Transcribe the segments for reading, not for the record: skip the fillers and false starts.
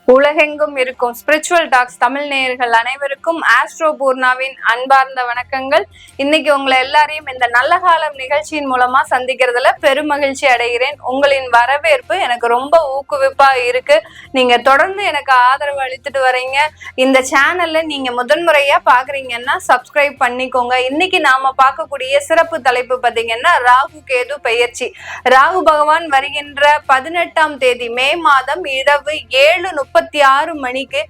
உலகெங்கும் இருக்கும் spiritual tax Tamil நேயர்கள் அனைவருக்கும் ஆஸ்ட்ரோ பூர்ணாவின் அன்பார்ந்த வணக்கங்கள். இன்னைக்கு உங்களை எல்லாரையும் இந்த நல்ல காலம் நிகழ்ச்சியின் மூலமா சந்திக்கிறதுல பெருமகிழ்ச்சி அடைகிறேன். உங்களின் வரவேற்பு எனக்கு ரொம்ப ஊக்குவிப்பா இருக்கு. நீங்க தொடர்ந்து எனக்கு ஆதரவு அளித்துட்டு வரீங்க. இந்த சேனல்ல நீங்க முதன்முறையா பாக்குறீங்கன்னா சப்ஸ்கிரைப் பண்ணிக்கோங்க. இன்னைக்கு நாம பார்க்கக்கூடிய சிறப்பு தலைப்பு பாத்தீங்கன்னா ராகு கேது பெயர்ச்சி. ராகு பகவான் வருகின்ற 18ஆம் தேதி மே மாதம் இரவு 7:36 மணிக்கு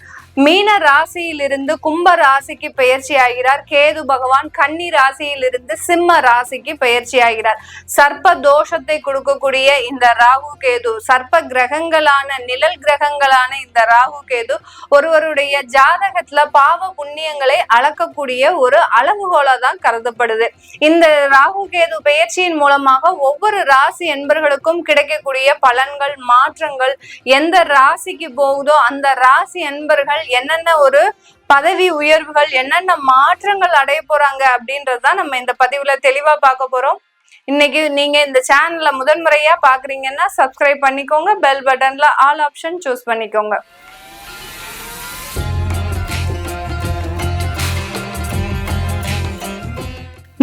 மீன ராசியிலிருந்து கும்ப ராசிக்கு பெயர்ச்சி ஆகிறார். கேது பகவான் கன்னி ராசியிலிருந்து சிம்ம ராசிக்கு பெயர்ச்சி ஆகிறார். சர்ப்ப தோஷத்தை கொடுக்கக்கூடிய இந்த ராகு கேது, சர்ப்ப கிரகங்களான நிழல் கிரகங்களான இந்த ராகு கேது ஒருவருடைய ஜாதகத்துல பாவ புண்ணியங்களை அளக்கக்கூடிய ஒரு அளவுகோலா தான் கருதப்படுது. இந்த ராகு கேது பெயர்ச்சியின் மூலமாக ஒவ்வொரு ராசி என்பர்களுக்கும் கிடைக்கக்கூடிய பலன்கள், மாற்றங்கள், எந்த ராசிக்கு போகுதோ அந்த ராசி என்பர்கள் என்னென்ன ஒரு பதவி உயர்வுகள், என்னென்ன மாற்றங்கள் அடைய போறாங்க அப்படின்றதுதான் நம்ம இந்த பதிவுல தெளிவா பார்க்க போறோம். இன்னைக்கு நீங்க இந்த சேனல்ல முதன்முறையா பாக்குறீங்கன்னா சப்ஸ்கிரைப் பண்ணிக்கோங்க. பெல் பட்டன்ல ஆல் ஆப்ஷன் சூஸ் பண்ணிக்கோங்க.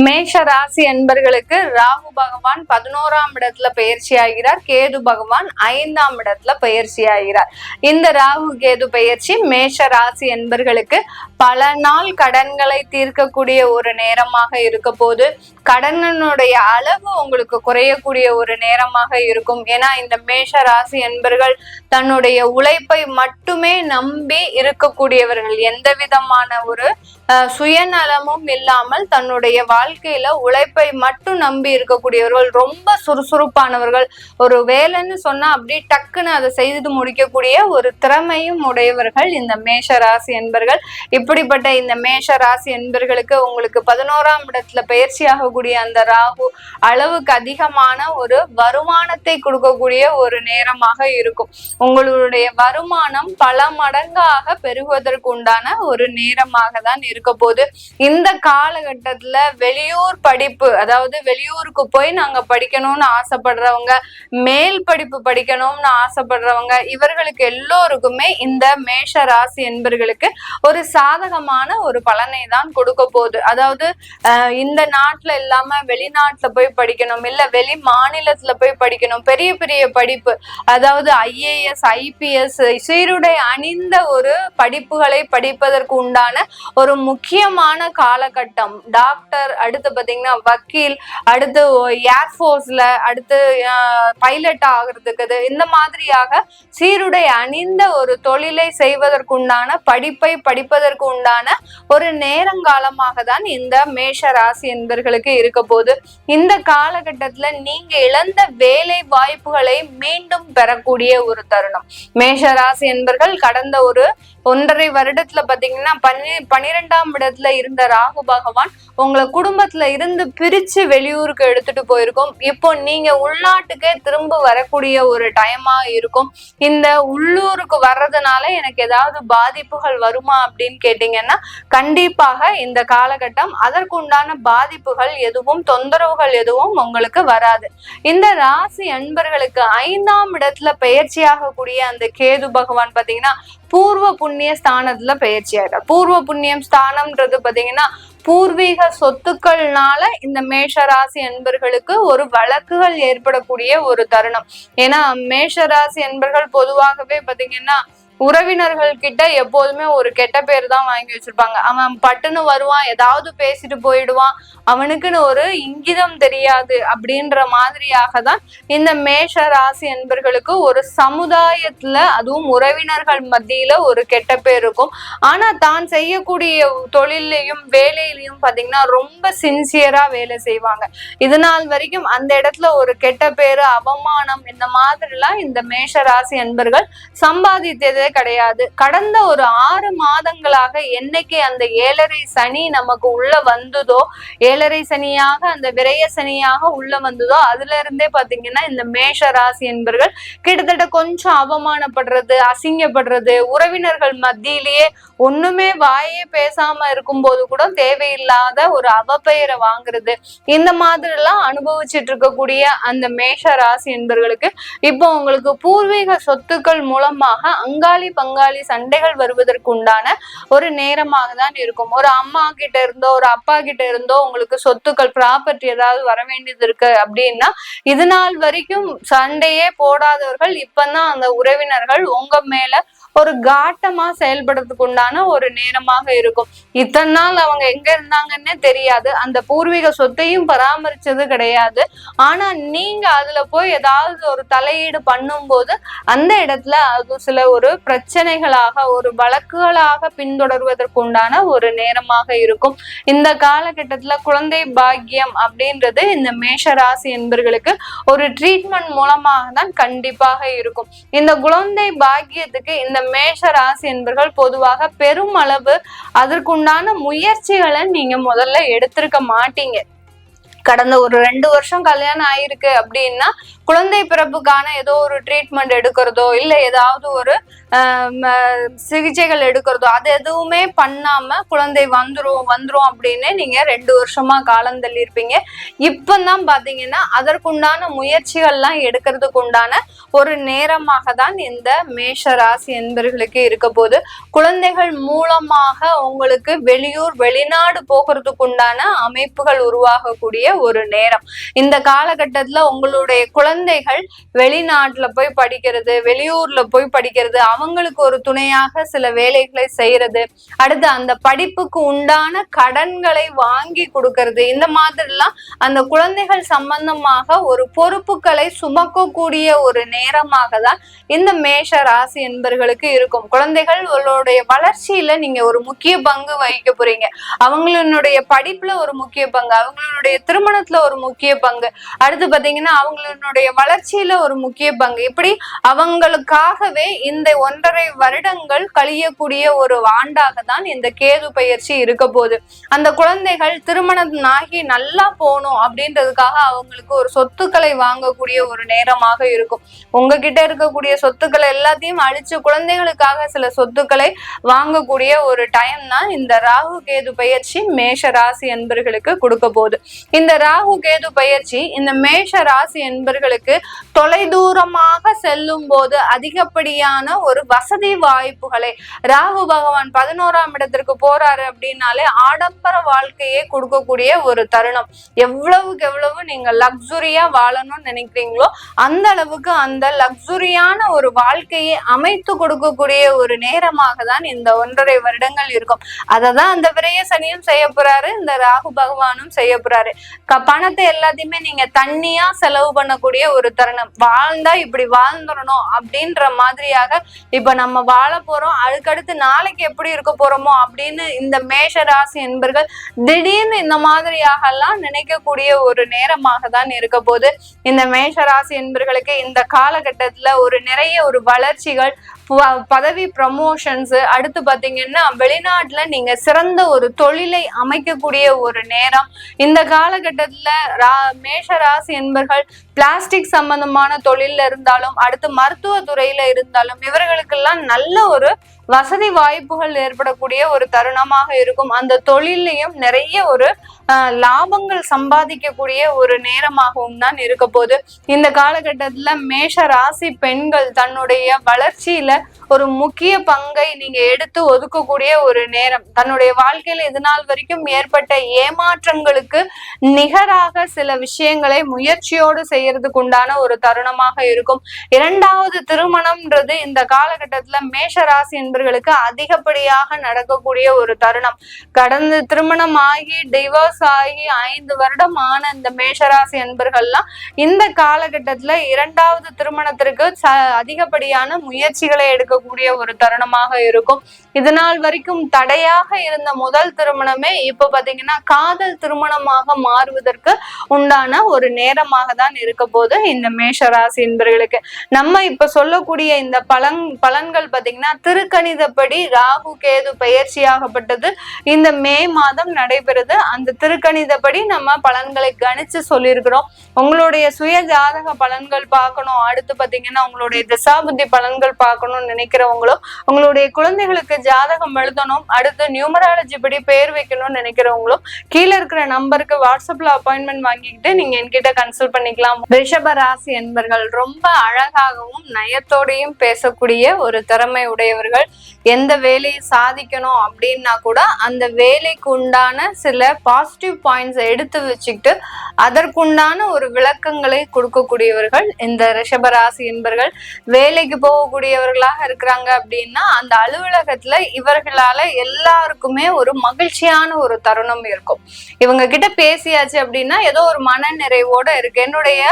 மேஷ ராசி என்பர்களுக்கு ராகு பகவான் 11ஆம் இடத்துல பயிற்சி ஆகிறார். கேது பகவான் 5ஆம் இடத்துல பயிற்சி ஆகிறார். இந்த ராகு கேது பயிற்சி மேஷ ராசி என்பர்களுக்கு பல நாள் கடன்களை தீர்க்கக்கூடிய ஒரு நேரமாக இருக்க போது, கடனுடைய அளவு உங்களுக்கு குறையக்கூடிய ஒரு நேரமாக இருக்கும். ஏன்னா இந்த மேஷ ராசி என்பர்கள் தன்னுடைய உழைப்பை மட்டுமே நம்பி இருக்கக்கூடியவர்கள். எந்த விதமான ஒரு சுயநலமும் இல்லாமல் தன்னுடைய வாழ்க்கையில உழைப்பை மட்டும் நம்பி இருக்கக்கூடியவர்கள், ரொம்ப சுறுசுறுப்பானவர்கள். ஒரு வேலைன்னு சொன்னா அப்படி டக்குன்னு அதை செய்து முடிக்கக்கூடிய ஒரு திறமையும் உடையவர்கள் இந்த மேஷ ராசி என்பர்கள். இப்படிப்பட்ட இந்த மேஷ ராசி என்பர்களுக்கு உங்களுக்கு 11ஆம் இடத்துல பயிற்சி ஆகக்கூடிய அந்த ராகு அளவுக்கு அதிகமான ஒரு வருமானத்தை கொடுக்கக்கூடிய ஒரு நேரமாக இருக்கும். உங்களுடைய வருமானம் பல மடங்காக பெருகுவதற்கு உண்டான ஒரு நேரமாக தான் இருக்க போது. இந்த காலகட்டத்துல வெளியூர் படிப்பு, அதாவது வெளியூருக்கு போய் நாங்க படிக்கணும்னு ஆசைப்படுறவங்க, மேல் படிப்பு படிக்கணும்னு ஆசைப்படுறவங்க, இவர்களுக்கு எல்லோருக்குமே இந்த மேஷ ராசி என்பர்களுக்கு ஒரு சாதகமான ஒரு பலனை தான் கொடுக்க போகுது. அதாவது இந்த நாட்டுல இல்லாம வெளிநாட்டுல போய் படிக்கணும், இல்ல வெளி மாநிலத்துல போய் படிக்கணும், பெரிய பெரிய படிப்பு, அதாவது IAS IPS சீருடை அணிந்த ஒரு படிப்புகளை படிப்பதற்கு உண்டான ஒரு முக்கியமான காலகட்டம். டாக்டர், அடுத்து பாத்தீங்கன்னா வக்கீல், அடுத்து ஏர்போர்ஸ்ல, அடுத்து பைலட் ஆகிறதுக்கு, இந்த மாதிரியாக சீருடை அணிந்த ஒரு தொழிலை செய்வதற்குண்டான படிப்பை படிப்பதற்கு உண்டான ஒரு நேரங்காலமாக தான் இந்த மேஷ ராசி என்பர்களுக்கு இருக்க போது. இந்த காலகட்டத்துல நீங்க இழந்த வேலை வாய்ப்புகளை மீண்டும் பெறக்கூடிய ஒரு தருணம். மேஷ ராசி என்பர்கள் கடந்த ஒரு 1.5 வருடத்துல பாத்தீங்கன்னா 12ஆம் இடத்துல இருந்த ராகு பகவான் உங்களை குடும்பத்துல இருந்து பிரிச்சு வெளியூருக்கு எடுத்துட்டு போயிருக்கும். இப்போ நீங்க உள்நாட்டுக்கே திரும்ப வரக்கூடிய ஒரு டைமா இருக்கும். இந்த உள்ளூருக்கு வர்றதுனால எனக்கு ஏதாவது பாதிப்புகள் வருமா அப்படின்னு கேட்டீங்கன்னா கண்டிப்பாக இந்த காலகட்டம் அதற்குண்டான பாதிப்புகள் எதுவும், தொந்தரவுகள் எதுவும் உங்களுக்கு வராது. இந்த ராசி அன்பர்களுக்கு 5ஆம் இடத்துல பெயர்ச்சியாகக்கூடிய அந்த கேது பகவான் பாத்தீங்கன்னா பூர்வ புண்ணிய ஸ்தானத்துல பயிற்சி ஆகிறார். பூர்வ புண்ணியம் ஸ்தானம்ன்றது பாத்தீங்கன்னா பூர்வீக சொத்துக்கள்னால இந்த மேஷ ராசி என்பர்களுக்கு ஒரு வழக்குகள் ஏற்படக்கூடிய ஒரு தருணம். ஏன்னா மேஷ ராசி என்பர்கள் பொதுவாகவே பாத்தீங்கன்னா உறவினர்கள் கிட்ட எப்போதுமே ஒரு கெட்ட பேர் தான் வாங்கி வச்சிருப்பாங்க. அவன் பட்டுன்னு வருவான், ஏதாவது பேசிட்டு போயிடுவான், அவனுக்குன்னு ஒரு இங்கிதம் தெரியாது அப்படின்ற மாதிரியாக தான் இந்த மேஷ ராசி என்பர்களுக்கு ஒரு சமுதாயத்துல, அதுவும் உறவினர்கள் மத்தியில ஒரு கெட்ட பேர் இருக்கும். ஆனா தான் செய்யக்கூடிய தொழிலையும் வேலையிலையும் பாத்தீங்கன்னா ரொம்ப சின்சியரா வேலை செய்வாங்க. இது நாள் வரைக்கும் அந்த இடத்துல ஒரு கெட்ட பேரு, அவமானம், இந்த மாதிரி எல்லாம் இந்த மேஷ ராசி என்பர்கள் சம்பாதித்ததே கிடையாது. கடந்த ஒரு 6 மாதங்களாக என்னைக்கு அந்த 7.5 சனி நமக்கு உள்ள வந்ததோ, 7.5 சனியாக அந்த விரய சனியாக உள்ள வந்ததோ, அதுல இருந்தே பாத்தீங்கன்னா இந்த மேஷ ராசி என்பர்கள் கிட்டத்தட்ட கொஞ்சம் அவமானப்படுறது, அசிங்கப்படுறது, உறவினர்கள் மத்தியிலேயே ஒண்ணுமே வாயே பேசாம இருக்கும் போது கூட தேவையில்லாத ஒரு அவப்பெயரை வாங்குறது, இந்த மாதிரி எல்லாம் அனுபவிச்சுட்டு இருக்கக்கூடிய அந்த மேஷ ராசி என்பர்களுக்கு இப்போ உங்களுக்கு பூர்வீக சொத்துக்கள் மூலமாக அங்காள பங்காளி சண்டைகள் வருவதற்குண்டான ஒரு நேரமாக தான் இருக்கும். ஒரு அம்மா கிட்ட இருந்தோ ஒரு அப்பா கிட்ட இருந்தோ உங்களுக்கு சொத்துக்கள் ப்ராப்பர்ட்டி ஏதாவது வர வேண்டியது இருக்கு அப்படின்னா இது நாள் வரைக்கும் சண்டையே போடாதவர்கள் இப்பதான் அந்த உறவினர்கள் உங்க மேல ஒரு காட்டமா செயல்படுறதுக்கு உண்டான ஒரு நேரமாக இருக்கும். இத்தனை நாள் அவங்க எங்க இருந்தாங்கன்னே தெரியாது, அந்த பூர்வீக சொத்தையும் பராமரிச்சது கிடையாது. ஆனா நீங்க அதுல போய் ஏதாவது ஒரு தலையீடு பண்ணும் போது அந்த இடத்துல அது சில ஒரு பிரச்சனைகளாக ஒரு வழக்குகளாக பின்தொடர்வதற்கு உண்டான ஒரு நேரமாக இருக்கும். இந்த காலகட்டத்துல குழந்தை பாக்கியம் அப்படின்றது இந்த மேஷ ராசி என்பர்களுக்கு ஒரு ட்ரீட்மெண்ட் மூலமாக தான் கண்டிப்பாக இருக்கும். இந்த குழந்தை பாக்கியத்துக்கு இந்த மேஷ ராசி என்பர்கள் பொதுவாக பெரும் அளவு அதற்குண்டான முயற்சிகளை நீங்க முதல்ல எடுத்திருக்க மாட்டீங்க. கடந்த ஒரு 2 வருஷம் கல்யாணம் ஆயிருக்கு அப்படின்னா குழந்தை பிறப்புக்கான ஏதோ ஒரு ட்ரீட்மெண்ட் எடுக்கிறதோ இல்ல ஏதாவது ஒரு சிகிச்சைகள் எடுக்கிறதோ அது எதுவுமே பண்ணாம குழந்தை வந்துரும் அப்படின்னு நீங்க 2 வருஷமா காலம் தள்ளி இருப்பீங்க. இப்பதான் பாத்தீங்கன்னா அதற்குண்டான முயற்சிகள்லாம் எடுக்கிறதுக்கு உண்டான ஒரு நேரமாக தான் இந்த மேஷ ராசி என்பர்களுக்கு இருக்க போது. குழந்தைகள் மூலமாக உங்களுக்கு வெளியூர் வெளிநாடு போகிறதுக்கு உண்டான அமைப்புகள் உருவாகக்கூடிய ஒரு நேரம். இந்த காலகட்டத்துல உங்களுடைய குழந்தைகள் வெளிநாட்டுல போய் படிக்கிறது, வெளியூர்ல போய் படிக்கிறது, அவங்களுக்கு ஒரு துணையாக சில வேலைகளை செய்யறது, அடுத்து அந்த படிப்புக்கு உண்டான கடன்களை வாங்கி கொடுக்கறது, இந்த மாதிரிலாம் அந்த குழந்தைகள் சம்பந்தமாக ஒரு பொறுப்புகளை சுமக்கக்கூடிய ஒரு நேரமாக தான் இந்த மேஷ ராசி என்பர்களுக்கு இருக்கும். குழந்தைகளுடைய வளர்ச்சியில நீங்க ஒரு முக்கிய பங்கு வகிக்க போறீங்க. அவங்களுடைய படிப்புல ஒரு முக்கிய பங்கு, அவங்களுடைய திருமணத்துல ஒரு முக்கிய பங்கு, அடுத்து பாத்தீங்கன்னா அவங்களுடைய வளர்ச்சியில ஒரு முக்கிய பங்கு, இப்படி அவங்களுக்காகவே இந்த 1.5 வருடங்கள் கழியக்கூடிய ஒரு ஆண்டாக தான் இந்த கேது பயிற்சி இருக்க போகுது. அந்த குழந்தைகள் திருமணம் ஆகி நல்லா போகணும் அப்படின்றதுக்காக அவங்களுக்கு ஒரு சொத்துக்களை வாங்கக்கூடிய ஒரு நேரமாக இருக்கும். உங்ககிட்ட இருக்கக்கூடிய சொத்துக்களை எல்லாத்தையும் அழிச்சு குழந்தைகளுக்காக சில சொத்துக்களை வாங்கக்கூடிய ஒரு டைம் தான் இந்த ராகு கேது பயிற்சி மேஷ ராசி என்பர்களுக்கு கொடுக்க போகுது. இந்த ராகு கேது பயிற்சி இந்த மேஷ ராசி என்பர்களுக்கு தொலைதூரமாக செல்லும் போது அதிகப்படியான ஒரு வசதி வாய்ப்புகளை, ராகு பகவான் 11ஆம் இடத்திற்கு போறாரு அப்படின்னாலே ஆடம்பர வாழ்க்கையே கொடுக்கக்கூடிய ஒரு தருணம். எவ்வளவுக்கு எவ்வளவு நீங்க லக்ஸுரியா வாழணும்னு நினைக்கிறீங்களோ அந்த அளவுக்கு அந்த லக்ஸுரியான ஒரு வாழ்க்கையை அமைத்து கொடுக்கக்கூடிய ஒரு நேரமாக தான் இந்த 1.5 வருடங்கள் இருக்கும். அததான் அந்த விரய சனியும் செய்ய போறாரு, இந்த ராகு பகவானும் செய்ய போறாரு. பணத்தை எல்லாத்தையுமே நீங்க தண்ணியா செலவு பண்ணக்கூடிய ஒரு தருணம். வாழ்ந்தா இப்படி வாழ்ந்துடணும் அப்படின்ற மாதிரியாக இப்ப நம்ம வாழ போறோம், அதுக்கடுத்து நாளைக்கு எப்படி இருக்க போறோமோ அப்படின்னு இந்த மேஷ ராசி என்பர்கள் திடீர்னு இந்த மாதிரியாக எல்லாம் நினைக்கக்கூடிய ஒரு நேரமாக தான் இருக்க போது. இந்த மேஷ ராசி என்பர்களுக்கு இந்த காலகட்டத்துல ஒரு நிறைய ஒரு வளர்ச்சிகள், பதவி ப்ரமோஷன்ஸ், அடுத்து பாத்தீங்கன்னா வெளிநாட்டுல நீங்க சிறந்த ஒரு தொழிலை அமைக்கக்கூடிய ஒரு நேரம். இந்த காலகட்டத்துல மேஷ ராசி என்பர்கள் பிளாஸ்டிக் சம்பந்தமான தொழில இருந்தாலும் அடுத்து மருத்துவ துறையில இருந்தாலும் இவர்களுக்கெல்லாம் நல்ல ஒரு வசதி வாய்ப்புகள் ஏற்படக்கூடிய ஒரு தருணமாக இருக்கும். அந்த தொழிலையும் நிறைய ஒரு லாபங்கள் சம்பாதிக்கக்கூடிய ஒரு நேரமாகவும் தான் இருக்க போது. இந்த காலகட்டத்துல மேஷ ராசி பெண்கள் தன்னுடைய வளர்ச்சியில ஒரு முக்கிய பங்கை நீங்க எடுத்து ஒதுக்கக்கூடிய ஒரு நேரம். தன்னுடைய வாழ்க்கையில இது நாள் வரைக்கும் ஏற்பட்ட ஏமாற்றங்களுக்கு நிகராக சில விஷயங்களை முயற்சியோடு செய்யறதுக்கு உண்டான ஒரு தருணமாக இருக்கும். 2வது திருமணம்ன்றது இந்த காலகட்டத்துல மேஷ ராசி என்பர்களுக்கு அதிகப்படியாக நடக்கக்கூடிய ஒரு தருணம். கடந்த திருமணம் ஆகி டிவோர்ஸ் ஆகி 5 வருடம் ஆன இந்த மேஷராசி என்பர்கள்லாம் இந்த காலகட்டத்துல 2வது திருமணத்திற்கு அதிகப்படியான முயற்சிகளை எடுக்கக்கூடிய ஒரு தருணமாக இருக்கும். இதனால் வரைக்கும் தடையாக இருந்த முதல் திருமணமே இப்ப பாத்தீங்கன்னா காதல் திருமணமாக மாறுவதற்கு உண்டான ஒரு நேரமாக தான் இருக்க போது இந்த மேஷராசி என்பர்களுக்கு. நம்ம இப்ப சொல்லக்கூடிய இந்த பலன்கள் பாத்தீங்கன்னா திருக்கணி திருக்கணிதப்படி ராகு கேது பெயர்ச்சியாகப்பட்டது இந்த மே மாதம் நடைபெறுது. அந்த திருக்கணிதப்படி நம்ம பலன்களை கணிச்சு சொல்லியிருக்கிறோம். உங்களுடைய சுய ஜாதக பலன்கள் பார்க்கணும், அடுத்து பாத்தீங்கன்னா உங்களுடைய திசாபுத்தி பலன்கள் பார்க்கணும்னு நினைக்கிறவங்களும், உங்களுடைய குழந்தைகளுக்கு ஜாதகம் எழுதணும், அடுத்து நியூமராலஜி படி பேர் வைக்கணும்னு நினைக்கிறவங்களும் கீழே இருக்கிற நம்பருக்கு வாட்ஸ்அப்ல அப்பாயின்மெண்ட் வாங்கிக்கிட்டு நீங்க என்கிட்ட கன்சல்ட் பண்ணிக்கலாம். ரிஷப ராசி என்பர்கள் ரொம்ப அழகாகவும் நயத்தோடையும் பேசக்கூடிய ஒரு திறமை உடையவர்கள். எந்த வேலையை சாதிக்கணும் அப்படின்னா கூட அந்த வேலைக்கு உண்டான சில பாசிட்டிவ் பாயிண்ட்ஸ் எடுத்து வச்சுக்கிட்டு அதற்குண்டான ஒரு விளக்கங்களை கொடுக்கக்கூடியவர்கள் இந்த ரிஷபராசி என்பர்கள். வேலைக்கு போகக்கூடியவர்களாக இருக்கிறாங்க அப்படின்னா அந்த அலுவலகத்துல இவர்களால எல்லாருக்குமே ஒரு மகிழ்ச்சியான ஒரு தருணம் இருக்கும். இவங்க கிட்ட பேசியாச்சு அப்படின்னா ஏதோ ஒரு மன நிறைவோட இருக்கு, என்னுடைய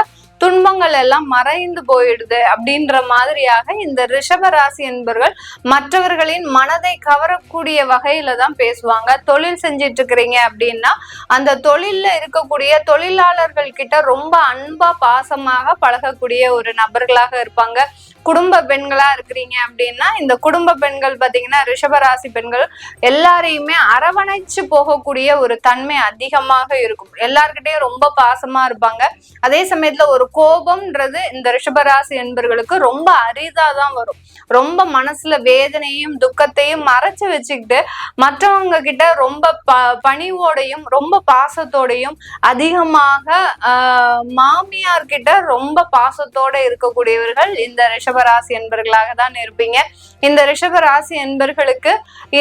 துன்பங்கள் எல்லாம் மறைந்து போயிடுது அப்படின்ற மாதிரியாக இந்த ரிஷபராசி என்பவர்கள் மற்றவர்களின் மனதை கவரக்கூடிய வகையில தான் பேசுவாங்க. தொழில் செஞ்சிட்டு இருக்கிறீங்க அப்படின்னா அந்த தொழில்ல இருக்கக்கூடிய தொழிலாளர்கள் கிட்ட ரொம்ப அன்பா பாசமாக பழகக்கூடிய ஒரு நபர்களாக இருப்பாங்க. குடும்ப பெண்களா இருக்கிறீங்க அப்படின்னா இந்த குடும்ப பெண்கள் பாத்தீங்கன்னா ரிஷபராசி பெண்கள் எல்லாரையுமே அரவணைச்சு போகக்கூடிய ஒரு தன்மை அதிகமாக இருக்கும். எல்லார்கிட்டையும் ரொம்ப பாசமா இருப்பாங்க. அதே சமயத்துல ஒரு கோபம்ன்றது இந்த ரிஷபராசி என்பவர்களுக்கு ரொம்ப அரிதாதான் வரும். ரொம்ப மனசுல வேதனையும் துக்கத்தையும் மறைச்சு வச்சுக்கிட்டு மற்றவங்க கிட்ட ரொம்ப பணிவோடையும் ரொம்ப பாசத்தோடையும் அதிகமாக மாமியார் கிட்ட ரொம்ப பாசத்தோட இருக்கக்கூடியவர்கள் இந்த ரிஷபராசி என்பவர்களாக தான் இருப்பீங்க. இந்த ரிஷபராசி என்பவர்களுக்கு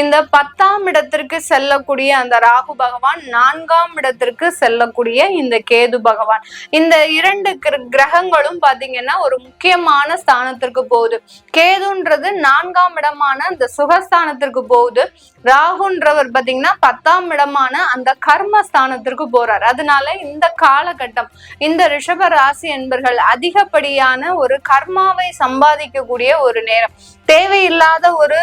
இந்த 10ஆம் இடத்திற்கு செல்லக்கூடிய அந்த ராகு பகவான், 4ஆம் இடத்திற்கு செல்லக்கூடிய இந்த கேது பகவான், இந்த 2 கிரகங்களும் பாத்தீங்கன்னா ஒரு முக்கியமான ஸ்தானத்திற்கு போகுது. கேதுன்றது 4ஆம் இடமான அந்த சுகஸ்தானத்திற்கு போகுது. ராகுன்றவர் பாத்தீங்கன்னா 10ஆம் இடமான அந்த கர்மஸ்தானத்திற்கு போறார். அதனால இந்த காலகட்டம் இந்த ரிஷப ராசி என்பர்கள் அதிகப்படியான ஒரு கர்மாவை சம்பாதிக்கக்கூடிய ஒரு நேரம். தேவையில்லாத ஒரு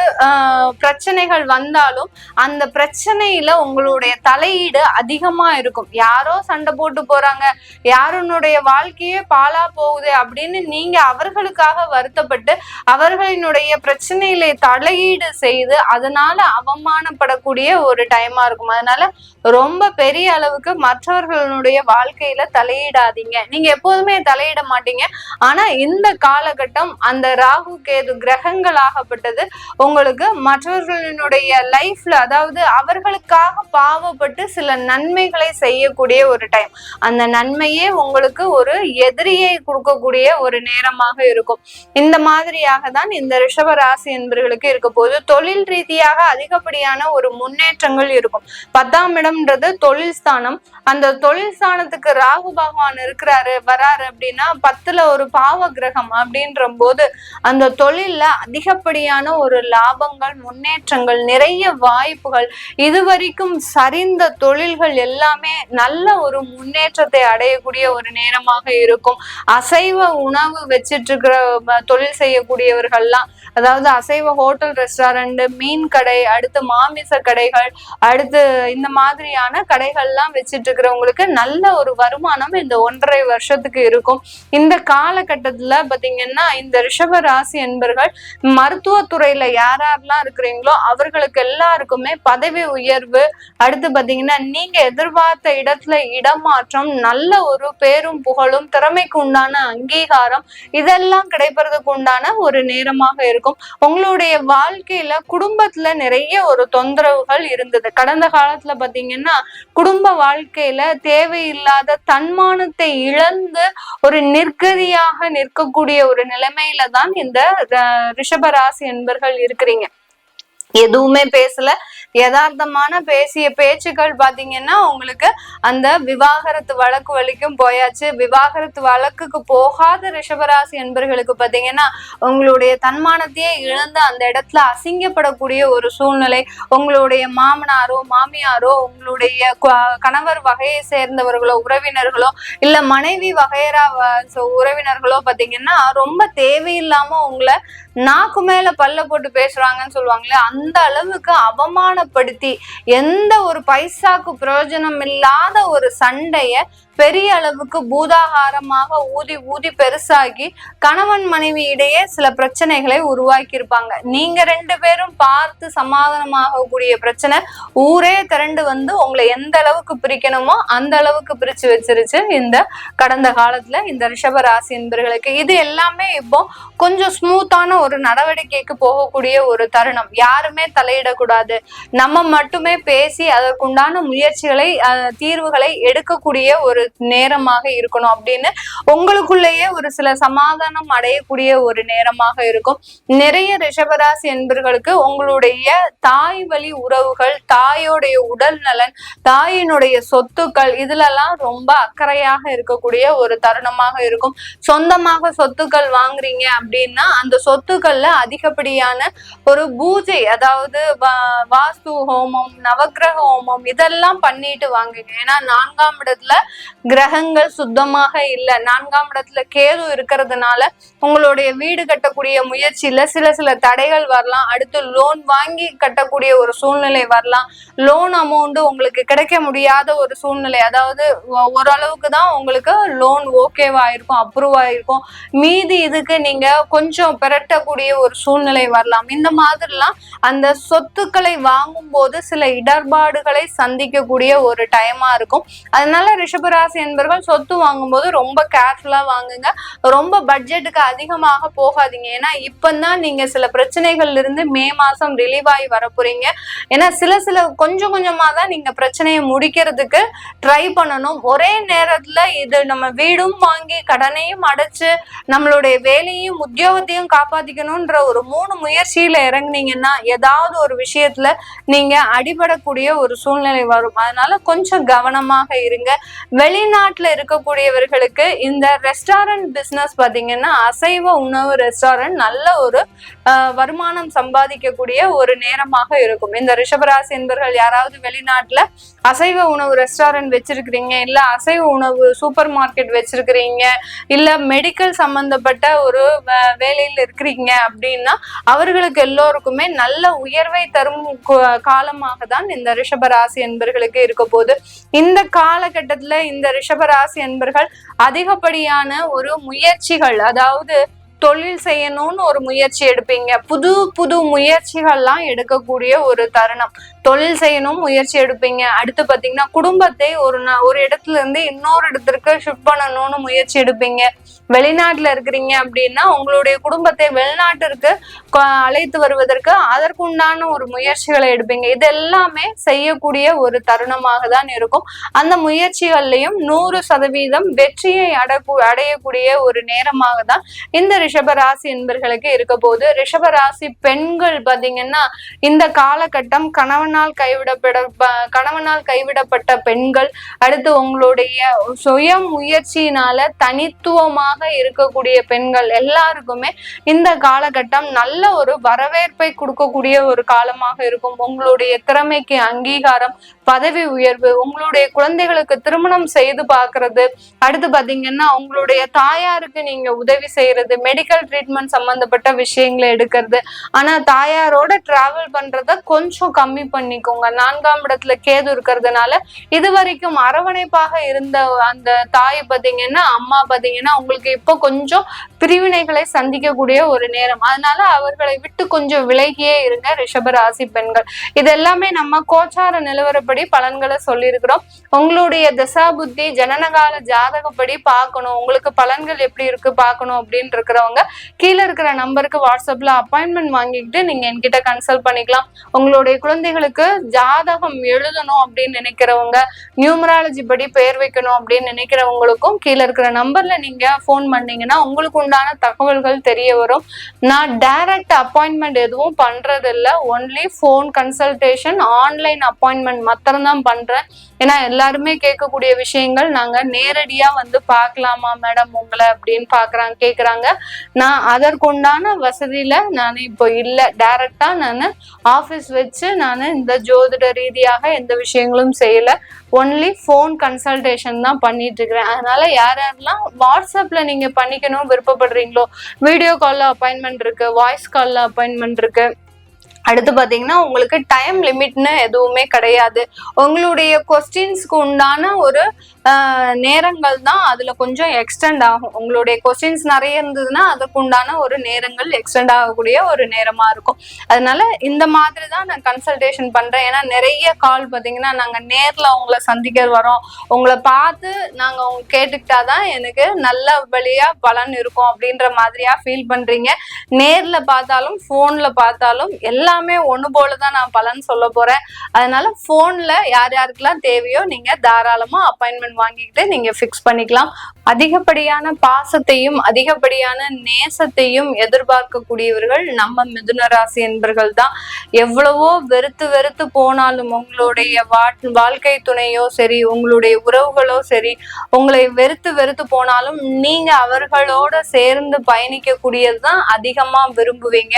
பிரச்சனைகள் வந்தாலும் அந்த பிரச்சனையில உங்களுடைய தலையீடு அதிகமா இருக்கும். யாரோ சண்டை போட்டு போறாங்க, யாருனுடைய வாழ்க்கையே பாழா போகுது அப்படின்னு நீங்க அவர்களுக்காக வருத்தப்பட்டு அவர்களினுடைய பிரச்சனையில தலையீடு செய்து அதனால அவமானப்படக்கூடிய ஒரு டைமா இருக்கும். அதனால ரொம்ப பெரிய அளவுக்கு மற்றவர்களுடைய வாழ்க்கையில தலையிடாதீங்க. நீங்க எப்போதுமே தலையிட மாட்டீங்க. ஆனா இந்த காலகட்டம் அந்த ராகு கேது கிரகங்கள் ஆகப்பட்டது உங்களுக்கு மற்றவர்களினுடைய லைஃப்ல, அதாவது அவர்களுக்காக பாவப்பட்டு சில நன்மைகளை செய்யக்கூடிய ஒரு டைம். அந்த நன்மையே உங்களுக்கு ஒரு எதிரியை கொடுக்கக்கூடிய ஒரு நேரமாக இருக்கும். இந்த மாதிரியாக தான் இந்த ரிஷப ராசி என்பவர்களுக்கு இருக்க போது தொழில் ரீதியாக அதிகப்படியான ஒரு முன்னேற்றங்கள் இருக்கும். 10ஆம் இடம்ன்றது தொழில் ஸ்தானம். அந்த தொழில் ஸ்தானத்துக்கு ராகு பகவான் வராரு அப்படின்னா 10ல ஒரு பாவ கிரகம் அப்படின்ற போது அந்த தொழில்ல அதிகப்படியான ஒரு லாபங்கள், முன்னேற்றங்கள், நிறைய வாய்ப்புகள், இதுவரைக்கும் சரிந்த தொழில்கள் எல்லாமே நல்ல ஒரு முன்னேற்றத்தை அடையக்கூடிய ஒரு நேரமாக இருக்கும். அசைவ உணவு வச்சிட்டு இருக்கிற தொழில் செய்யக்கூடியவர்கள்லாம், அதாவது அசைவ ஹோட்டல், ரெஸ்டாரண்ட், மீன் கடை, அடுத்து மாமிச கடைகள், அடுத்து இந்த மாதிரியான கடைகள்லாம் வச்சிட்டு இருக்கிறவங்களுக்கு நல்ல ஒரு வருமானம் இந்த 1.5 வருஷத்துக்கு இருக்கும். இந்த காலகட்டத்துல பாத்தீங்கன்னா இந்த ரிஷப ராசி என்பர்கள் மருத்துவத்துறையில யாரெல்லாம் இருக்கிறீங்களோ அவர்களுக்கு எல்லாருக்குமே பதவி உயர்வு, அடுத்து பாத்தீங்கன்னா நீங்க எதிர்பார்த்த இடத்துல இடமாற்றம், நல்ல ஒரு பேரும் புகழும், திறமைக்கு உண்டான அங்கீகாரம், இதெல்லாம் கிடைப்பதற்கு உண்டான ஒரு நேரமாக இருக்கும். உங்களுடைய வாழ்க்கையில குடும்பத்துல நிறைய ஒரு தொந்தரவுகள் இருந்தது. கடந்த காலத்துல பாத்தீங்கன்னா குடும்ப வாழ்க்கையில தேவையில்லாத தன்மானத்தை இழந்து ஒரு நிர்கதியாக நிற்கக்கூடிய ஒரு நிலைமையில தான் இந்த ரிஷபராசி என்பர்கள் இருக்கிறீங்க. எதுவுமே பேசல, யதார்த்தமான பேசிய பேச்சுக்கள் பாத்தீங்கன்னா உங்களுக்கு அந்த விவாகரத்து வழக்கு வரைக்கும் போயாச்சு. விவாகரத்து வழக்குக்கு போகாத ரிஷபராசி என்பர்களுக்கு பாத்தீங்கன்னா உங்களுடைய தன்மானத்தையே இழந்து அந்த இடத்துல அசிங்கப்படக்கூடிய ஒரு சூழ்நிலை. உங்களுடைய மாமனாரோ மாமியாரோ, உங்களுடைய கணவர் வகையை சேர்ந்தவர்களோ உறவினர்களோ, இல்ல மனைவி வகையரா உறவினர்களோ பாத்தீங்கன்னா ரொம்ப தேவையில்லாம உங்களை நாக்கு மேல பல்ல போட்டு பேசுறாங்கன்னு சொல்லுவாங்களே, அந்த அளவுக்கு அவமானப்படுத்தி எந்த ஒரு பைசாக்கு பிரயோஜனம் இல்லாத ஒரு சண்டைய பெரிய அளவுக்கு பூதாகாரமாக ஊதி ஊதி பெருசாகி கணவன் மனைவி இடையே சில பிரச்சனைகளை உருவாக்கி இருப்பாங்க. நீங்க 2 பேரும் பார்த்து சமாதானமாகக்கூடிய பிரச்சனை ஊரே திரண்டு வந்து உங்களை எந்த அளவுக்கு பிரிக்கணுமோ அந்த அளவுக்கு பிரிச்சு வச்சிருச்சு இந்த கடந்த காலத்துல இந்த ரிஷப ராசி என்பர்களுக்கு. இது எல்லாமே இப்போ கொஞ்சம் ஸ்மூத்தான ஒரு நடவடிக்கைக்கு போகக்கூடிய ஒரு தருணம். யாருமே தலையிடக்கூடாது, நம்ம மட்டுமே பேசி அதற்குண்டான முயற்சிகளை தீர்வுகளை எடுக்கக்கூடிய ஒரு நேரமாக இருக்கணும் அப்படின்னு உங்களுக்குள்ளேயே ஒரு சில சமாதானம் அடையக்கூடிய ஒரு நேரமாக இருக்கும். நிறைய ரிஷபராசி என்பர்களுக்கு உங்களுடைய தாய் வழி உறவுகள், தாயோடைய உடல் நலன், தாயினுடைய சொத்துக்கள் இதுலெல்லாம் ரொம்ப அக்கறையாக இருக்கக்கூடிய ஒரு தருணமாக இருக்கும். சொந்தமாக சொத்துக்கள் வாங்குறீங்க அப்படின்னா அந்த சொத்துக்கள்ல அதிகப்படியான ஒரு பூஜை, அதாவது வாஸ்து ஹோமம், நவக்கிரக ஹோமம் இதெல்லாம் பண்ணிட்டு வாங்குங்க. ஏன்னா 4ஆம் இடத்துல கிரகங்கள் சுத்தமாக இல்லை, 4ஆம் இடத்துல கேது இருக்கிறதுனால உங்களுடைய வீடு கட்டக்கூடிய முயற்சியில சில தடைகள் வரலாம். அடுத்து லோன் வாங்கி கட்டக்கூடிய ஒரு சூழ்நிலை வரலாம். லோன் அமௌண்ட் உங்களுக்கு கிடைக்க முடியாத ஒரு சூழ்நிலை, அதாவது ஓரளவுக்கு தான் உங்களுக்கு லோன் ஓகேவா இருக்கும், அப்ரூவ் ஆயிருக்கும், மீதி இதுக்கு நீங்க கொஞ்சம் பெரட்டக்கூடிய ஒரு சூழ்நிலை வரலாம். இந்த மாதிரிலாம் அந்த சொத்துக்களை வாங்கும் போது சில இடர்பாடுகளை சந்திக்கக்கூடிய ஒரு டைமா இருக்கும். அதனால ரிஷபராசி என்பவர்கள் சொத்து வாங்கும்போது ரொம்ப கேர்ஃபுல்லா வாங்குங்க. ரொம்ப பட்ஜெட்டுக்கு அதிகமாக போகாதீங்க. ஏன்னா இப்பதான் நீங்க சில பிரச்சனைகள்ல இருந்து மே மாசம் ரிலீவ் ஆகி வர போறீங்க. ஏன்னா சில கொஞ்சம் கொஞ்சமா தான் நீங்க பிரச்சனையை முடிக்கிறதுக்கு ட்ரை பண்ணணும். ஒரே நேரத்துல இது நம்ம வீடும் வாங்கி கடனையும் அடைச்சு நம்மளுடைய வேலையும் உத்தியோகத்தையும் காப்பாத்திக்கணும்ன்ற ஒரு 3 முயற்சியில இறங்குனீங்கன்னா ஏதாவது ஒரு விஷயத்துல நீங்க அடிபடக்கூடிய ஒரு சூழ்நிலை வரும். அதனால கொஞ்சம் கவனமாக இருங்க. வெளிநாட்டுல இருக்கக்கூடியவர்களுக்கு இந்த ரெஸ்டாரண்ட் பிசினஸ் பாத்தீங்கன்னா அசைவ உணவு ரெஸ்டாரண்ட் நல்ல ஒரு வருமானம் சம்பாதிக்கக்கூடிய ஒரு நேரமாக இருக்கும். இந்த ரிஷபராசி என்பவர்கள் யாராவது வெளிநாட்டுல அசைவ உணவு ரெஸ்டாரண்ட் வச்சிருக்கிறீங்க, இல்ல அசைவ உணவு சூப்பர் மார்க்கெட் வச்சிருக்கிறீங்க, இல்ல மெடிக்கல் சம்பந்தப்பட்ட ஒரு வேலையில் இருக்கிறீங்க அப்படின்னா அவர்களுக்கு எல்லோருக்குமே நல்ல உயர்வை தரும் காலமாக தான் இந்த ரிஷபராசி என்பர்களுக்கு இருக்க போது. இந்த காலகட்டத்துல இந்த ரிஷபராசி என்பர்கள் அதிகப்படியான ஒரு முயற்சிகள், அதாவது தொழில் செய்யணும்னு ஒரு முயற்சி எடுப்பீங்க. புது முயற்சிகள்லாம் எடுக்கக்கூடிய ஒரு தருணம். தொழில் செய்யணும் முயற்சி எடுப்பீங்க. அடுத்து பாத்தீங்கன்னா குடும்பத்தை ஒரு இடத்துல இருந்து இன்னொரு இடத்திற்கு ஷிஃப்ட் பண்ணணும்னு முயற்சி எடுப்பீங்க. வெளிநாட்டுல இருக்கிறீங்க அப்படின்னா உங்களுடைய குடும்பத்தை வெளிநாட்டிற்கு அழைத்து வருவதற்கு அதற்குண்டான ஒரு முயற்சிகளை எடுப்பீங்க. இது எல்லாமே செய்யக்கூடிய ஒரு தருணமாக தான் இருக்கும். அந்த முயற்சிகள்லையும் 100% வெற்றியை அடையக்கூடிய ஒரு நேரமாக தான் இந்த ரிஷபராசி என்பர்களுக்கு இருக்க போது. ரிஷபராசி பெண்கள் பாத்தீங்கன்னா இந்த காலகட்டம் கணவனால் கைவிடப்பட்ட பெண்கள், அடுத்து உங்களுடைய சுய முயற்சியினால தனித்துவமாக இருக்கக்கூடிய பெண்கள் எல்லாருக்குமே இந்த காலகட்டம் நல்ல ஒரு வரவேற்பை கொடுக்கக்கூடிய ஒரு காலமாக இருக்கும். உங்களுடைய திறமைக்கு அங்கீகாரம், பதவி உயர்வு, உங்களுடைய குழந்தைகளுக்கு திருமணம் செய்து பார்க்கறது, அடுத்து பாத்தீங்கன்னா உங்களுடைய தாயாருக்கு நீங்க உதவி செய்யறது, மெடிக்கல் ட்ரீட்மெண்ட் சம்பந்தப்பட்ட விஷயங்களை எடுக்கிறது. ஆனா தாயாரோட டிராவல் பண்றத கொஞ்சம் கம்மி பண்ணிக்கோங்க. 4ஆம் இடத்துல கேது இருக்கிறதுனால இது வரைக்கும் அரவணைப்பாக இருந்த அந்த தாய் பாத்தீங்கன்னா அம்மா பாத்தீங்கன்னா உங்களுக்கு இப்போ கொஞ்சம் பிரிவினைகளை சந்திக்கக்கூடிய ஒரு நேரம். அதனால அவர்களை விட்டு கொஞ்சம் விலகியே இருங்க ரிஷபராசி பெண்கள். இது எல்லாமே நம்ம கோச்சார நிலவரப்படி பலன்களை சொல்லியிருக்கிறோம். உங்களுடைய தசா புத்தி ஜனனகால ஜாதகப்படி பார்க்கணும், உங்களுக்கு பலன்கள் எப்படி இருக்கு பார்க்கணும் அப்படின்னு இருக்கிறவங்க கீழே இருக்கிற நம்பருக்கு வாட்ஸ்அப்ல அப்பாயின்மெண்ட் வாங்கிக்கிட்டு நீங்க என்கிட்ட கன்சல்ட் பண்ணிக்கலாம். உங்களுடைய குழந்தைகளுக்கு ஜாதகம் எழுதணும் அப்படின்னு நினைக்கிறவங்க, நியூமராலஜி படி பெயர் வைக்கணும் அப்படின்னு நினைக்கிறவங்களுக்கும் கீழே இருக்கிற நம்பர்ல நீங்க போன் பண்ணீங்கன்னா உங்களுக்கு உண்டான தகவல்கள் தெரிய வரும். நான் டைரக்ட் அப்பாயின்மெண்ட் எதுவும் பண்றது இல்லை, only phone consultation, online appointment மாத்திரம்தான் பண்றேன். ஏன்னா எல்லாருமே கேட்கக்கூடிய விஷயங்கள் நாங்க நேரடியா வந்து பார்க்கலாமா மேடம் உங்களை அப்படின்னு கேக்குறாங்க. நான் அதற்குண்டான வசதியில நான் இப்போ இல்லை, டைரக்டா நான் ஆபீஸ் வச்சு நான் இந்த ஜோதிட ரீதியாக எந்த விஷயங்களும் செய்யல, ஒன்லி போன் கன்சல்டேஷன் தான் பண்ணிட்டு இருக்கிறேன். அதனால யாரெல்லாம் வாட்ஸ்அப்ல நீங்க பண்ணிக்கணும் விருப்பப்படுறீங்களோ வீடியோ கால்ல அப்பாயின்மெண்ட் இருக்கு, வாய்ஸ் கால்ல அப்பாயின்மெண்ட் இருக்கு, அடுத்து பாத்தீங்கன்னா உங்களுக்கு டைம் லிமிட்னு எதுவுமே கிடையாது. உங்களுடைய கொஸ்டின்ஸ்க்கு உண்டான ஒரு நேரங்கள் தான் அதுல கொஞ்சம் எக்ஸ்டெண்ட் ஆகும். உங்களுடைய கொஸ்டின்ஸ் நிறைய இருந்ததுன்னா அதுக்கு உண்டான ஒரு நேரங்கள் எக்ஸ்டெண்ட் ஆகக்கூடிய ஒரு நேரமா இருக்கும். அதனால இந்த மாதிரி தான் நான் கன்சல்டேஷன் பண்றேன். ஏன்னா நிறைய கால் பாத்தீங்கன்னா நாங்க நேர்ல உங்களை சந்திக்க வரோம், உங்களை பார்த்து நாங்க உங்க கேட்டுக்கிட்டாதான் எனக்கு நல்ல வழியா பலன் இருக்கும் அப்படின்ற மாதிரியா ஃபீல் பண்றீங்க. நேர்ல பார்த்தாலும் போன்ல பார்த்தாலும் எல்லாமே ஒண்ணு போலதான் நான் பலன் சொல்ல போறேன். அதனால போன்ல யார் யாருக்கெல்லாம் தேவையோ நீங்க தாராளமா அப்பாயின்மெண்ட் வாங்கிக்கிட்டு நீங்க பிக்ஸ் பண்ணிக்கலாம். அதிகப்படியான பாசத்தையும் அதிகப்படியான நேசத்தையும் எதிர்பார்க்கக்கூடியவர்கள் நம்ம மிதுன ராசி என்பர்கள் தான். எவ்வளவோ வெறுத்து வெறுத்து போனாலும் உங்களுடைய வாழ்க்கை துணையோ சரி, உங்களுடைய உறவுகளோ சரி, உங்களை வெறுத்து வெறுத்து போனாலும் நீங்க அவர்களோட சேர்ந்து பயணிக்க கூடியதுதான் அதிகமா விரும்புவீங்க.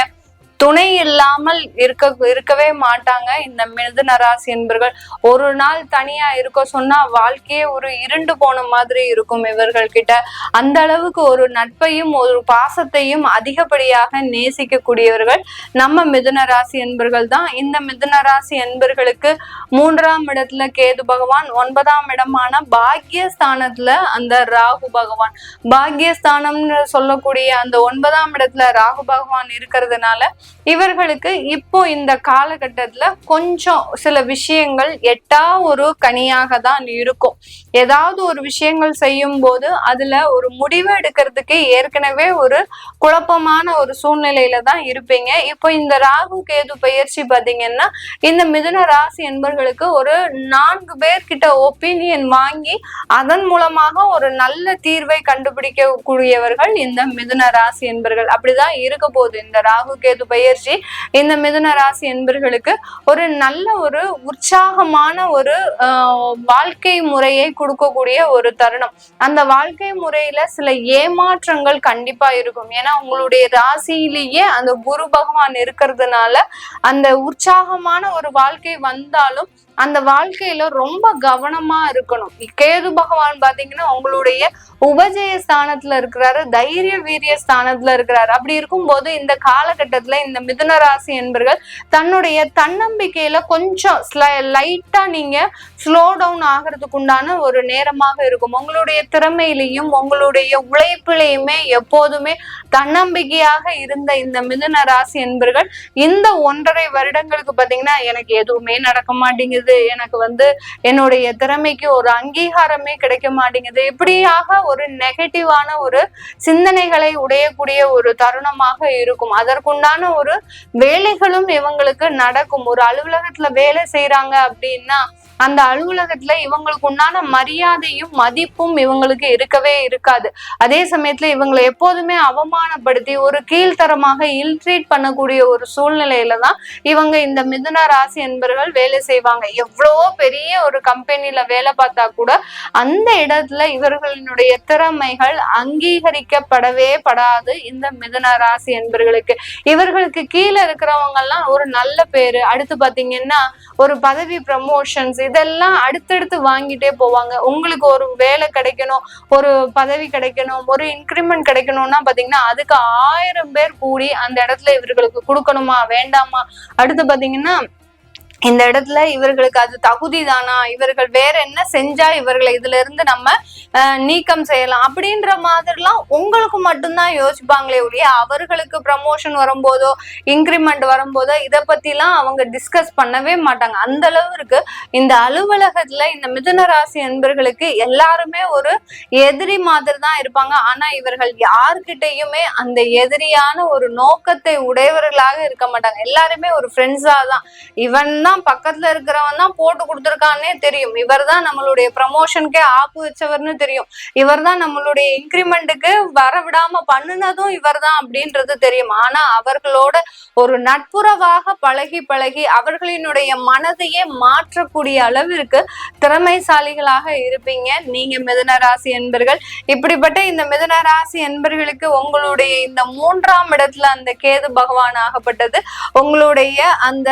துணை இல்லாமல் இருக்கவே மாட்டாங்க இந்த மிதுன ராசி என்பர்கள். ஒரு நாள் தனியா இருக்க சொன்னா வாழ்க்கையே ஒரு இருண்டு போன மாதிரி இருக்கும் இவர்கள் கிட்ட. அந்த அளவுக்கு ஒரு நட்பையும் ஒரு பாசத்தையும் அதிகப்படியாக நேசிக்கக்கூடியவர்கள் நம்ம மிதுன ராசி என்பர்கள் தான். இந்த மிதுன ராசி என்பர்களுக்கு 3ஆம் இடத்துல கேது பகவான், 9ஆம் இடமான பாக்கியஸ்தானத்துல அந்த ராகு பகவான், பாக்கியஸ்தானம்னு சொல்லக்கூடிய அந்த 9ஆம் இடத்துல ராகு பகவான் இருக்கிறதுனால இவர்களுக்கு இப்போ இந்த காலகட்டத்துல கொஞ்சம் சில விஷயங்கள் எட்டா ஒரு கனியாக தான் இருக்கும். ஏதாவது ஒரு விஷயங்கள் செய்யும் போது அதுல ஒரு முடிவு எடுக்கிறதுக்கு ஏற்கனவே ஒரு குழப்பமான ஒரு சூழ்நிலையில தான் இருப்பீங்க. இப்போ இந்த ராகு கேது பயிற்சி பாத்தீங்கன்னா இந்த மிதுன ராசி என்பர்களுக்கு ஒரு 4 பேர்கிட்ட ஒப்பீனியன் வாங்கி அதன் மூலமாக ஒரு நல்ல தீர்வை கண்டுபிடிக்க கூடியவர்கள் இந்த மிதுன ராசி என்பர்கள். அப்படிதான் இருக்க போகுது இந்த ராகு கேது பயிற்சி. இந்த மிதுன ராசி என்பர்களுக்கு ஒரு நல்ல ஒரு உற்சாகமான ஒரு வாழ்க்கை முறையை கொடுக்கக்கூடிய ஒரு தருணம். அந்த வாழ்க்கை முறையில சில ஏமாற்றங்கள் கண்டிப்பா இருக்கும். ஏன்னா உங்களுடைய ராசியிலேயே அந்த குரு பகவான் இருக்கிறதுனால அந்த உற்சாகமான ஒரு வாழ்க்கை வந்தாலும் அந்த வாழ்க்கையில ரொம்ப கவனமா இருக்கணும். கேது பகவான் பாத்தீங்கன்னா உங்களுடைய உபஜய ஸ்தானத்துல இருக்கிறாரு, தைரிய வீரிய ஸ்தானத்துல இருக்கிறாரு. அப்படி இருக்கும்போது இந்த காலகட்டத்துல இந்த மிதுன ராசி என்பர்கள் தன்னுடைய தன்னம்பிக்கையில கொஞ்சம் லைட்டா நீங்க ஸ்லோ டவுன் ஆகிறதுக்கு உண்டான ஒரு நேரமாக இருக்கும். உங்களுடைய திறமையிலையும் உங்களுடைய உழைப்பிலையுமே எப்போதுமே தன்னம்பிக்கையாக இருந்த இந்த மிதுன ராசி என்பர்கள் இந்த 1.5 வருடங்களுக்கு பாத்தீங்கன்னா எனக்கு எதுவுமே நடக்க மாட்டேங்குது, எனக்கு என்னுடைய திறமைக்கு ஒரு அங்கீகாரமே கிடைக்க மாட்டேங்குது, இப்படியாக ஒரு நெகட்டிவான ஒரு சிந்தனைகளை உடையக்கூடிய ஒரு தருணமாக இருக்கும். அதற்குண்டான ஒரு வேலைகளும் இவங்களுக்கு நடக்கும். ஒரு அலுவலகத்துல வேலை செய்யறாங்க அப்படின்னா அந்த அலுவலகத்துல இவங்களுக்கு உண்டான மரியாதையும் மதிப்பும் இவங்களுக்கு இருக்கவே இருக்காது. அதே சமயத்துல இவங்களை எப்போதுமே அவமானப்படுத்தி ஒரு கீழ்த்தரமாக இல்ட்ரீட் பண்ணக்கூடிய ஒரு சூழ்நிலையில தான் இவங்க இந்த மிதுன ராசி என்பர்கள் வேலை செய்வாங்க. எவ்வளவோ பெரிய ஒரு கம்பெனில வேலை பார்த்தா கூட அந்த இடத்துல இவர்களினுடைய திறமைகள் அங்கீகரிக்கப்படவே படாது இந்த மிதுன ராசி என்பர்களுக்கு. இவர்களுக்கு கீழே இருக்கிறவங்க எல்லாம் ஒரு நல்ல பேரு, அடுத்து பாத்தீங்கன்னா ஒரு பதவி ப்ரமோஷன்ஸ் இதெல்லாம் அடுத்தடுத்து வாங்கிட்டே போவாங்க. உங்களுக்கு ஒரு வேலை கிடைக்கணும், ஒரு பதவி கிடைக்கணும், ஒரு இன்கிரிமெண்ட் கிடைக்கணும்னா பாத்தீங்கன்னா அதுக்கு 1000 பேர் கூடி அந்த இடத்துல இவர்களுக்கு கொடுக்கணுமா வேண்டாமா, அடுத்து பாத்தீங்கன்னா இந்த இடத்துல இவர்களுக்கு அது தகுதி தானா, இவர்கள் வேற என்ன செஞ்சா இவர்களை இதுல இருந்து நம்ம நீக்கம் செய்யலாம் அப்படின்ற மாதிரிலாம் உங்களுக்கு மட்டும்தான் யோசிப்பாங்களே ஒழிய அவர்களுக்கு ப்ரமோஷன் வரும்போதோ இன்கிரிமெண்ட் வரும்போதோ இதை பத்தி எல்லாம் அவங்க டிஸ்கஸ் பண்ணவே மாட்டாங்க. அந்த அளவு இருக்கு இந்த அலுவலகத்துல இந்த மிதுன ராசி என்பர்களுக்கு எல்லாருமே ஒரு எதிரி மாதிரி தான் இருப்பாங்க. ஆனா இவர்கள் யார்கிட்டையுமே அந்த எதிரியான ஒரு நோக்கத்தை உடையவர்களாக இருக்க மாட்டாங்க. எல்லாருமே ஒரு ஃப்ரெண்ட்ஸா தான், இவன் தான் பக்கத்துல இருக்கிறவன் தான் போட்டு கொடுத்துருக்கான்னே தெரியும், இவர் தான் நம்மளுடைய ப்ரமோஷனுக்கே ஆப்பு வச்சவர்னு தெரியும், இவர் தான் நம்மளுடைய இன்கிரிமெண்ட்டுக்கு வர விடாம பண்ணுனதும் இவர் தான் அப்படின்றது தெரியும். ஆனா அவர்களோட ஒரு நட்புறவாக பழகி பழகி அவர்களினுடைய மனதையே மாற்றக்கூடிய அளவிற்கு திறமைசாலிகளாக இருப்பீங்க நீங்க மிதுன ராசி என்பர்கள். இப்படிப்பட்ட இந்த மிதுன ராசி என்பர்களுக்கு உங்களுடைய இந்த 3ஆம் இடத்துல அந்த கேது பகவான் ஆகப்பட்டது உங்களுடைய அந்த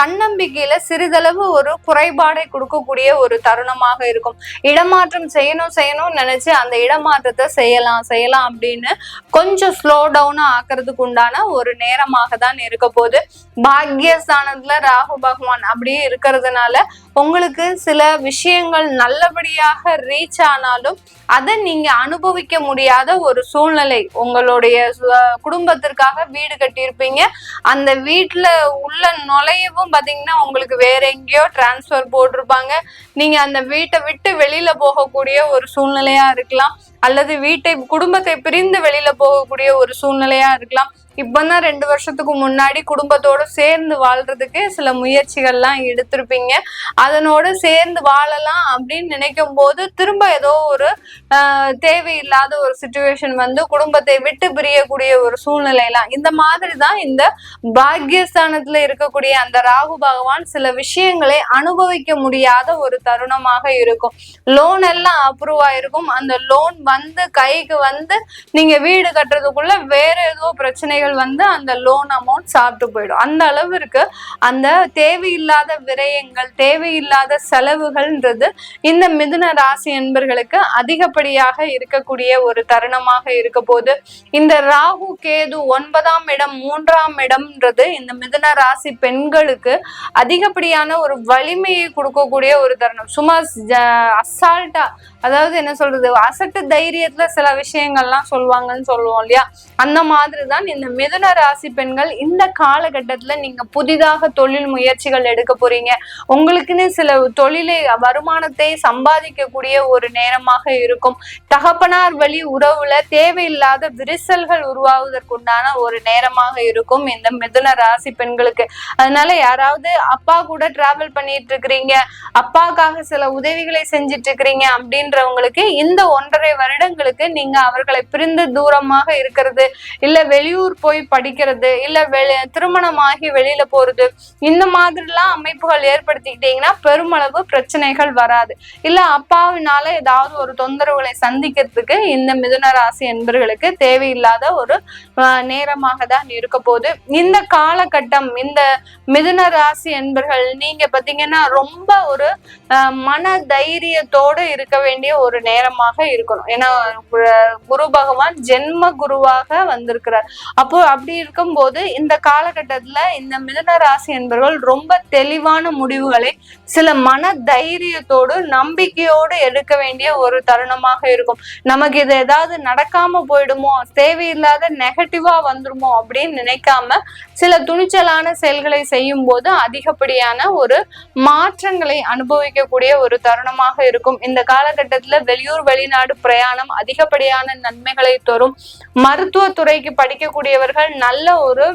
தன்னம்பிக்கை தன்னம்பிக்கையில சிறிதளவு ஒரு குறைபாடை கொடுக்கக்கூடிய ஒரு தருணமாக இருக்கும். இடமாற்றம் செய்யணும்னு நினைச்சு அந்த இடமாற்றத்தை செய்யலாம் அப்படின்னு கொஞ்சம் ஸ்லோ டவுன் ஆக்குறதுக்கு உண்டான ஒரு நேரமாக தான் இருக்க போகுது. பாக்யஸ்தானத்துல ராகு பகவான் அப்படியே இருக்கிறதுனால உங்களுக்கு சில விஷயங்கள் நல்லபடியாக ரீச் ஆனாலும் அதை நீங்க அனுபவிக்க முடியாத ஒரு சூழ்நிலை. உங்களுடைய குடும்பத்திற்காக வீடு கட்டியிருப்பீங்க, அந்த வீட்டுல உள்ள நுழையவும் பாத்தீங்கன்னா உங்களுக்கு வேற எங்கேயோ டிரான்ஸ்பர் போட்டிருப்பாங்க. நீங்க அந்த வீட்டை விட்டு வெளியில போகக்கூடிய ஒரு சூழ்நிலையா இருக்கலாம், அல்லது குடும்பத்தை பிரிந்து வெளியில போகக்கூடிய ஒரு சூழ்நிலையா இருக்கலாம். இப்பதான் 2 வருஷத்துக்கு முன்னாடி குடும்பத்தோட சேர்ந்து வாழ்றதுக்கு சில முயற்சிகள்லாம் எடுத்திருப்பீங்க. அதனோட சேர்ந்து வாழலாம் அப்படின்னு நினைக்கும் போது திரும்ப ஏதோ ஒரு தேவையில்லாத ஒரு சிச்சுவேஷன் வந்து குடும்பத்தை விட்டு பிரியக்கூடிய ஒரு சூழ்நிலைலாம். இந்த மாதிரிதான் இந்த பாக்யஸ்தானத்துல இருக்கக்கூடிய அந்த ராகு பகவான் சில விஷயங்களை அனுபவிக்க முடியாத ஒரு தருணமாக இருக்கும். லோன் எல்லாம் அப்ரூவ் ஆயிருக்கும். அந்த லோன் வந்து கைக்கு வந்து நீங்க வீடு கட்டுறதுக்குள்ள வேற ஏதோ பிரச்சனைகள் வந்து அந்த லோன் அமௌண்ட் சாப்பிட்டு போயிடும். அந்த அளவிற்கு அந்த தேவையில்லாத விரயங்கள், தேவையில்லாத செலவுகள்ன்றது இந்த மிதுன ராசி என்பர்களுக்கு அதிகப்படியாக இருக்கக்கூடிய ஒரு தருணமாக இருக்க போது. இந்த ராகு கேது 9ஆம் இடம் 3ஆம் இடம்ன்றது இந்த மிதுன ராசி பெண்களுக்கு அதிகப்படியான ஒரு வலிமையை கொடுக்கக்கூடிய ஒரு தருணம். சும்மா அசால்ட்டா, அதாவது என்ன சொல்றது, அசட்டு தைரியத்துல சில விஷயங்கள்லாம் சொல்லுவாங்கன்னு சொல்லுவோம் இல்லையா, அந்த மாதிரிதான் இந்த மிதுன ராசி பெண்கள் இந்த காலகட்டத்துல நீங்க புதிதாக தொழில் முயற்சிகள் எடுக்க போறீங்க. உங்களுக்குன்னு சில தொழிலை வருமானத்தை சம்பாதிக்கக்கூடிய ஒரு நேரமாக இருக்கும். தகப்பனார் வழி உறவுல தேவையில்லாத விரிசல்கள் உருவாவதற்குண்டான ஒரு நேரமாக இருக்கும் இந்த மிதுன ராசி பெண்களுக்கு. அதனால யாராவது அப்பா கூட டிராவல் பண்ணிட்டு இருக்கிறீங்க, அப்பாவுக்காக சில உதவிகளை செஞ்சிட்டு இருக்கிறீங்க அப்படின்றவங்களுக்கு இந்த 1.5 வருடங்களுக்கு நீங்க அவர்களை பிரிந்து தூரமாக இருக்கிறது, இல்ல வெளியூர் போய் படிக்கிறது, இல்ல திருமணமாகி வெளியில போறது, இந்த மாதிரிலாம் அமைப்புகள் ஏற்படுத்திக்கிட்டீங்கன்னா பெருமளவு பிரச்சனைகள் வராது. இல்ல அப்பாவினால ஏதாவது ஒரு தொந்தரவுகளை சந்திக்கிறதுக்கு இந்த மிதுன ராசி என்பர்களுக்கு தேவையில்லாத ஒரு நேரமாக தான் இருக்க போது. இந்த காலகட்டம் இந்த மிதுன ராசி என்பர்கள் நீங்க பாத்தீங்கன்னா ரொம்ப ஒரு மன தைரியத்தோடு இருக்க வேண்டிய ஒரு நேரமாக இருக்கணும். ஏன்னா குரு பகவான் ஜென்ம குருவாக வந்திருக்கிறார். அப்போ அப்படி இருக்கும்போது இந்த காலகட்டத்துல இந்த மிதுன ராசி என்பவர்கள் ரொம்ப தெளிவான முடிவுகளை சில மன தைரியத்தோடு நம்பிக்கையோடு எடுக்க வேண்டிய ஒரு தருணமாக இருக்கும். நமக்கு இது ஏதாவது நடக்காம போயிடுமோ, தேவையில்லாத நெகட்டிவா வந்துருமோ அப்படின்னு நினைக்காம சில துணிச்சலான செயல்களை செய்யும் போது அதிகப்படியான ஒரு மாற்றங்களை அனுபவிக்கக்கூடிய ஒரு தருணமாக இருக்கும். இந்த காலகட்டத்துல வெளியூர் வெளிநாடு பிரயாணம் அதிகப்படியான நன்மைகளை தரும். மருத்துவத்துறைக்கு படிக்கக்கூடியவர்கள் நல்ல ஒரு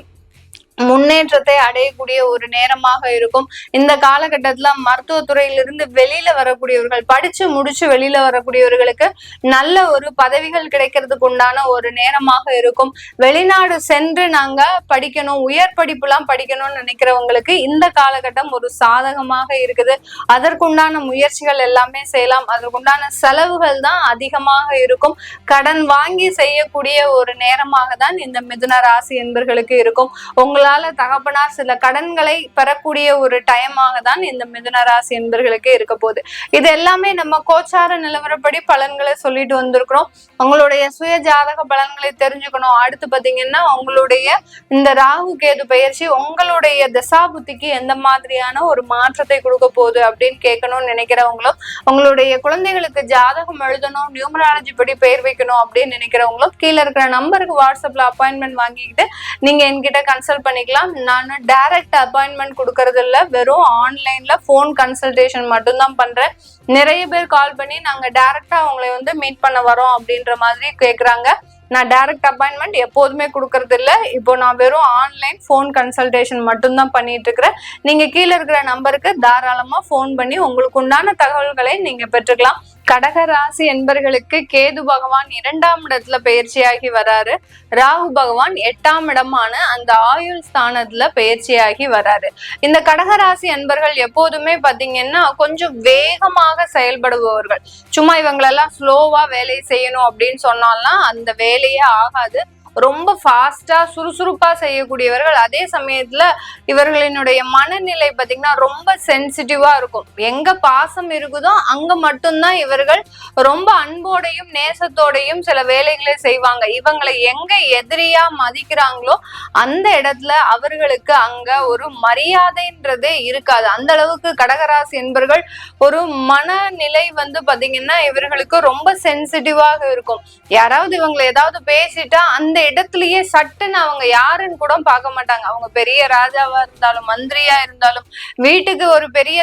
முன்னேற்றத்தை அடையக்கூடிய ஒரு நேரமாக இருக்கும். இந்த காலகட்டத்துல மருத்துவத்துறையிலிருந்து வெளியில வரக்கூடியவர்கள், படிச்சு முடிச்சு வெளியில வரக்கூடியவர்களுக்கு நல்ல ஒரு பதவிகள் கிடைக்கிறதுக்கு உண்டான ஒரு நேரமாக இருக்கும். வெளிநாடு சென்று நாங்க படிக்கணும், உயர் படிப்பு எல்லாம் படிக்கணும்னு நினைக்கிறவங்களுக்கு இந்த காலகட்டம் ஒரு சாதகமாக இருக்குது. அதற்குண்டான முயற்சிகள் எல்லாமே செய்யலாம். அதற்குண்டான செலவுகள் தான் அதிகமாக இருக்கும். கடன் வாங்கி செய்யக்கூடிய ஒரு நேரமாக தான் இந்த மிதுன ராசி என்பர்களுக்கு இருக்கும். உங்களால தகப்பனார் சில கடன்களை பெறக்கூடிய ஒரு டைமாக தான் இந்த மிதுன ராசி என்பர்களுக்கு இருக்க போகுது. இது எல்லாமே நம்ம கோச்சார நிலவரப்படி பலன்களை சொல்லிட்டு வந்திருக்கிறோம். உங்களுடைய சுய ஜாதக பலன்களை தெரிஞ்சுக்கணும். அடுத்து பாத்தீங்கன்னா உங்களுடைய இந்த ராகு கேது பயிற்சி உங்களுடைய தசாபுத்திக்கு எந்த மாதிரியான ஒரு மாற்றத்தை கொடுக்க போகுது அப்படின்னு கேட்கணும்னு நினைக்கிறவங்களும், உங்களுடைய குழந்தைகளுக்கு ஜாதகம் எழுதணும், நியூமராலஜி படி பெயர் வைக்கணும் அப்படின்னு நினைக்கிறவங்களும் கீழே இருக்கிற நம்பருக்கு வாட்ஸ்அப்ல அப்பாயின்மெண்ட் வாங்கிக்கிட்டு நீங்க என்கிட்ட கன்சல்ட் பண்ணிக்கலாம். நான் டைரக்ட் அப்பாயின்மெண்ட் கொடுக்கறது இல்ல, வெறும் ஆன்லைன்ல போன் கன்சல்டேஷன் மட்டும்தான் பண்றேன். நிறைய பேர் கால் பண்ணி நாங்க டைரக்டா அவங்களை வந்து மீட் பண்ண வரோம் அப்படின்ற மாதிரி கேக்குறாங்க. நான் டைரக்ட் அப்பாயின்மெண்ட் எப்போதுமே கொடுக்கறது இல்லை. இப்போ நான் வெறும் ஆன்லைன் ஃபோன் கன்சல்டேஷன் மட்டும்தான் பண்ணிட்டு இருக்கிறேன். நீங்க கீழே இருக்கிற நம்பருக்கு தாராளமா ஃபோன் பண்ணி உங்களுக்கு உண்டான தகவல்களை நீங்க பெற்றுக்கலாம். கடக ராசி என்பர்களுக்கு கேது பகவான் 2ஆம் இடத்துல பயிற்சியாகி வராரு. ராகு பகவான் 8ஆம் இடமான அந்த ஆயுள் ஸ்தானத்துல பயிற்சியாகி வராரு. இந்த கடகராசி என்பர்கள் எப்போதுமே பாத்தீங்கன்னா கொஞ்சம் வேகமாக செயல்படுபவர்கள். சும்மா இவங்களெல்லாம் ஸ்லோவா வேலையை செய்யணும் அப்படின்னு சொன்னாலாம் அந்த வேலையே ஆகாது. ரொம்ப ஃபாஸ்டா சுறுசுறுப்பா செய்யக்கூடியவர்கள். அதே சமயத்துல இவர்களினுடைய மனநிலை பாத்தீங்கன்னா ரொம்ப சென்சிட்டிவா இருக்கும். எங்க பாசம் இருக்குதோ அங்க மட்டும்தான் இவர்கள் ரொம்ப அன்போடையும் நேசத்தோடையும் சில வேலைகளை செய்வாங்க. இவங்களை எங்க எதிரியா மதிக்கிறாங்களோ அந்த இடத்துல அவர்களுக்கு அங்க ஒரு மரியாதைன்றதே இருக்காது. அந்த அளவுக்கு கடகராசி என்பர்கள் ஒரு மனநிலை பாத்தீங்கன்னா இவர்களுக்கு ரொம்ப சென்சிட்டிவாக இருக்கும். யாராவது இவங்களை ஏதாவது பேசிட்டா அந்த இடத்துலயே சட்டுன்னு அவங்க யாருன்னு கூட பார்க்க மாட்டாங்க. அவங்க பெரிய ராஜாவா இருந்தாலும் மந்திரியா இருந்தாலும் வீட்டுக்கு ஒரு பெரிய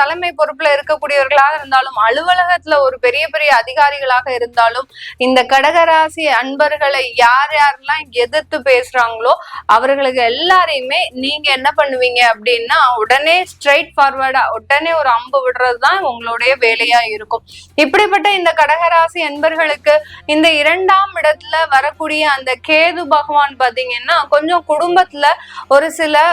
தலைமை பொறுப்புல இருக்கக்கூடியவர்களாக இருந்தாலும் அலுவலகத்துல ஒரு பெரிய பெரிய அதிகாரிகளாக இருந்தாலும் இந்த கடகராசி அன்பர்களை யாரெல்லாம் எதிர்த்து பேசுறாங்களோ அவர்களுக்கு எல்லாரையுமே நீங்க என்ன பண்ணுவீங்க அப்படின்னா உடனே ஸ்ட்ரைட் ஃபார்வர்டா உடனே ஒரு அம்பு விடுறதுதான் உங்களுடைய வேலையா இருக்கும். இப்படிப்பட்ட இந்த கடகராசி அன்பர்களுக்கு இந்த 2ஆம் இடத்துல வரக்கூடிய அந்த கேது பகவான் பாத்தீங்கன்னா கொஞ்சம் குடும்பத்துல ஒரு சில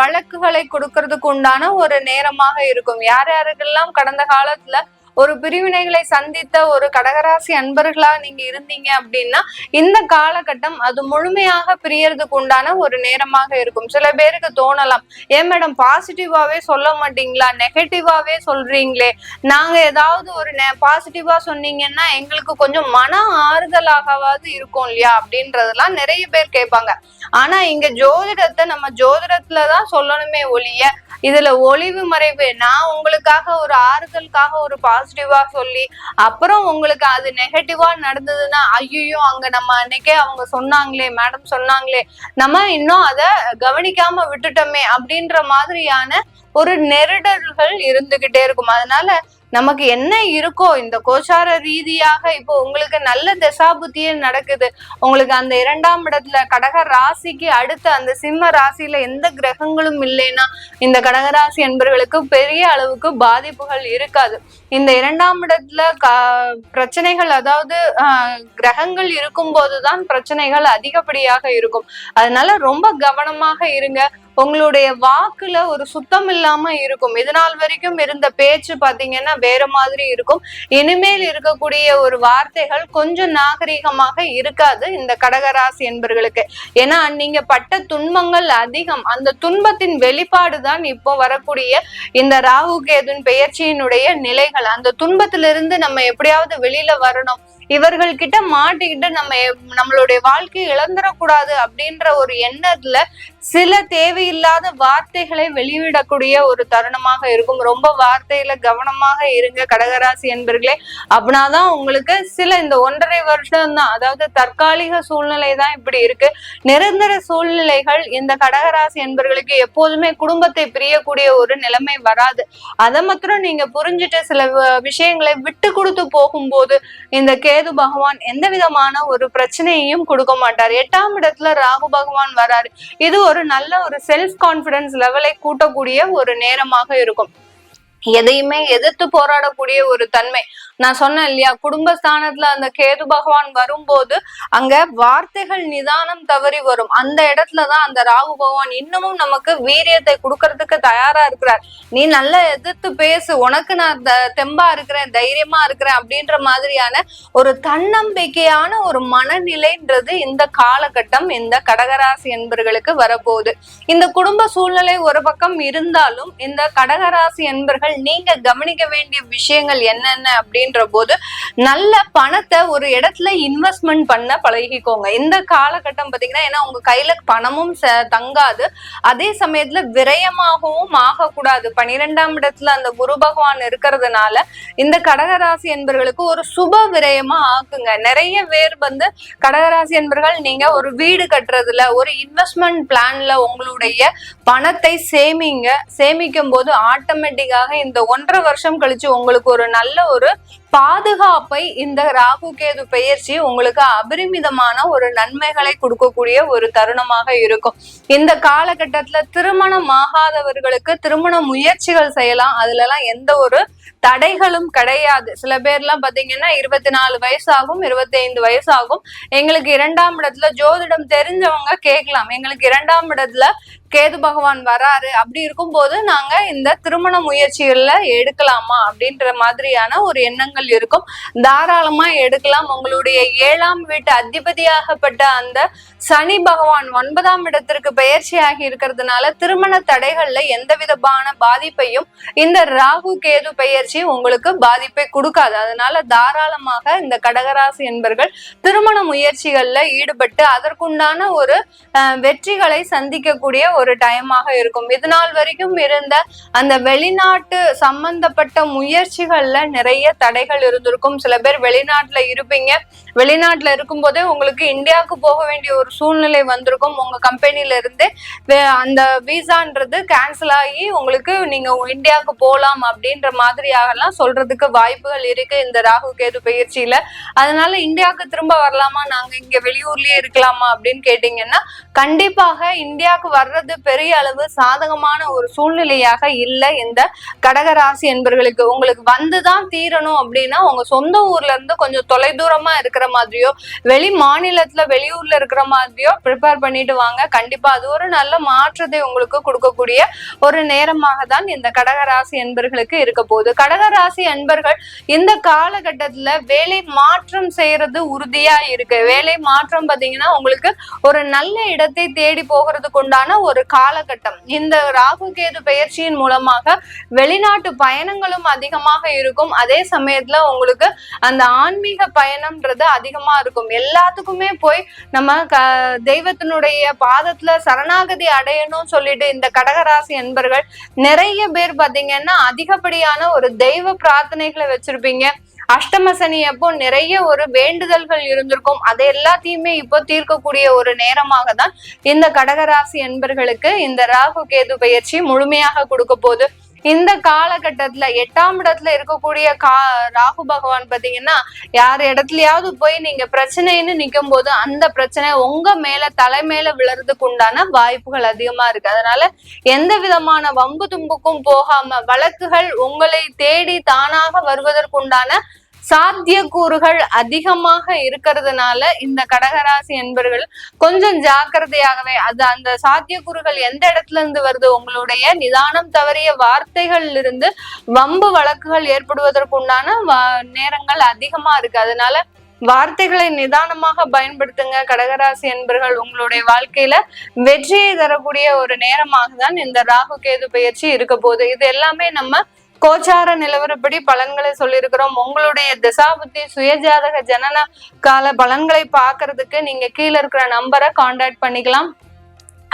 வழக்குகளை கொடுக்கறதுக்கு உண்டான ஒரு நேரமாக இருக்கும். யாருக்கெல்லாம் கடந்த காலத்துல ஒரு பிரிவினைகளை சந்தித்த ஒரு கடகராசி அன்பர்களா நீங்க இருந்தீங்க அப்படின்னா இந்த காலகட்டம் அது முழுமையாக பிரியறதுக்கு உண்டான ஒரு நேரமாக இருக்கும். சில பேருக்கு தோணலாம், ஏன் மேடம் பாசிட்டிவாவே சொல்ல மாட்டீங்களா, நெகட்டிவாவே சொல்றீங்களே, நாங்க ஏதாவது ஒரு பாசிட்டிவா சொன்னீங்கன்னா எங்களுக்கு கொஞ்சம் மன ஆறுதலாகவாது இருக்கும் இல்லையா அப்படின்றதெல்லாம் நிறைய பேர் கேட்பாங்க. ஆனா இங்க ஜோதிடத்தை நம்ம ஜோதிடத்துலதான் சொல்லணுமே ஒழிய இதுல ஒளிவு மறைவு நான் உங்களுக்காக ஒரு ஆறுதலுக்காக ஒரு பாசிட்டிவா சொல்லி அப்புறம் உங்களுக்கு அது நெகட்டிவா நடந்ததுன்னா ஐயோ அங்க நம்ம அன்னைக்கே அவங்க சொன்னாங்களே மேடம் சொன்னாங்களே நம்ம இன்னும் அதை கவனிக்காம விட்டுட்டோமே அப்படின்ற மாதிரியான ஒரு நெருடல்கள் இருந்துகிட்டே இருக்கும். அதனால நமக்கு என்ன இருக்கோ இந்த கோச்சார ரீதியாக இப்போ உங்களுக்கு நல்ல தசாபுத்தியே நடக்குது. உங்களுக்கு அந்த 2ஆம் இடத்துல கடக ராசிக்கு அடுத்த அந்த சிம்ம ராசியில எந்த கிரகங்களும் இல்லைன்னா இந்த கடகராசி என்பவர்களுக்கு பெரிய அளவுக்கு பாதிப்புகள் இருக்காது. இந்த 2ஆம் இடத்துல பிரச்சனைகள் அதாவது கிரகங்கள் இருக்கும் போதுதான் பிரச்சனைகள் அதிகப்படியாக இருக்கும். அதனால ரொம்ப கவனமாக இருங்க. உங்களுடைய வாக்குல ஒரு சுத்தம் இல்லாம இருக்கும். இது நாள் வரைக்கும் இருந்த பேச்சு பாத்தீங்கன்னா வேற மாதிரி இருக்கும். இனிமேல் இருக்கக்கூடிய ஒரு வார்த்தைகள் கொஞ்சம் நாகரிகமாக இருக்காது இந்த கடகராசி என்பர்களுக்கு. ஏன்னா நீங்க பட்ட துன்பங்கள் அதிகம். அந்த துன்பத்தின் வெளிப்பாடுதான் இப்போ வரக்கூடிய இந்த ராகு கேதுன் பெயர்ச்சியினுடைய நிலைகள். அந்த துன்பத்திலிருந்து நம்ம எப்படியாவது வெளியில வரணும், இவர்கள் கிட்ட மாட்டிக்கிட்டு நம்மளுடைய வாழ்க்கையை இழந்துடக்கூடாது அப்படின்ற ஒரு எண்ணத்துல சில தேவையில்லாத வார்த்தைகளை வெளியிடக்கூடிய ஒரு தருணமாக இருக்கும். ரொம்ப வார்த்தையில கவனமாக இருங்க கடகராசி என்பர்களே. அப்படின்னாதான் உங்களுக்கு சில இந்த 1.5 வருஷம் தான், அதாவது தற்காலிக சூழ்நிலை தான் இப்படி இருக்கு. நிரந்தர சூழ்நிலைகள் இந்த கடகராசி என்பர்களுக்கு எப்போதுமே குடும்பத்தை பிரியக்கூடிய ஒரு நிலைமை வராது. அதை மாத்திரம் நீங்க புரிஞ்சுட்டு சில விஷயங்களை விட்டு கொடுத்து போகும்போது இந்த கேது பகவான் எந்த விதமான ஒரு பிரச்சனையையும் கொடுக்க மாட்டார். 8ஆம் இடத்துல ராகு பகவான் வராரு. இது ஒரு நல்ல ஒரு செல்ஃப் கான்பிடன்ஸ் லெவலை கூட்டக்கூடிய ஒரு நேரமாக இருக்கும். எதையுமே எதிர்த்து போராடக்கூடிய ஒரு தன்மை. நான் சொன்னேன் இல்லையா, குடும்பஸ்தானத்துல அந்த கேது பகவான் வரும்போது அங்க வார்த்தைகள் நிதானம் தவறி வரும். அந்த இடத்துலதான் அந்த ராகு பகவான் இன்னமும் நமக்கு வீரியத்தை கொடுக்கறதுக்கு தயாரா இருக்கிறார். நீ நல்லா எதிர்த்து பேசு, உனக்கு நான் தெம்பா இருக்கிறேன், தைரியமா இருக்கிறேன் அப்படின்ற மாதிரியான ஒரு தன்னம்பிக்கையான ஒரு மனநிலைன்றது இந்த காலகட்டம் இந்த கடகராசி என்பர்களுக்கு வரப்போகுது. இந்த குடும்ப சூழ்நிலை ஒரு பக்கம் இருந்தாலும் இந்த கடகராசி என்பர்கள் நீங்க கவனிக்க வேண்டிய விஷயங்கள் என்னென்ன அப்படின்ற போது நல்ல பணத்தை ஒரு இடத்துல இன்வெஸ்ட்மெண்ட் பண்ண பழகிக்கோங்க. இந்த காலகட்டம் பாத்தீங்கன்னா ஏன்னா உங்க கையில பணமும் தங்காது, அதே சமயத்துல விரயமாகவும் ஆகக்கூடாது. 12ஆம் இடத்துல அந்த குரு பகவான் இருக்கிறதுனால இந்த கடகராசி என்பர்களுக்கு ஒரு சுப விரயமா ஆக்குங்க. நிறைய பேர் கடகராசி என்பர்கள் நீங்க ஒரு வீடு கட்டுறதுல ஒரு இன்வெஸ்ட்மெண்ட் பிளான்ல உங்களுடைய பணத்தை சேமிங்க. சேமிக்கும் போது ஆட்டோமேட்டிக்காக இந்த 1.5 வருஷம் கழிச்சு உங்களுக்கு ஒரு நல்ல ஒரு பாதுகாப்பை இந்த ராகு கேது பெயர்ச்சி உங்களுக்கு அபரிமிதமான ஒரு நன்மைகளை கொடுக்கக்கூடிய ஒரு தருணமாக இருக்கும். இந்த காலகட்டத்துல திருமணம் ஆகாதவர்களுக்கு திருமண முயற்சிகள் செய்யலாம். அதுல எல்லாம் எந்த ஒரு தடைகளும் கிடையாது. சில பேர்லாம் பாத்தீங்கன்னா 24 வயசாகும், 25 வயசாகும், எங்களுக்கு 2ஆம் இடத்துல ஜோதிடம் தெரிஞ்சவங்க கேட்கலாம், எங்களுக்கு 2ஆம் இடத்துல கேது பகவான் வராரு, அப்படி இருக்கும் போது நாங்க இந்த திருமண முயற்சிகள்ல எடுக்கலாமா அப்படின்ற மாதிரியான ஒரு எண்ணம் எண்ணங்கள் இருக்கும், தாராளமா எடுக்கலாம். உங்களுடைய 7ஆம் வீட்டு அதிபதியாகப்பட்ட அந்த சனி பகவான் 9ஆம் இடத்திற்கு பயிற்சியாகி இருக்கிறதுனால திருமண தடைகள்ல எந்த விதமான பாதிப்பையும் இந்த ராகு கேது பயிற்சி உங்களுக்கு பாதிப்பை கொடுக்காது. அதனால தாராளமாக இந்த கடகராசி என்பர்கள் திருமண முயற்சிகள்ல ஈடுபட்டு அதற்குண்டான ஒரு வெற்றிகளை சந்திக்கக்கூடிய ஒரு டைமாக இருக்கும். இது நாள் வரைக்கும் இருந்த அந்த வெளிநாட்டு சம்பந்தப்பட்ட முயற்சிகள்ல நிறைய தடைகள் இருந்திருக்கும். சில பேர் வெளிநாட்டுல இருப்பீங்க, வெளிநாட்டுல இருக்கும் போதே உங்களுக்கு இந்தியாவுக்கு போக வேண்டிய ஒரு சூழ்நிலை வந்திருக்கும். உங்க கம்பெனில இருந்து அந்த விசான்றது கேன்சல் ஆகி உங்களுக்கு நீங்க இந்தியாவுக்கு போலாம் அப்படின்ற மாதிரியாகலாம் சொல்றதுக்கு வாய்ப்புகள் இருக்கு இந்த ராகு கேது பயிற்சியில. அதனால இந்தியாவுக்கு திரும்ப வரலாமா, நாங்க இங்க வெளியூர்லயே இருக்கலாமா அப்படின்னு கேட்டீங்கன்னா கண்டிப்பாக இந்தியாவுக்கு வர்றது பெரிய அளவு சாதகமான ஒரு சூழ்நிலையாக இல்லை இந்த கடகராசி என்பர்களுக்கு. உங்களுக்கு வந்துதான் தீரணும் அப்படின்னா உங்க சொந்த ஊர்ல இருந்து கொஞ்சம் தொலைதூரமா இருக்கிற மாதிரியோ வெளி மாநிலத்துல வெளியூர்ல இருக்கிற மாதிரியோ ப்ரிப்பேர் பண்ணிட்டு வாங்க. கண்டிப்பா அது ஒரு நல்ல மாற்றத்தை உங்களுக்கு கொடுக்கக்கூடிய ஒரு நேரமாக தான் இந்த கடகராசி என்பர்களுக்கு இருக்க போகுது. கடகராசி என்பர்கள் இந்த காலகட்டத்துல வேலை மாற்றம் செய்யறது உறுதியா இருக்கு. வேலை மாற்றம் பாத்தீங்கன்னா உங்களுக்கு ஒரு நல்ல இடத்தை தேடி போகிறதுக்கு உண்டான ஒரு காலகட்டம். இந்த ராகு கேது பயிற்சியின் மூலமாக வெளிநாட்டு பயணங்களும் அதிகமாக இருக்கும். அதே சமயத்துல உங்களுக்கு அந்த ஆன்மீக பயணம்ன்றது அதிகமா இருக்கும். எல்லாத்துக்குமே போய் நம்ம தெய்வத்தினுடைய பாதத்துல சரணாகதி அடையணும் சொல்லிட்டு இந்த கடகராசி என்பர்கள் நிறைய பேர் பாத்தீங்கன்னா அதிகப்படியான ஒரு தெய்வ பிரார்த்தனைகளை வச்சிருப்பீங்க. அஷ்டம சனி அப்போ நிறைய ஒரு வேண்டுதல்கள் இருந்திருக்கும். அதை எல்லாத்தையுமே இப்போ தீர்க்கக்கூடிய ஒரு நேரமாக தான் இந்த கடகராசி என்பர்களுக்கு இந்த ராகு கேது பயிற்சி முழுமையாக கொடுக்க போகுது. இந்த காலகட்டத்துல 8ஆம் இடத்துல இருக்கக்கூடிய ராகு பகவான் பாத்தீங்கன்னா யார் இடத்துலயாவது போய் நீங்க பிரச்சனைன்னு நிக்கும் போது அந்த பிரச்சனை உங்க மேல தலைமையில விழறதுக்கு உண்டான வாய்ப்புகள் அதிகமா இருக்கு. அதனால எந்த விதமான வம்பு தும்புக்கும் போகாம வழக்குகள் உங்களை தேடி தானாக வருவதற்குண்டான சாத்தியக்கூறுகள் அதிகமாக இருக்கிறதுனால இந்த கடகராசி என்பர்கள் கொஞ்சம் ஜாக்கிரதையாகவே அந்த சாத்தியக்கூறுகள் எந்த இடத்துல இருந்து வருது, உங்களுடைய நிதானம் தவறிய வார்த்தைகள் இருந்து வம்பு வழக்குகள் ஏற்படுவதற்குண்டான நேரங்கள் அதிகமா இருக்கு. அதனால வார்த்தைகளை நிதானமாக பயன்படுத்துங்க கடகராசி என்பர்கள். உங்களுடைய வாழ்க்கையில வெற்றியை தரக்கூடிய ஒரு நேரமாக தான் இந்த ராகு கேது பயிற்சி இருக்க போகுது. இது எல்லாமே நம்ம கோச்சார நிலவரப்படி பலன்களை சொல்லியிருக்கிறோம். உங்களுடைய திசாபுத்தி சுயஜாதக ஜனன கால பலன்களை பாக்குறதுக்கு நீங்க கீழே இருக்கிற நம்பரை கான்டாக்ட் பண்ணிக்கலாம்.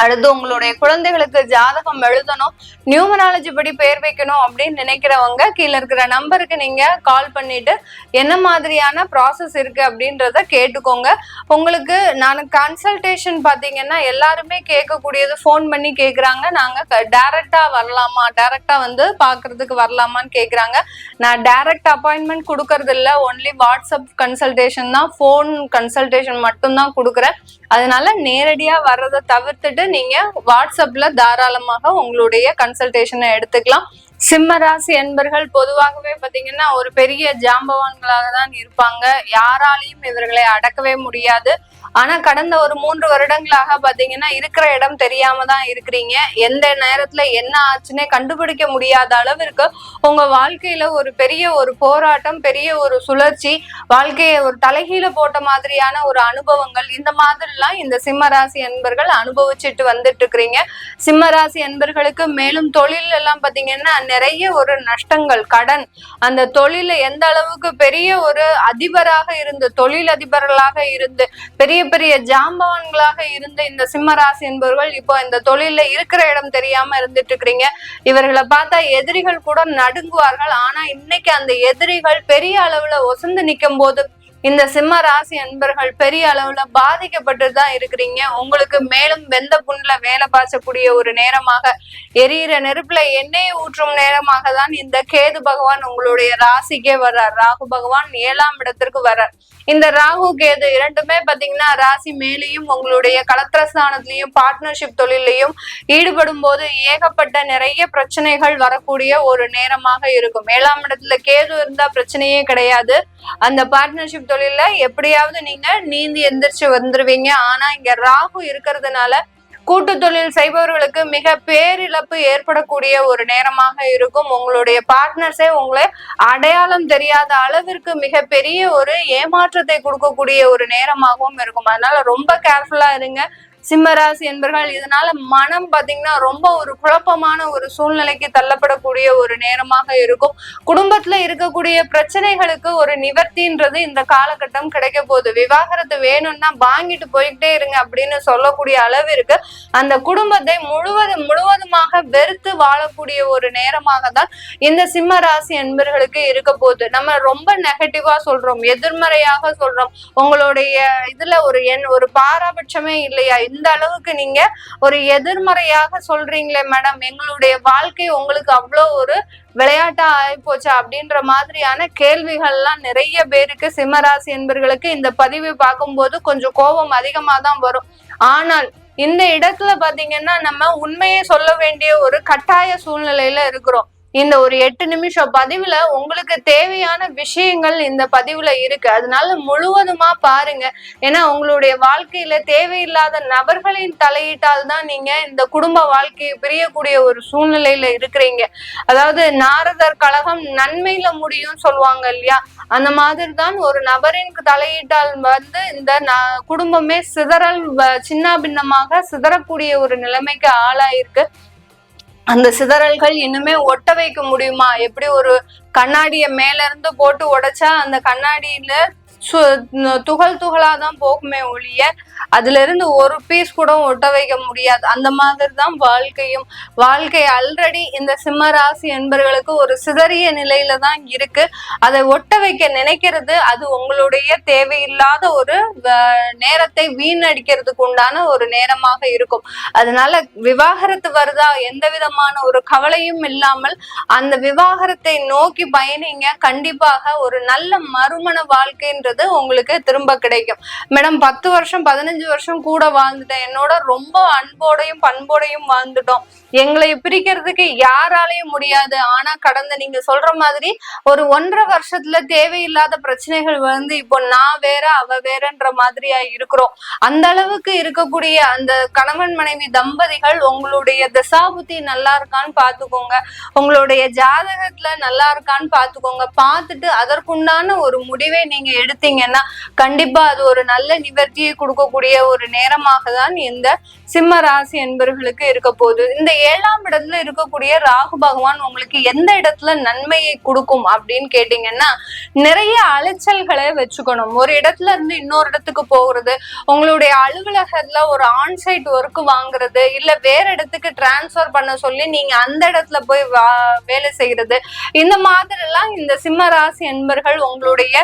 அடுத்து உங்களுடைய குழந்தைகளுக்கு ஜாதகம் எழுதணும், நியூமராலஜி படி பெயர் வைக்கணும் அப்படின்னு நினைக்கிறவங்க கீழே இருக்கிற நம்பருக்கு நீங்க கால் பண்ணிட்டு என்ன மாதிரியான ப்ராசஸ் இருக்கு அப்படின்றத கேட்டுக்கோங்க. உங்களுக்கு நான் கன்சல்டேஷன் பாத்தீங்கன்னா எல்லாருமே கேட்கக்கூடியது, ஃபோன் பண்ணி கேட்குறாங்க, நாங்க டைரக்டா வரலாமா, டைரக்டா வந்து பாக்குறதுக்கு வரலாமான்னு கேட்குறாங்க. நான் டைரக்ட் அப்பாயின்மெண்ட் கொடுக்கறது இல்லை, ஒன்லி வாட்ஸ்அப் கன்சல்டேஷன் தான், ஃபோன் கன்சல்டேஷன் மட்டும்தான் கொடுக்குறேன். அதனால நேரடியா வர்றதை தவிர்த்துட்டு நீங்க வாட்ஸ்அப்ல தாராளமாக உங்களுடைய கன்சல்டேஷனை எடுத்துக்கலாம். சிம்ம ராசி என்பர்கள் பொதுவாகவே பாத்தீங்கன்னா ஒரு பெரிய ஜாம்பவான்களாக தான் இருப்பாங்க. யாராலையும் இவர்களை அடக்கவே முடியாது. ஆனா கடந்த ஒரு 3 வருடங்களாக பாத்தீங்கன்னா இருக்கிற இடம் தெரியாம தான் இருக்கிறீங்க. எந்த நேரத்துல என்ன ஆச்சுன்னே கண்டுபிடிக்க முடியாத அளவிற்கு உங்க வாழ்க்கையில ஒரு பெரிய ஒரு போராட்டம், பெரிய ஒரு சுழற்சி, வாழ்க்கையை ஒரு தலைகீழ போட்ட மாதிரியான ஒரு அனுபவங்கள், இந்த மாதிரிலாம் இந்த சிம்ம ராசி என்பர்கள் அனுபவிச்சுட்டு வந்துட்டு இருக்கிறீங்க. சிம்ம ராசி என்பர்களுக்கு மேலும் தொழில் எல்லாம் பாத்தீங்கன்னா நிறைய ஒரு நஷ்டங்கள், கடன், அந்த தொழில எந்த அளவுக்கு பெரிய ஒரு அதிபராக இருந்து, தொழில் அதிபர்களாக இருந்து, பெரிய பெரிய ஜாம்பவான்களாக இருந்த இந்த சிம்மராசி என்பவர்கள் இப்போ இந்த தொழில இருக்கிற இடம் தெரியாம இருந்துட்டு இருக்கிறீங்க. இவர்களை பார்த்தா எதிரிகள் கூட நடுங்குவார்கள். ஆனா இன்னைக்கு அந்த எதிரிகள் பெரிய அளவுல ஒசந்து நிற்கும் போது இந்த சிம்ம ராசி அன்பர்கள் பெரிய அளவுல பாதிக்கப்பட்டுதான் இருக்கிறீங்க. உங்களுக்கு மேலும் வெந்த புண்ணுல வேலை பாய்ச்சக்கூடிய ஒரு நேரமாக, எரியிற நெருப்புல எண்ணெயை ஊற்றும் நேரமாக தான் இந்த கேது பகவான் உங்களுடைய ராசிக்கே வர்றார். ராகு பகவான் 7ஆம் இடத்திற்கு வர்றார். இந்த ராகு கேது இரண்டுமே பாத்தீங்கன்னா ராசி மேலேயும் உங்களுடைய கலத்திரஸ்தானத்திலையும் பார்ட்னர்ஷிப் தொழிலையும் ஈடுபடும் போது ஏகப்பட்ட நிறைய பிரச்சனைகள் வரக்கூடிய ஒரு நேரமாக இருக்கும். 7ஆம் இடத்துல கேது இருந்தா பிரச்சனையே கிடையாது. அந்த பார்ட்னர்ஷிப் தொழில எப்படியாவது நீங்க நீந்தி எந்திரிச்சு வந்துருவீங்க. ஆனா இங்க ராகு இருக்கிறதுனால கூட்டு தொழில் செய்பவர்களுக்கு மிக பேரிழப்பு ஏற்படக்கூடிய ஒரு நேரமாக இருக்கும். உங்களுடைய பார்ட்னர்ஸே உங்களை அடையாளம் தெரியாத அளவிற்கு மிக பெரிய ஒரு ஏமாற்றத்தை கொடுக்கக்கூடிய ஒரு நேரமாகவும் இருக்கும். அதனால ரொம்ப கேர்ஃபுல்லா இருங்க சிம்மராசி என்பர்கள். இதனால மனம் பாத்தீங்கன்னா ரொம்ப ஒரு குழப்பமான ஒரு சூழ்நிலைக்கு தள்ளப்படக்கூடிய ஒரு நேரமாக இருக்கும். குடும்பத்துல இருக்கக்கூடிய பிரச்சனைகளுக்கு ஒரு நிவர்த்தின்றது இந்த காலகட்டம் கிடைக்க போகுது. விவாகரத்து வேணும்னா வாங்கிட்டு போய்கிட்டே இருங்க அப்படின்னு சொல்லக்கூடிய அளவிற்கு அந்த குடும்பத்தை முழுவதுமாக வெறுத்து வாழக்கூடிய ஒரு நேரமாக தான் இந்த சிம்ம ராசி என்பர்களுக்கு இருக்க போகுது. நம்ம ரொம்ப நெகட்டிவா சொல்றோம், எதிர்மறையாக சொல்றோம், உங்களுடைய இதுல ஒரு பாராபட்சமே இல்லையா, இந்த அளவுக்கு நீங்க ஒரு எதிர்மறையாக சொல்றீங்களே மேடம், எங்களுடைய வாழ்க்கை உங்களுக்கு அவ்வளோ ஒரு விளையாட்டா ஆயிப்போச்சா அப்படின்ற மாதிரியான கேள்விகள்லாம் நிறைய பேருக்கு சிம்மராசி என்பர்களுக்கு இந்த பதிவை பார்க்கும்போது கொஞ்சம் கோபம் அதிகமா தான் வரும். ஆனால் இந்த இடத்துல பாத்தீங்கன்னா நம்ம உண்மையை சொல்ல வேண்டிய ஒரு கட்டாய சூழ்நிலையில இருக்கிறோம். இந்த ஒரு 8 நிமிஷம் பதிவுல உங்களுக்கு தேவையான விஷயங்கள் இந்த பதிவுல இருக்கு. அதனால முழுவதுமா பாருங்க. ஏன்னா உங்களுடைய வாழ்க்கையில தேவையில்லாத நபர்களின் தலையீட்டால் தான் நீங்க இந்த குடும்ப வாழ்க்கையை பிரியக்கூடிய ஒரு சூழ்நிலையில இருக்கிறீங்க. அதாவது நாரதர் கழகம் நன்மையில முடியும் சொல்லுவாங்க இல்லையா, அந்த மாதிரி தான் ஒரு நபரின் தலையீட்டால் இந்த குடும்பமே சின்ன பின்னமாக சிதறக்கூடிய ஒரு நிலைமைக்கு ஆளாயிருக்கு. அந்த சிதறல்கள் இன்னுமே ஒட்ட வைக்க முடியுமா? எப்படி ஒரு கண்ணாடிய மேல இருந்து போட்டு உடைச்சா அந்த கண்ணாடியில துகளாதான் போகுமே ஒழிய அதுல இருந்து ஒரு பீஸ் கூட ஒட்ட வைக்க முடியாது. அந்த மாதிரிதான் வாழ்க்கை ஆல்ரெடி இந்த சிம்ம ராசி என்பவர்களுக்கு ஒரு சிதறிய நிலையில தான் இருக்கு. அதை ஒட்ட வைக்க நினைக்கிறது அது உங்களுடைய தேவையில்லாத ஒரு நேரத்தை வீணடிக்கிறதுக்கு உண்டான ஒரு நேரமாக இருக்கும். அதனால விவாகரத்து வருதா எந்த விதமான ஒரு கவலையும் இல்லாமல் அந்த விவாகரத்தை நோக்கி பயணிங்க. கண்டிப்பாக ஒரு நல்ல மறுமண வாழ்க்கைன்ற உங்களுக்கு திரும்ப கிடைக்கும். மேடம் 10 வருஷம் 15 வருஷம் கூட வாழ்ந்துட்டேன், என்னோட ரொம்ப அன்போடையும் பண்போடையும் வாழ்ந்துட்டோம், எங்களை பிரிக்கிறதுக்கு யாராலையும் முடியாது. ஆனா கடந்த நீங்க சொல்ற மாதிரி ஒரு 1.5 வருஷத்துல தேவையில்லாத பிரச்சனைகள் இப்போ நான் வேற அவ வேறன்ற மாதிரியா இருக்கிறோம். அந்த அளவுக்கு இருக்கக்கூடிய அந்த கணவன் மனைவி தம்பதிகள் உங்களுடைய தசாபுத்தி நல்லா இருக்கான்னு பாத்துக்கோங்க, உங்களுடைய ஜாதகத்துல நல்லா இருக்கான்னு பாத்துக்கோங்க. பார்த்துட்டு அதற்குண்டான ஒரு முடிவை நீங்க எடுத்தீங்கன்னா கண்டிப்பா அது ஒரு நல்ல நிவர்த்தியை கொடுக்கக்கூடிய ஒரு நேரமாக தான் இந்த சிம்ம ராசி என்பவர்களுக்கு இருக்க போகுது. இந்த 7ஆம் இடத்துல இருக்கக்கூடிய ராகு பகவான் உங்களுக்கு எந்த இடத்துல நன்மையை கொடுக்கும் அப்படின்னு கேட்டீங்கன்னா நிறைய அலைச்சல்களை வச்சுக்கணும். ஒரு இடத்துல இருந்து இன்னொரு இடத்துக்கு போகிறது, உங்களுடைய அலுவலகத்துல ஒரு ஆன்சைட் ஒர்க் வாங்குறது, இல்ல வேற இடத்துக்கு டிரான்ஸ்பர் பண்ண சொல்லி நீங்க அந்த இடத்துல போய் வேலை செய்யறது, இந்த மாதிரி எல்லாம் இந்த சிம்ம ராசி என்பர்கள் உங்களுடைய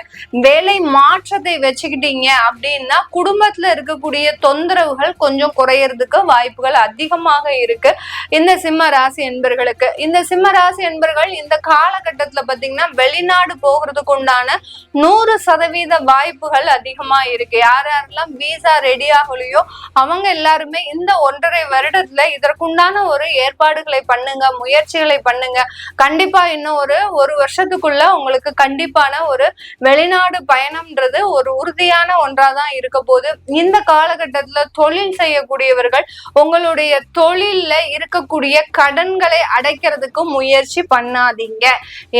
வேலை மாற்றத்தை வச்சுக்கிட்டீங்க அப்படின்னா குடும்பத்துல இருக்கக்கூடிய தொந்தரவுகள் கொஞ்சம் குறையறதுக்கு வாய்ப்புகள் அதிகமாக இருக்கு இந்த சிம்ம ராசி என்பர்களுக்கு. இந்த சிம்ம ராசி என்பர்கள் இந்த காலகட்டத்துல பாத்தீங்கன்னா வெளிநாடு போகிறதுக்கு உண்டான 100% வாய்ப்புகள் அதிகமா இருக்கு. யாரெல்லாம் வீசா ரெடி ஆகலையோ அவங்க எல்லாருமே இந்த 1.5 வருடத்துல இதற்குண்டான ஒரு ஏற்பாடுகளை பண்ணுங்க, முயற்சிகளை பண்ணுங்க. கண்டிப்பா இன்னும் ஒரு வருஷத்துக்குள்ள உங்களுக்கு கண்டிப்பான ஒரு வெளிநாடு பயணம்ன்றது ஒரு உறுதியான ஒன்றாதான் இருக்க போது. இந்த காலகட்டத்துல தொழில் செய்யக்கூடியவர்கள் உங்களுடைய தொழில்ல இருக்கக்கூடிய கடன்களை அடைக்கிறதுக்கு முயற்சி பண்ணாதீங்க.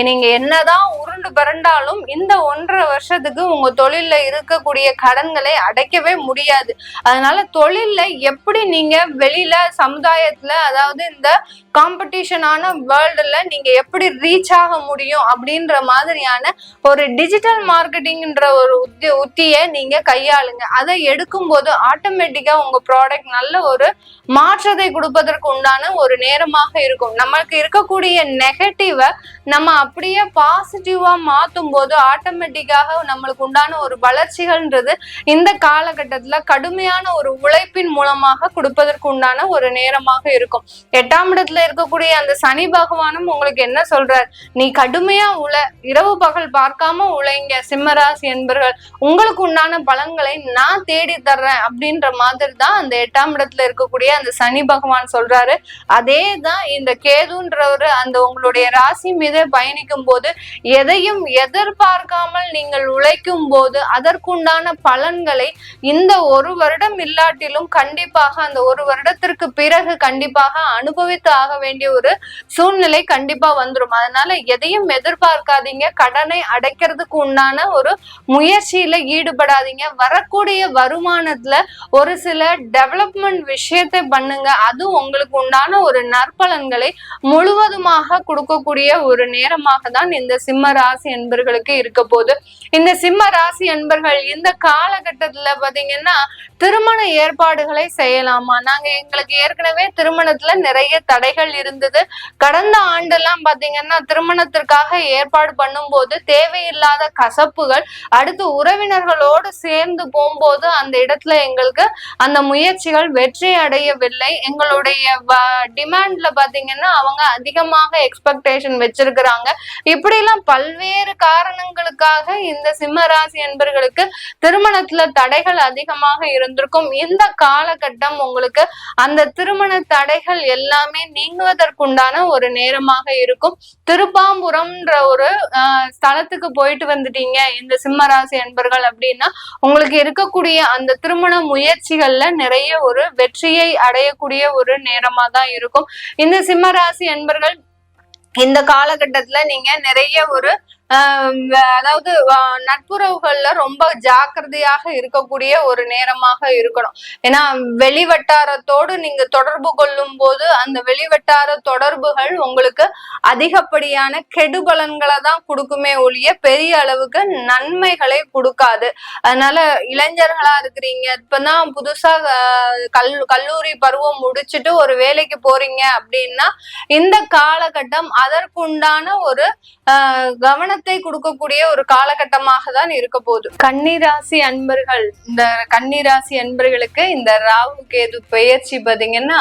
நீங்க என்னதான் உருண்டு பிறண்டாலும் இந்த 1.5 வருஷத்துக்கு உங்க தொழில்ல இருக்கக்கூடிய கடன்களை அடைக்கவே முடியாது. அதனால தொழில்ல எப்படி நீங்க வெளியில சமுதாயத்துல, அதாவது இந்த காம்படிஷனான வேர்ல்டுல நீங்க எப்படி ரீச் ஆக முடியும் அப்படின்ற மாதிரியான ஒரு டிஜிட்டல் மார்க்கெட்டிங்ன்ற ஒரு உத்தியை நீங்க கையாளுங்க. அதை எடுக்கும் போது ஆட்டோமேட்டிக்கா உங்க ப்ராடக்ட் நல்ல ஒரு மாற்றத்தை கொடுப்பதற்கு உண்டான ஒரு நேரமாக இருக்கும். நமக்கு இருக்கக்கூடிய நெகட்டிவ நம்ம அப்படியே பாசிட்டிவா மாத்தும் போது ஆட்டோமேட்டிக்காக நம்மளுக்கு உண்டான ஒரு வளர்ச்சிகள்ன்றது இந்த காலகட்டத்துல கடுமையான ஒரு உழைப்பின் மூலமாக கொடுப்பதற்கு உண்டான ஒரு நேரமாக இருக்கும். 8ஆம் இடத்துல இருக்கக்கூடிய அந்த சனி பகவானும் உங்களுக்கு என்ன சொல்றார், நீ கடுமையா இரவு பகல் பார்க்காம உழைங்க சிம்மராசி என்பர்கள், உங்களுக்கு உண்டான பலன்களை நான் தேடி தர்றேன் அப்படின்ற மாதிரி தான் அந்த 8ஆம் இடத்துல இருக்கக்கூடிய அந்த சனி பகவான் சொல்றாரு. அதே தான் இந்த கேதுன்றவரு அந்த உங்களுடைய ராசி மீது பயணிக்கும் போது எதை எதையும் எதிர்பார்க்காமல் நீங்கள் உழைக்கும் போது அதற்குண்டான பலன்களை இந்த ஒரு வருடம் இல்லாட்டிலும் கண்டிப்பாக அந்த ஒரு வருடத்திற்கு பிறகு கண்டிப்பாக அனுபவித்து ஆக வேண்டிய ஒரு சூழ்நிலை கண்டிப்பா வந்துடும். அதனால எதையும் எதிர்பார்க்காதீங்க. கடனை அடைக்கிறதுக்கு உண்டான ஒரு முயற்சியில ஈடுபடாதீங்க. வரக்கூடிய வருமானத்துல ஒரு சில டெவலப்மெண்ட் விஷயத்தை பண்ணுங்க. அது உங்களுக்கு உண்டான ஒரு நற்பலன்களை முழுவதுமாக கொடுக்கக்கூடிய ஒரு நேரமாக தான் இந்த சிம்ம ராசி என்பர்களுக்கு இருக்க போது. இந்த சிம்ம ராசி என்பர்கள் இந்த காலகட்டத்துல பாத்தீங்கன்னா திருமண ஏற்பாடுகளை செய்யலாமா? எங்களுக்கு ஏற்கனவே திருமணத்துல நிறைய தடைகள் இருந்தது. கடந்த ஆண்டெல்லாம் பாத்தீங்கன்னா திருமணத்திற்காக ஏற்பாடு பண்ணும் போது தேவையில்லாத கசப்புகள், அடுத்து உறவினர்களோடு சேர்ந்து போகும்போது அந்த இடத்துல எங்களுக்கு அந்த முயற்சிகள் வெற்றி அடையவில்லை. எங்களுடைய டிமாண்ட்ல பாத்தீங்கன்னா அவங்க அதிகமாக எக்ஸ்பெக்டேஷன் வச்சிருக்கிறாங்க. இப்படி எல்லாம் பல்வேறு காரணங்களுக்காக இந்த சிம்ம ராசி என்பர்களுக்கு திருமணத்துல தடைகள் அதிகமாக இருந்திருக்கும். இந்த காலகட்டம் உங்களுக்கு அந்த திருமண தடைகள் எல்லாமே நீங்குவதற்குண்டான ஒரு நேரமாக இருக்கும். திருப்பாம்புரம்ன்ற ஒரு ஸ்தலத்துக்கு போயிட்டு வந்துட்டீங்க இந்த சிம்ம ராசி என்பர்கள் அப்படின்னா உங்களுக்கு இருக்கக்கூடிய அந்த திருமண முயற்சிகள்ல நிறைய ஒரு வெற்றியை அடையக்கூடிய ஒரு நேரமா தான் இருக்கும். இந்த சிம்ம ராசி என்பர்கள் இந்த காலகட்டத்துல நீங்க நிறைய ஒரு அதாவது நட்புறவுகள்ல ரொம்ப ஜாக்கிரதையாக இருக்கக்கூடிய ஒரு நேரமாக இருக்கணும். ஏன்னா வெளிவட்டாரத்தோடு நீங்க தொடர்பு கொள்ளும் போது அந்த வெளிவட்டார தொடர்புகள் உங்களுக்கு அதிகப்படியான கெடுபலன்களை தான் கொடுக்குமே ஒழிய பெரிய அளவுக்கு நன்மைகளை கொடுக்காது. அதனால இளைஞர்களா இருக்கிறீங்க, இப்பதான் புதுசா கல்லூரி பருவம் முடிச்சுட்டு ஒரு வேலைக்கு போறீங்க அப்படின்னா இந்த காலகட்டம் அதற்குண்டான ஒரு கவனத்தை கொடுக்கக்கூடிய ஒரு காலகட்டமாக தான் இருக்க போகுது. கன்னிராசி அன்பர்கள், இந்த கன்னிராசி அன்பர்களுக்கு இந்த ராகு கேது பெயர்ச்சி பாத்தீங்கன்னா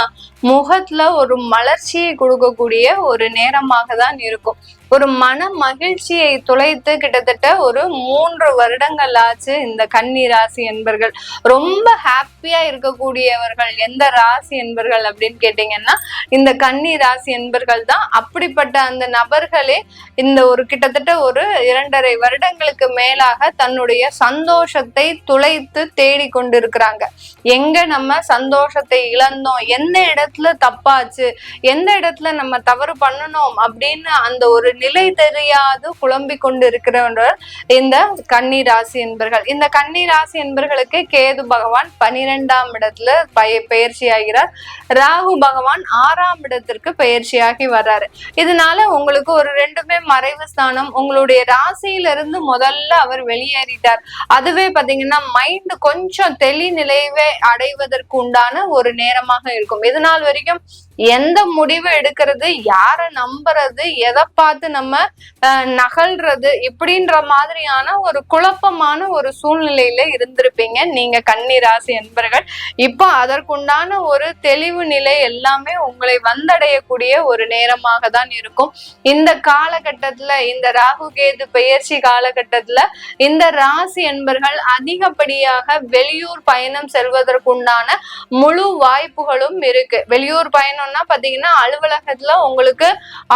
முகத்துல ஒரு மலர்ச்சியை கொடுக்கக்கூடிய ஒரு நேரமாக தான் இருக்கும். ஒரு மன மகிழ்ச்சியை துளைத்து கிட்டத்தட்ட ஒரு 3 வருடங்கள் ஆச்சு இந்த கன்னி ராசி என்பர்கள். ரொம்ப ஹாப்பியா இருக்கக்கூடியவர்கள் எந்த ராசி என்பர்கள் அப்படின்னு கேட்டீங்கன்னா இந்த கன்னி ராசி என்பர்கள் தான். அப்படிப்பட்ட அந்த நபர்களே இந்த ஒரு கிட்டத்தட்ட ஒரு 2.5 வருடங்களுக்கு மேலாக தன்னுடைய சந்தோஷத்தை துளைத்து தேடி கொண்டிருக்கிறாங்க. எங்க நம்ம சந்தோஷத்தை இழந்தோம், எந்த இடத்துல தப்பாச்சு, எந்த இடத்துல நம்ம தவறு பண்ணணும் அப்படின்னு அந்த ஒரு நிலை தெரியாது குழம்பி கொண்டு இருக்கிறவர் இந்த கன்னி ராசி என்பர்கள். இந்த கன்னி ராசி என்பர்களுக்கு கேது பகவான் 12ஆம் இடத்துல பெயர்ச்சி ஆகிறார். ராகு பகவான் 6ஆம் இடத்திற்கு பெயர்ச்சியாகி வர்றாரு. இதனால உங்களுக்கு ஒரு 2மே மறைவு ஸ்தானம். உங்களுடைய ராசியிலிருந்து முதல்ல அவர் வெளியேறிட்டார். அதுவே பாத்தீங்கன்னா மைண்ட் கொஞ்சம் தெளிநிலைவை அடைவதற்கு உண்டான ஒரு நேரமாக இருக்கும். இதனால் வரைக்கும் எந்த முடிவு எடுக்கிறது, யார நம்புறது, எதை பார்த்து நம்ம நகல்றது இப்படின்ற மாதிரியான ஒரு குழப்பமான ஒரு சூழ்நிலையில இருந்திருப்பீங்க நீங்க கன்னி ராசி என்பர்கள். இப்போ அதற்குண்டான ஒரு தெளிவு நிலை எல்லாமே உங்களை வந்தடையக்கூடிய ஒரு நேரமாக தான் இருக்கும். இந்த காலகட்டத்துல இந்த ராகு கேது பெயர்ச்சி காலகட்டத்துல இந்த ராசி என்பர்கள் அதிகப்படியாக வெளியூர் பயணம் செல்வதற்குண்டான முழு வாய்ப்புகளும் இருக்கு. வெளியூர் பயணம்னா பாத்தீங்கன்னா அலுவலகத்துல உங்களுக்கு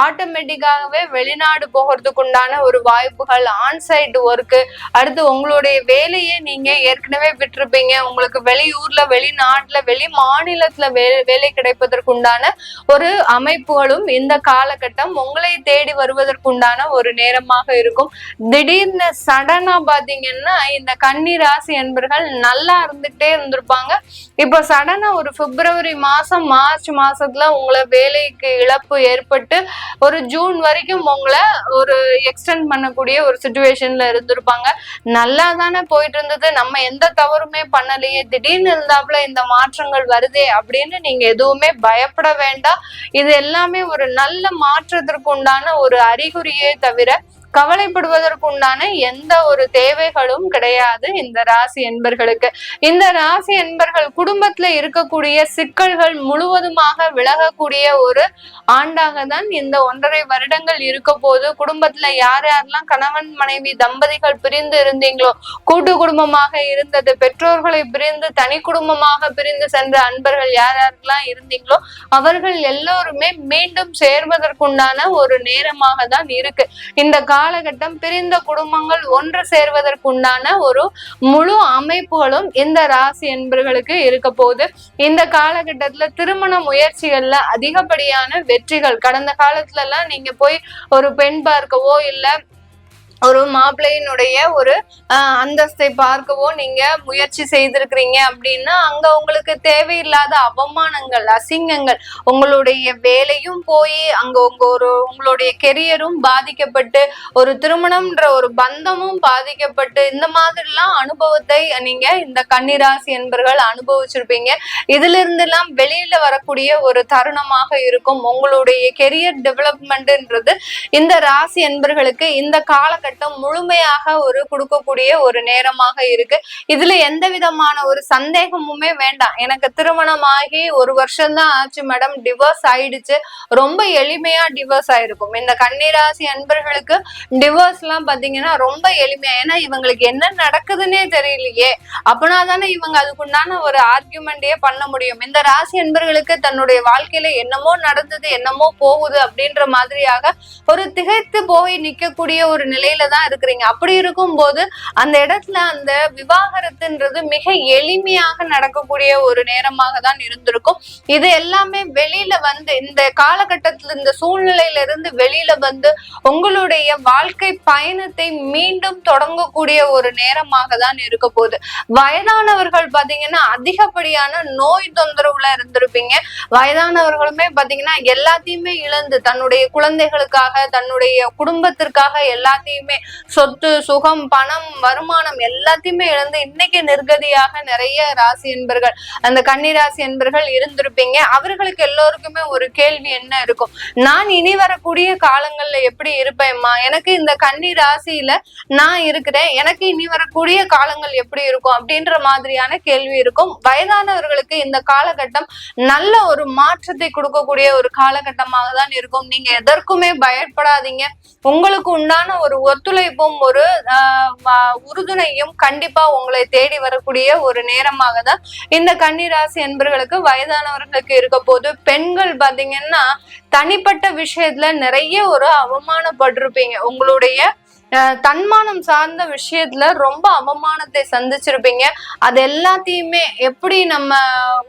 ஆட்டோமேட்டிக்காகவே வெளிநாடு போகிறதுக்கு உண்டான ஒரு வாய்ப்புகள், ஆன்சைட் ஒர்க்கு, அடுத்து உங்களுடைய வேலையை நீங்க ஏற்கனவே விட்டுருப்பீங்க, உங்களுக்கு வெளியூர்ல வெளிநாட்டுல வெளி மாநிலத்துல வேலை கிடைப்பதற்கு உண்டான ஒரு அமைப்புகளும் இந்த காலகட்டம் உங்களை தேடி வருவதற்குண்டான ஒரு நேரமாக இருக்கும். திடீர்னு சடனா பாத்தீங்கன்னா இந்த கன்னி ராசி என்பர்கள் நல்லா இருந்துகிட்டே இருந்திருப்பாங்க. இப்போ சடனா ஒரு பிப்ரவரி மாசம் மார்ச் மாசத்துல உங்களை வேலைக்கு இழப்பு ஏற்பட்டு ஒரு ஜூன் வரைக்கும் உங்களை ஒரு எக்ஸ்டெண்ட் பண்ணக்கூடிய ஒரு சிச்சுவேஷன்ல இருந்திருப்பாங்க. நல்லா தானே போயிட்டு இருந்தது, நம்ம எந்த தவறுமே பண்ணலையே, திடீர்னு இருந்தாப்புல இந்த மாற்றங்கள் வருதே அப்படின்னு நீங்க எதுவுமே பயப்பட வேண்டாம். இது எல்லாமே ஒரு நல்ல மாற்றத்திற்கு உண்டான ஒரு அறிகுறியே தவிர கவலைப்படுவதற்கு உண்டான எந்த ஒரு தேவைகளும் கிடையாது இந்த ராசி என்பர்களுக்கு. இந்த ராசி என்பர்கள் குடும்பத்துல இருக்கக்கூடிய சிக்கல்கள் முழுவதுமாக விலகக்கூடிய ஒரு ஆண்டாக தான் இந்த 1.5 வருடங்கள் இருக்க போது. குடும்பத்துல யார் யாரெல்லாம் கணவன் மனைவி தம்பதிகள் பிரிந்து இருந்தீங்களோ, கூட்டு குடும்பமாக இருந்தது, பெற்றோர்களை பிரிந்து தனி குடும்பமாக பிரிந்து சென்ற அன்பர்கள் யார் யாரெல்லாம் இருந்தீங்களோ அவர்கள் எல்லோருமே மீண்டும் சேர்வதற்குண்டான ஒரு நேரமாக தான் இருக்கு. இந்த காலகட்டம் பிரிந்த குடும்பங்கள் ஒன்று சேர்வதற்குண்டான ஒரு முழு அமைப்புகளும் இந்த ராசி என்பர்களுக்கு இருக்க போகுது. இந்த காலகட்டத்துல திருமண முயற்சிகள்ல அதிகப்படியான வெற்றிகள், கடந்த காலத்துல எல்லாம் நீங்க போய் ஒரு பெண் பார்க்கவோ இல்ல ஒரு மாப்பிள்ளையினுடைய ஒரு அந்தஸ்தை பார்க்கவோ நீங்க முயற்சி செய்திருக்கிறீங்க அப்படின்னா அங்க உங்களுக்கு தேவையில்லாத அவமானங்கள், அசிங்கங்கள், உங்களுடைய வேலையும் போய் அங்க உங்களுடைய கெரியரும் பாதிக்கப்பட்டு ஒரு திருமணம்ன்ற ஒரு பந்தமும் பாதிக்கப்பட்டு இந்த மாதிரிலாம் அனுபவத்தை நீங்க இந்த கன்னிராசி என்பர்கள் அனுபவிச்சிருப்பீங்க. இதுல இருந்து எல்லாம் வெளியில வரக்கூடிய ஒரு தருணமாக இருக்கும். உங்களுடைய கெரியர் டெவலப்மெண்ட்ன்றது இந்த ராசி என்பர்களுக்கு இந்த காலகட்டம் முழுமையாக ஒரு கொடுக்கக்கூடிய ஒரு நேரமாக இருக்கு. இதுல எந்த விதமான ஒரு சந்தேகமுமே வேண்டாம். எனக்கு திருமணமாகி 1 வருஷம் தான் ஆச்சு மேடம், டிவோர்ஸ் ஆயிடுச்சு, ரொம்ப எளிமையா டிவோர்ஸ் ஆயிருக்கும். இந்த கன்னிராசி அன்பர்களுக்கு டிவோர்ஸ் எல்லாம் பாத்தீங்கன்னா ரொம்ப எளிமையா, ஏன்னா இவங்களுக்கு என்ன நடக்குதுன்னே தெரியலையே, அப்பனா தானே இவங்க அதுக்குண்டான ஒரு ஆர்கியூமெண்டே பண்ண முடியும். இந்த ராசி அன்பர்களுக்கு தன்னுடைய வாழ்க்கையில என்னமோ நடந்தது, என்னமோ போகுது அப்படின்ற மாதிரியாக ஒரு திகைத்து போய் நிக்கக்கூடிய ஒரு நிலையில தான் இருக்கிறீங்க. அப்படி இருக்கும் போது அந்த இடத்துல அந்த விவாகரத்துன்றது மிக எளிமையாக நடக்கக்கூடிய ஒரு நேரமாக தான் இருந்திருக்கும். இது எல்லாமே வெளியில வந்து இந்த காலகட்டத்துல இந்த சூழ்நிலையில இருந்து வெளியில வந்து உங்களுடைய வாழ்க்கை பயணத்தை மீண்டும் தொடங்கக்கூடிய ஒரு நேரமாக தான் இருக்க போகுது. வயதானவர்கள் பாத்தீங்கன்னா அதிகப்படியான நோய் தொந்தரவுல இருந்திருப்பீங்க. வயதானவர்களுமே பாத்தீங்கன்னா எல்லாத்தையுமே இழந்து தன்னுடைய குழந்தைகளுக்காக, தன்னுடைய குடும்பத்திற்காக எல்லாத்தையுமே சொத்து, சுகம், பணம், வருமானம் எல்லாத்தையுமே இழந்து இன்னைக்கு நிர்கதியாக நிறைய ராசி என்பர்கள், அந்த கன்னிராசி என்பர்கள் இருந்திருப்பீங்க. அவர்களுக்கு எல்லோருக்குமே ஒரு கேள்வி என்ன இருக்கும், நான் இனி வரக்கூடிய காலங்கள்ல எப்படி இருப்பேன்மா, எனக்கு இந்த கன்னி ராசியில நான் இருக்கிறேன், எனக்கு இனி வரக்கூடிய காலங்கள் எப்படி இருக்கும் அப்படின்ற மாதிரியான கேள்வி இருக்கும். வயதானவர்களுக்கு இந்த காலகட்டம் நல்ல ஒரு மாற்றத்தை கொடுக்கக்கூடிய ஒரு காலகட்டமாக தான் இருக்கும். நீங்க எதற்குமே பயப்படாதீங்க. உங்களுக்கு உண்டான ஒரு ஒத்துழைப்பும் ஒரு உறுதுணையும் கண்டிப்பா உங்களை தேடி வரக்கூடிய ஒரு நேரமாக தான் இந்த கன்னிராசி என்பர்களுக்கு வயதானவர்களுக்கு இருக்க போது. பெண்கள் பாத்தீங்கன்னா தனிப்பட்ட விஷயத்துல நிறைய ஒரு அவமானப்பட்டிருப்பீங்க. உங்களுடைய தன்மானம் சார்ந்த விஷயத்துல ரொம்ப அவமானத்தை சந்திச்சிருப்பீங்க. அது எல்லாத்தையுமே எப்படி நம்ம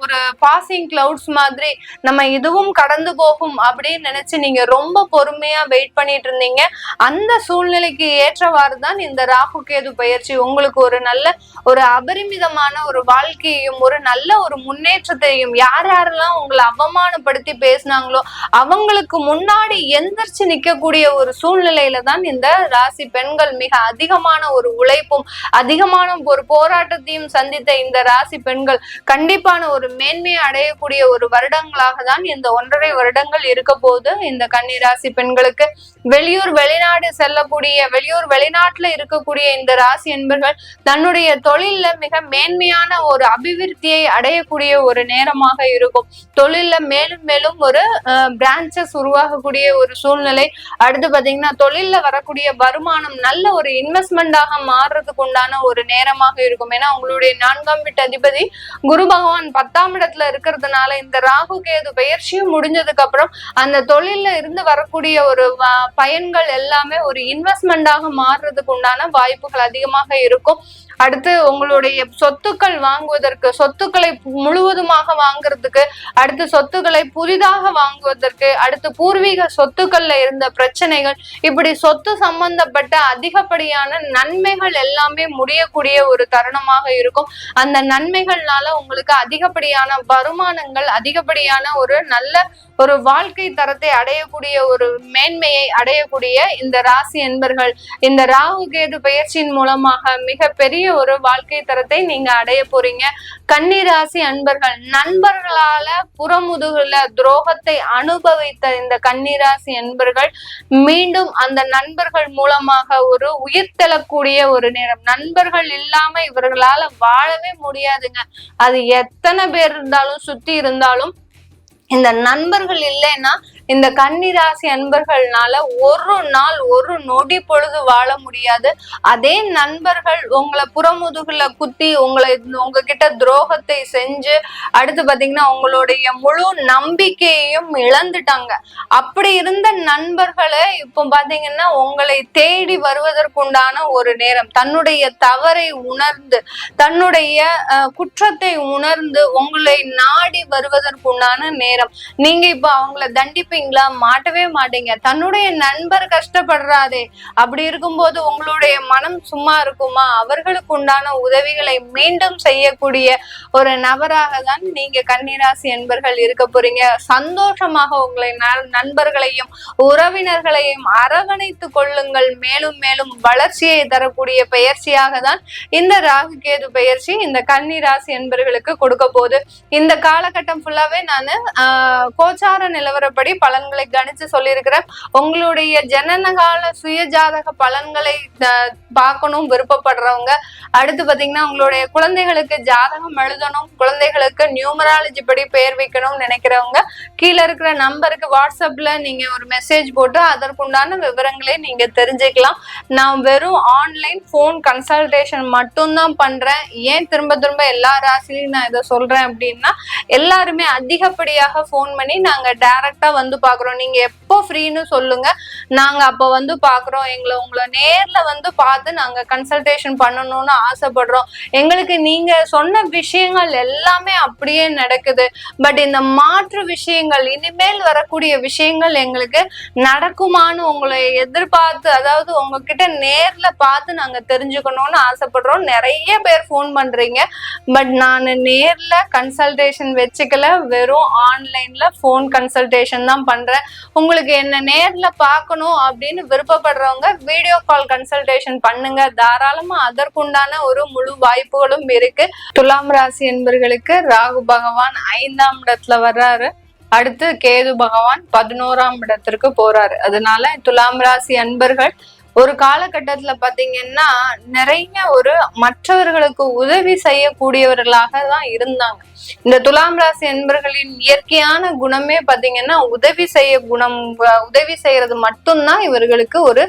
ஒரு பாசிங் கிளவுட்ஸ் மாதிரி நம்ம இதுவும் கடந்து போகும் அப்படின்னு நினைச்சு நீங்க ரொம்ப பொறுமையா வெயிட் பண்ணிட்டு இருந்தீங்க. அந்த சூழ்நிலைக்கு ஏற்றவாறு தான் இந்த ராகு கேது பயிற்சி உங்களுக்கு ஒரு நல்ல ஒரு அபரிமிதமான ஒரு வாழ்க்கையையும் ஒரு நல்ல ஒரு முன்னேற்றத்தையும், யார் யாரெல்லாம் உங்களை அவமானப்படுத்தி பேசினாங்களோ அவங்களுக்கு முன்னாடி எந்திரிச்சு நிக்கக்கூடிய ஒரு சூழ்நிலையில தான் இந்த ராசி பெண்கள் மிக அதிகமான ஒரு உழைப்பும் அதிகமான ஒரு போராட்டத்தையும் சந்தித்த இந்த ராசி பெண்கள் கண்டிப்பான ஒரு மேன்மையை அடையக்கூடிய ஒரு வருடங்களாக தான் இந்த 1.5 வருடங்கள் இருக்க போது. இந்த கன்னி ராசி பெண்களுக்கு வெளியூர் வெளிநாடு செல்லக்கூடிய, வெளியூர் வெளிநாட்டுல இருக்கக்கூடிய இந்த ராசி என்பர்கள் தன்னுடைய தொழில்ல மிக மேன்மையான ஒரு அபிவிருத்தியை அடையக்கூடிய ஒரு நேரமாக இருக்கும். தொழில்ல மேலும் மேலும் ஒரு பிரான்சஸ் உருவாகக்கூடிய ஒரு சூழ்நிலை. அடுத்து பாத்தீங்கன்னா தொழில்ல வரக்கூடிய வருமானம் நல்ல ஒரு இன்வெஸ்ட்மெண்டாக மாறுறதுக்கு உண்டான ஒரு நேரமாக இருக்கும். ஏன்னா உங்களுடைய 4ஆம் வீட்டு அதிபதி குரு பகவான் 10ஆம் இடத்துல இருக்கிறதுனால இந்த ராகு கேது பயிற்சியும் முடிஞ்சதுக்கு அப்புறம் அந்த தொழில்ல இருந்து வரக்கூடிய ஒரு பயன்கள் எல்லாமே ஒரு இன்வெஸ்ட்மெண்டாக மாறுறதுக்கு உண்டான வாய்ப்புகள் அதிகமாக இருக்கும். அடுத்து உங்களுடைய சொத்துக்கள் வாங்குவதற்கு, சொத்துக்களை முழுவதுமாக வாங்குறதுக்கு, அடுத்து சொத்துக்களை புதிதாக வாங்குவதற்கு, அடுத்து பூர்வீக சொத்துக்கள்ல இருந்த பிரச்சனைகள், இப்படி சொத்து சம்பந்தப்பட்ட அதிகப்படியான நன்மைகள் எல்லாமே முடியக்கூடிய ஒரு தருணமாக இருக்கும். அந்த நன்மைகள்னால உங்களுக்கு அதிகப்படியான வருமானங்கள், அதிகப்படியான ஒரு நல்ல ஒரு வாழ்க்கை தரத்தை அடையக்கூடிய ஒரு மேன்மையை அடையக்கூடிய இந்த ராசி என்பர்கள் இந்த ராகு கேது பயிற்சியின் மூலமாக மிக பெரிய ஒரு வாழ்க்கை தரத்தை நீங்க அடைய போறீங்க. கன்னி ராசி அன்பர்கள், நண்பர்களால புறமுதுகுல துரோகத்தை அனுபவித்த இந்த கன்னி ராசி அன்பர்கள் மீண்டும் அந்த நண்பர்கள் மூலமாக ஒரு உயிர் தெழக்கூடிய ஒரு நேரம். நண்பர்கள் இல்லாம இவர்களால வாழவே முடியாதுங்க. அது எத்தனை பேர் இருந்தாலும் சுத்தி இருந்தாலும் இந்த நண்பர்கள் இல்லைன்னா இந்த கன்னிராசி அன்பர்கள்னால ஒரு நாள் ஒரு நொடி பொழுது வாழ முடியாது. அதே நண்பர்கள் உங்களை புறமுதுகுல குத்தி உங்ககிட்ட துரோகத்தை செஞ்சு அடுத்து பாத்தீங்கன்னா உங்களுடைய முழு நம்பிக்கையையும் இழந்துட்டாங்க. அப்படி இருந்த நண்பர்களை இப்போ பாத்தீங்கன்னா உங்களை தேடி வருவதற்குண்டான ஒரு நேரம், தன்னுடைய தவறை உணர்ந்து தன்னுடைய குற்றத்தை உணர்ந்து உங்களை நாடி வருவதற்குண்டான நேரம். நீங்க இப்ப அவங்கள தண்டிப்பீங்களா? மாட்டவே மாட்டீங்க. தன்னுடைய நண்பர் கஷ்டப்படுறாதே, அப்படி இருக்கும்போது உங்களுடைய மனம் சும்மா இருக்குமா? அவர்களுக்கு உண்டான உதவிகளை மீண்டும் செய்யக்கூடிய ஒரு நபராக தான் நீங்க கன்னிராசி என்பர்கள் இருக்க போறீங்க. சந்தோஷமாக உங்களை நண்பர்களையும் உறவினர்களையும் அரவணைத்து கொள்ளுங்கள். மேலும் மேலும் வளர்ச்சியை தரக்கூடிய பயிற்சியாக தான் இந்த ராகு கேது பயிற்சி இந்த கன்னிராசி என்பர்களுக்கு கொடுக்க போகுது. இந்த காலகட்டம் ஃபுல்லாவே நான் கோச்சார நிலவரப்படி பலன்களை கணிச்சு சொல்லியிருக்கிறேன். உங்களுடைய ஜனனகால சுய ஜாதக பலன்களை பார்க்கணும் விருப்பப்படுறவங்க, அடுத்து பாத்தீங்கன்னா உங்களுடைய குழந்தைகளுக்கு ஜாதகம் எழுதணும், குழந்தைகளுக்கு நியூமராலஜி படி பெயர் வைக்கணும்னு நினைக்கிறவங்க கீழே இருக்கிற நம்பருக்கு வாட்ஸ்அப்ல நீங்க ஒரு மெசேஜ் போட்டு அதற்குண்டான விவரங்களை நீங்க தெரிஞ்சுக்கலாம். நான் வெறும் ஆன்லைன் போன் கன்சல்டேஷன் மட்டும்தான் பண்றேன். ஏன் திரும்ப திரும்ப எல்லா ராசிலையும் நான் இதை சொல்றேன் அப்படின்னா, எல்லாருமே அதிகப்படியாக போன் பண்ணி நாங்க டைரக்டா வந்து பாக்குறோம், நீங்க எப்போ ஃப்ரீன்னு சொல்லுங்க, நாங்க அப்ப வந்து பாக்குறோம், உங்களை நேர்ல வந்து பார்த்து நாங்க கன்சல்டேஷன் பண்ணணும்னு ஆசைப்படுறோம். எங்களுக்கு நீங்க சொன்ன விஷயங்கள் எல்லாமே அப்படியே நடக்குது. பட் இந்த மாற்று விஷயங்கள், இனிமேல் வரக்கூடிய விஷயங்கள் எங்களுக்கு நடக்குமான்னு உங்களை எதிர்பார்த்து, அதாவது உங்ககிட்ட நேர்ல பார்த்து நாங்க தெரிஞ்சுக்கணும்னு ஆசைப்படுறோம். நிறைய பேர் போன் பண்றீங்க. பட் நான் நேர்ல கன்சல்டேஷன் வச்சுக்கல, வெறும் ஆன்லைன்ல போன் கன்சல்டேஷன் தான் பண்றேன். உங்களுக்கு என்ன நேர்ல பார்க்கணும் அப்படின்னு விருப்பப்படுறவங்க வீடியோ கால் கன்சல்டேஷன் பண்ணுங்க. தாராளமா அதற்குண்டான ஒரு முழு வாய்ப்புகளும் இருக்கு. துலாம் ராசி என்பர்களுக்கு ராகு பகவான் 5ஆம் இடத்துல வர்றாரு. அடுத்து கேது பகவான் 11ஆம் இடத்திற்கு போறாரு. அதனால துலாம் ராசி அன்பர்கள் ஒரு காலகட்டத்துல பாத்தீங்கன்னா நிறைய ஒரு மற்றவர்களுக்கு உதவி செய்யக்கூடியவர்களாக தான் இருந்தாங்க. இந்த துலாம் ராசி என்பர்களின் இயற்கையான குணமே பாத்தீங்கன்னா உதவி செய்யறது மட்டும்தான் இவர்களுக்கு ஒரு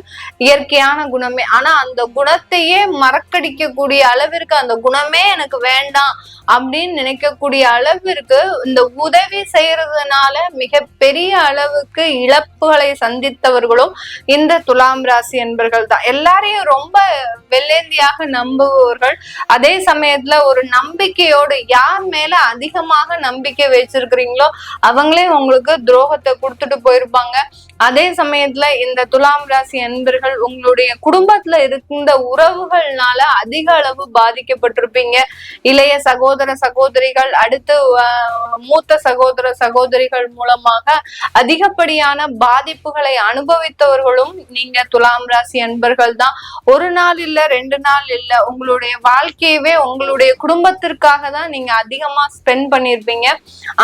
இயற்கையான குணமே. ஆனா அந்த குணத்தையே மறக்கடிக்கக்கூடிய அளவிற்கு, அந்த குணமே எனக்கு வேண்டாம் அப்படின்னு நினைக்கக்கூடிய அளவிற்கு இந்த உதவி செய்யறதுனால மிக பெரிய அளவுக்கு இழப்புகளை சந்தித்தவர்களும் இந்த துலாம் ராசி என்பர்கள் தான். எல்லாரையும் ரொம்ப வெள்ளேந்தியாக நம்புபவர்கள். அதே சமயத்துல ஒரு நம்பிக்கையோடு யார் மேல அதிகமாக நம்பிக்கை வச்சிருக்கிறீங்களோ அவங்களே உங்களுக்கு துரோகத்தை கொடுத்துட்டு போயிருப்பாங்க. அதே சமயத்துல இந்த துலாம் ராசி அன்பர்கள் உங்களுடைய குடும்பத்துல இருந்த உறவுகள்னால அதிக அளவு பாதிக்கப்பட்டிருப்பீங்க. இளைய சகோதர சகோதரிகள், அடுத்து மூத்த சகோதர சகோதரிகள் மூலமாக அதிகப்படியான பாதிப்புகளை அனுபவித்தவர்களும் நீங்க துலாம் ராசி அன்பர்கள் தான். ஒரு நாள் இல்ல, 2 நாள் இல்ல, உங்களுடைய வாழ்க்கையவே உங்களுடைய குடும்பத்திற்காக தான் நீங்க அதிகமா ஸ்பெண்ட் பண்ணிருப்பீங்க.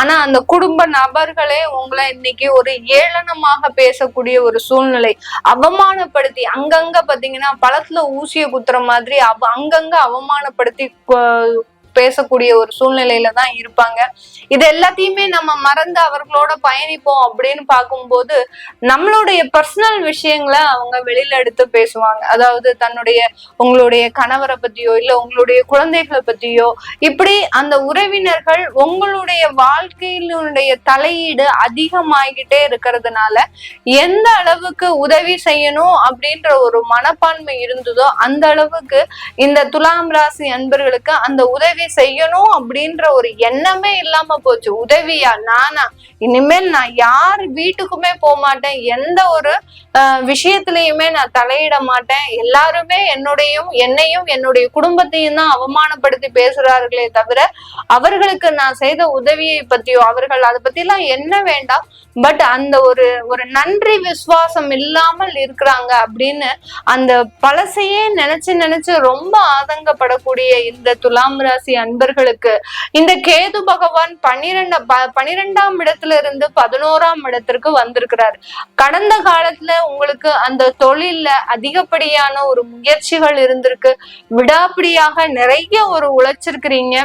ஆனா அந்த குடும்ப நபர்களே உங்களை இன்னைக்கு ஒரு ஏளனமாக பேசக்கூடிய ஒரு சூழ்நிலை, அவமானப்படுத்தி அங்கங்க பாத்தீங்கன்னா பழத்துல ஊசிய குத்துற மாதிரி அங்கங்க அவமானப்படுத்தி பேசக்கூடிய ஒரு சூழ்நிலையில தான் இருப்பாங்க. இது எல்லாத்தையுமே நம்ம மறந்து அவர்களோட பயணிப்போம் அப்படின்னு பார்க்கும்போது நம்மளுடைய பர்சனல் விஷயங்களை அவங்க வெளியில எடுத்து பேசுவாங்க. அதாவது உங்களுடைய கணவரை பத்தியோ இல்ல உங்களுடைய குழந்தைகளை பத்தியோ, இப்படி அந்த உறவினர்கள் உங்களுடைய வாழ்க்கையினுடைய தலையீடு அதிகமாகிட்டே இருக்கிறதுனால எந்த அளவுக்கு உதவி செய்யணும் அப்படின்ற ஒரு மனப்பான்மை இருந்ததோ அந்த அளவுக்கு இந்த துலாம் ராசி அன்பர்களுக்கு அந்த உதவி செய்யணும் அப்படின்ற ஒரு எண்ணமே இல்லாம போச்சு. உதவியா நானா, இனிமேல் நான் யார் வீட்டுக்குமே போக மாட்டேன், எந்த ஒரு விஷயத்திலயுமே நான் தலையிட மாட்டேன், எல்லாருமே என்னையும் என்னுடைய குடும்பத்தையும் தான் அவமானப்படுத்தி பேசுறார்களே தவிர அவர்களுக்கு நான் செய்த உதவியை பத்தியோ அவர்கள் அதை பத்தி எல்லாம் என்ன வேண்டாம், பட் அந்த ஒரு நன்றி விசுவாசம் இல்லாமல் இருக்கிறாங்க அப்படின்னு அந்த பழசையே நினைச்சு ரொம்ப ஆதங்கப்படக்கூடிய இந்த துலாம் ராசி அன்பர்களுக்கு இந்த கேது பகவான் 12ஆம் இடத்துல இருந்து 11ஆம் இடத்திற்கு வந்திருக்கிறாரு. கடந்த காலத்துல உங்களுக்கு அந்த தொழில்ல அதிகப்படியான ஒரு முயற்சிகள் இருந்திருக்கு, விடாப்பிடியாக நிறைய ஒரு உழைச்சிருக்கிறீங்க.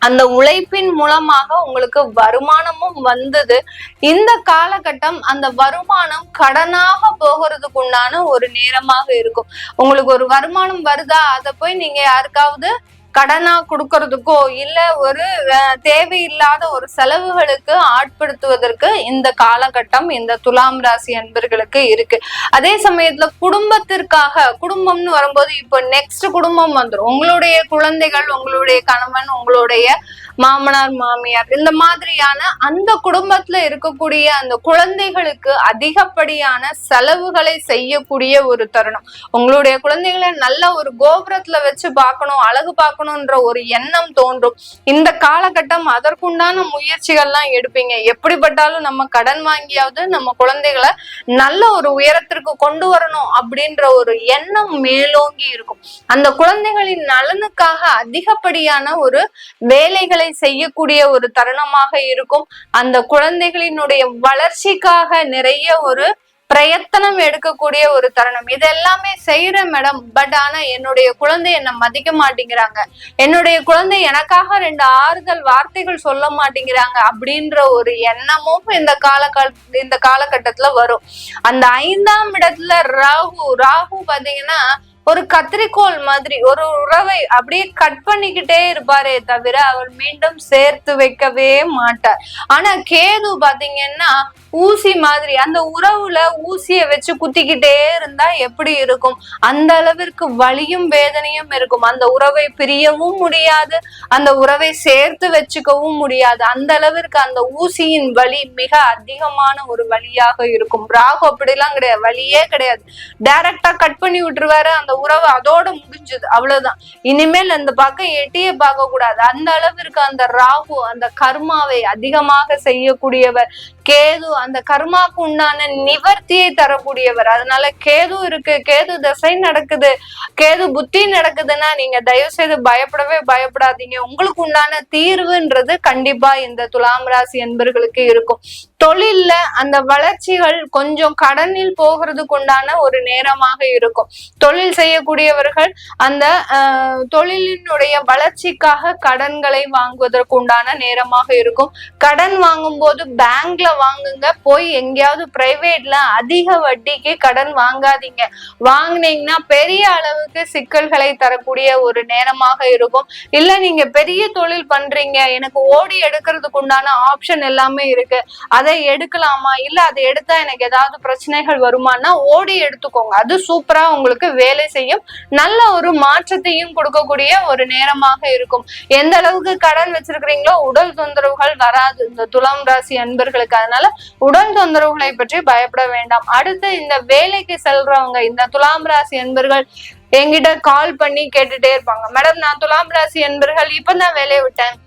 அந்த உழைப்பின் மூலமாக உங்களுக்கு வருமானமும் வந்தது. இந்த காலகட்டம் அந்த வருமானம் கடனாக போகிறதுக்கு உண்டான ஒரு நேரமாக இருக்கும். உங்களுக்கு ஒரு வருமானம் வருதா, அதை போய் நீங்க யாருக்காவது கடனா கொடுக்கறதுக்கோ இல்ல ஒரு தேவையில்லாத ஒரு செலவுகளுக்கு ஆட்படுத்துவதற்கு இந்த காலகட்டம் இந்த துலாம் ராசி அன்பர்களுக்கு இருக்கு. அதே சமயத்துல குடும்பத்திற்காக, குடும்பம்னு வரும்போது இப்போ நெக்ஸ்ட் குடும்பம் வந்துடும். உங்களுடைய குழந்தைகள், உங்களுடைய கணவன், உங்களுடைய மாமனார் மாமியார், இந்த மாதிரியான அந்த குடும்பத்துல இருக்கக்கூடிய அந்த குழந்தைகளுக்கு அதிகப்படியான செலவுகளை செய்யக்கூடிய ஒரு தருணம். உங்களுடைய குழந்தைகளை நல்ல ஒரு கோபுரத்துல வச்சு பார்க்கணும், அழகு பார்க்கணும்ன்ற ஒரு எண்ணம் தோன்றும். இந்த காலகட்டம் அதற்குண்டான முயற்சிகள்லாம் எடுப்பீங்க. எப்படிப்பட்டாலும் நம்ம கடன் வாங்கியாவது நம்ம குழந்தைகளை நல்ல ஒரு உயரத்திற்கு கொண்டு வரணும் அப்படின்ற ஒரு எண்ணம் மேலோங்கி இருக்கும். அந்த குழந்தைகளின் நலனுக்காக அதிகப்படியான ஒரு வேலைகளை செய்யக்கூடிய ஒரு தருணமாக இருக்கும். அந்த குழந்தைகளினுடைய வளர்ச்சிக்காக நிறைய ஒரு பிரயத்தனம் எடுக்கக்கூடிய ஒரு தருணம். இது எல்லாமே செய்யற மேடம், பட் ஆனா என்னுடைய குழந்தை என்னை மதிக்க மாட்டேங்கிறாங்க, என்னுடைய குழந்தை எனக்காக 2 ஆறுதல் வார்த்தைகள் சொல்ல மாட்டேங்கிறாங்க அப்படின்ற ஒரு எண்ணமும் இந்த காலகட்டத்துல வரும். அந்த 5ஆம் இடத்துல ராகு பாத்தீங்கன்னா ஒரு கத்திரிக்கோள் மாதிரி ஒரு உறவை அப்படியே கட் பண்ணிக்கிட்டே இருப்பாரே தவிர அவர் மீண்டும் சேர்த்து வைக்கவே மாட்டார். ஆனா கேது பாத்தீங்கன்னா ஊசி மாதிரி அந்த உறவுல ஊசிய வச்சு குத்திக்கிட்டே இருந்தா எப்படி இருக்கும், அந்த அளவிற்கு வலியும் வேதனையும் இருக்கும். அந்த உறவை பிரியவும் முடியாது, அந்த உறவை சேர்த்து வச்சுக்கவும் முடியாது. அந்த அளவிற்கு அந்த ஊசியின் வலி மிக அதிகமான ஒரு வலியாக இருக்கும். ராகு அப்படிலாம் கிடையாது, வலியே கிடையாது, டைரக்டா கட் பண்ணி விட்டுருவாரு. அந்த உறவு அதோட முடிஞ்சது, அவ்வளவுதான். இனிமேல் அந்த பக்கம் எட்டியே பார்க்க கூடாது. அந்த அளவிற்கு அந்த ராகு அந்த கர்மாவை அதிகமாக செய்யக்கூடியவர். கேது அந்த கர்மாக்கு உண்டான நிவர்த்தியை தரக்கூடியவர். அதனால கேது இருக்கு, கேது தசை நடக்குது, கேது புத்தி நடக்குதுன்னா நீங்க தயவு செய்து பயப்படவே பயப்படாதீங்க. உங்களுக்கு உண்டான தீர்வுன்றது கண்டிப்பா இந்த துலாம் ராசி என்பர்களுக்கு இருக்கும். தொழில்ல அந்த வளர்ச்சிகள் கொஞ்சம் கடனில் போகிறதுக்கு உண்டான ஒரு நேரமாக இருக்கும். தொழில் செய்யக்கூடியவர்கள் அந்த தொழிலினுடைய வளர்ச்சிக்காக கடன்களை வாங்குவதற்கு உண்டான நேரமாக இருக்கும். கடன் வாங்கும் போது பேங்க்ல வாங்குங்க, போய் எங்கேயாவது பிரைவேட்ல அதிக வட்டிக்கு கடன் வாங்காதீங்க. வாங்கினீங்கன்னா பெரிய அளவுக்கு சிக்கல்களை தரக்கூடிய ஒரு நேரமாக இருக்கும். இல்ல நீங்க பெரிய தொழில் பண்றீங்க, எனக்கு ஓடி எடுக்கிறதுக்கு உண்டான ஆப்ஷன் எல்லாமே இருக்கு, அதை எடுக்கலாமா, இல்ல அதை எடுத்தா எனக்கு ஏதாவது பிரச்சனைகள் வருமானா ஓடி எடுத்துக்கோங்க. அது சூப்பரா உங்களுக்கு வேலை செய்யும், நல்ல ஒரு மாற்றத்தையும் கொடுக்கக்கூடிய ஒரு நேரமாக இருக்கும். எந்த அளவுக்கு கடன் வச்சிருக்கிறீங்களோ உடல் தொந்தரவுகள் வராது இந்த துலாம் ராசி அன்பர்களுக்கு. அதனால உடல் தொந்தரவுகளை பற்றி பயப்பட வேண்டாம். அடுத்து இந்த வேலைக்கு செல்றவங்க, இந்த துலாம் ராசி அன்பர்கள் என்கிட்ட கால் பண்ணி கேட்டுட்டே இருப்பாங்க, மேடம் நான் துலாம் ராசி அன்பர்கள் இப்பதான் வேலையை விட்டேன்,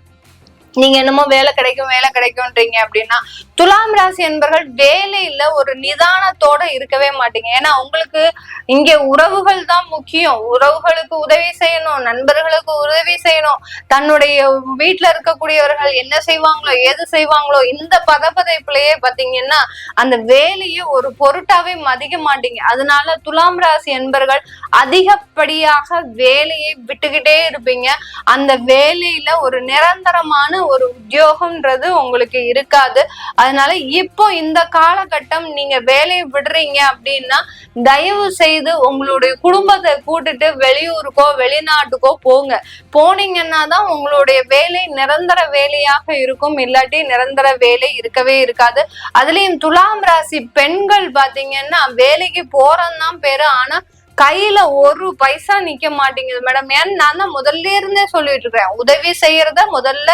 நீங்க என்னமோ வேலை கிடைக்கும்ன்றீங்க அப்படின்னா, துலாம் ராசி என்பர்கள் வேலையில ஒரு நிதானத்தோட இருக்கவே மாட்டீங்க. ஏன்னா உங்களுக்கு இங்க உறவுகள் தான் முக்கியம். உறவுகளுக்கு உதவி செய்யணும், நண்பர்களுக்கு உதவி செய்யணும், தன்னுடைய வீட்டுல இருக்கக்கூடியவர்கள் என்ன செய்வாங்களோ ஏது செய்வாங்களோ இந்த பதப்பதைப்புலயே பாத்தீங்கன்னா அந்த வேலையை ஒரு பொருட்டாவே மதிக்க மாட்டீங்க. அதனால துலாம் ராசி என்பர்கள் அதிகப்படியாக வேலையை விட்டுக்கிட்டே இருப்பீங்க. அந்த வேலையில ஒரு நிரந்தரமான ஒரு உத்தியோகம்ன்றது உங்களுக்கு இருக்காது. அதனால இப்போ இந்த காலகட்டம் நீங்க வேலையை விடுறீங்க அப்படின்னா தயவு செய்து உங்களுடைய குடும்பத்தை கூட்டிட்டு வெளியூருக்கோ வெளிநாட்டுக்கோ போங்க. போனீங்கன்னா தான் உங்களுடைய வேலை நிரந்தர வேலையாக இருக்கும், இல்லாட்டி நிரந்தர வேலை இருக்கவே இருக்காது. அதுலயும் துலாம் ராசி பெண்கள் பாத்தீங்கன்னா வேலைக்கு போறதுதான் பேரு, ஆனா கையில ஒரு பைசா நிக்க மாட்டேங்குது மேடம். ஏன்னு நான் தான் முதல்ல இருந்தே சொல்லிட்டு இருக்கேன், உதவி செய்யறத முதல்ல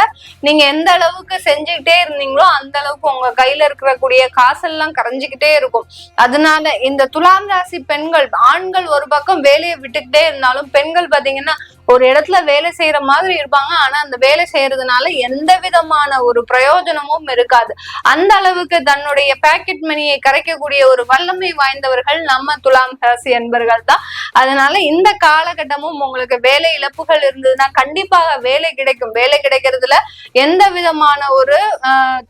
நீங்க எந்த அளவுக்கு செஞ்சுக்கிட்டே இருந்தீங்களோ அந்த அளவுக்கு உங்க கையில இருக்கக்கூடிய காசெல்லாம் கரைஞ்சுக்கிட்டே இருக்கும். அதனால இந்த துலாம் ராசி பெண்கள், ஆண்கள் ஒரு பக்கம் வேலையை விட்டுக்கிட்டே இருந்தாலும் பெண்கள் பாத்தீங்கன்னா ஒரு இடத்துல வேலை செய்யற மாதிரி இருப்பாங்க, ஆனா அந்த வேலை செய்யறதுனால எந்த விதமான ஒரு பிரயோஜனமும் இருக்காது. அந்த அளவுக்கு தன்னுடைய பாக்கெட் மணியை கரைக்கக்கூடிய ஒரு வல்லமை வாய்ந்தவர்கள் நம்ம துலாம் ராசி என்பர்கள் தான். தான். அதனால இந்த காலகட்டமும் உங்களுக்கு வேலை இழப்புகள் இருந்ததுன்னா கண்டிப்பாக வேலை கிடைக்கும். வேலை கிடைக்கிறதுல எந்த விதமான ஒரு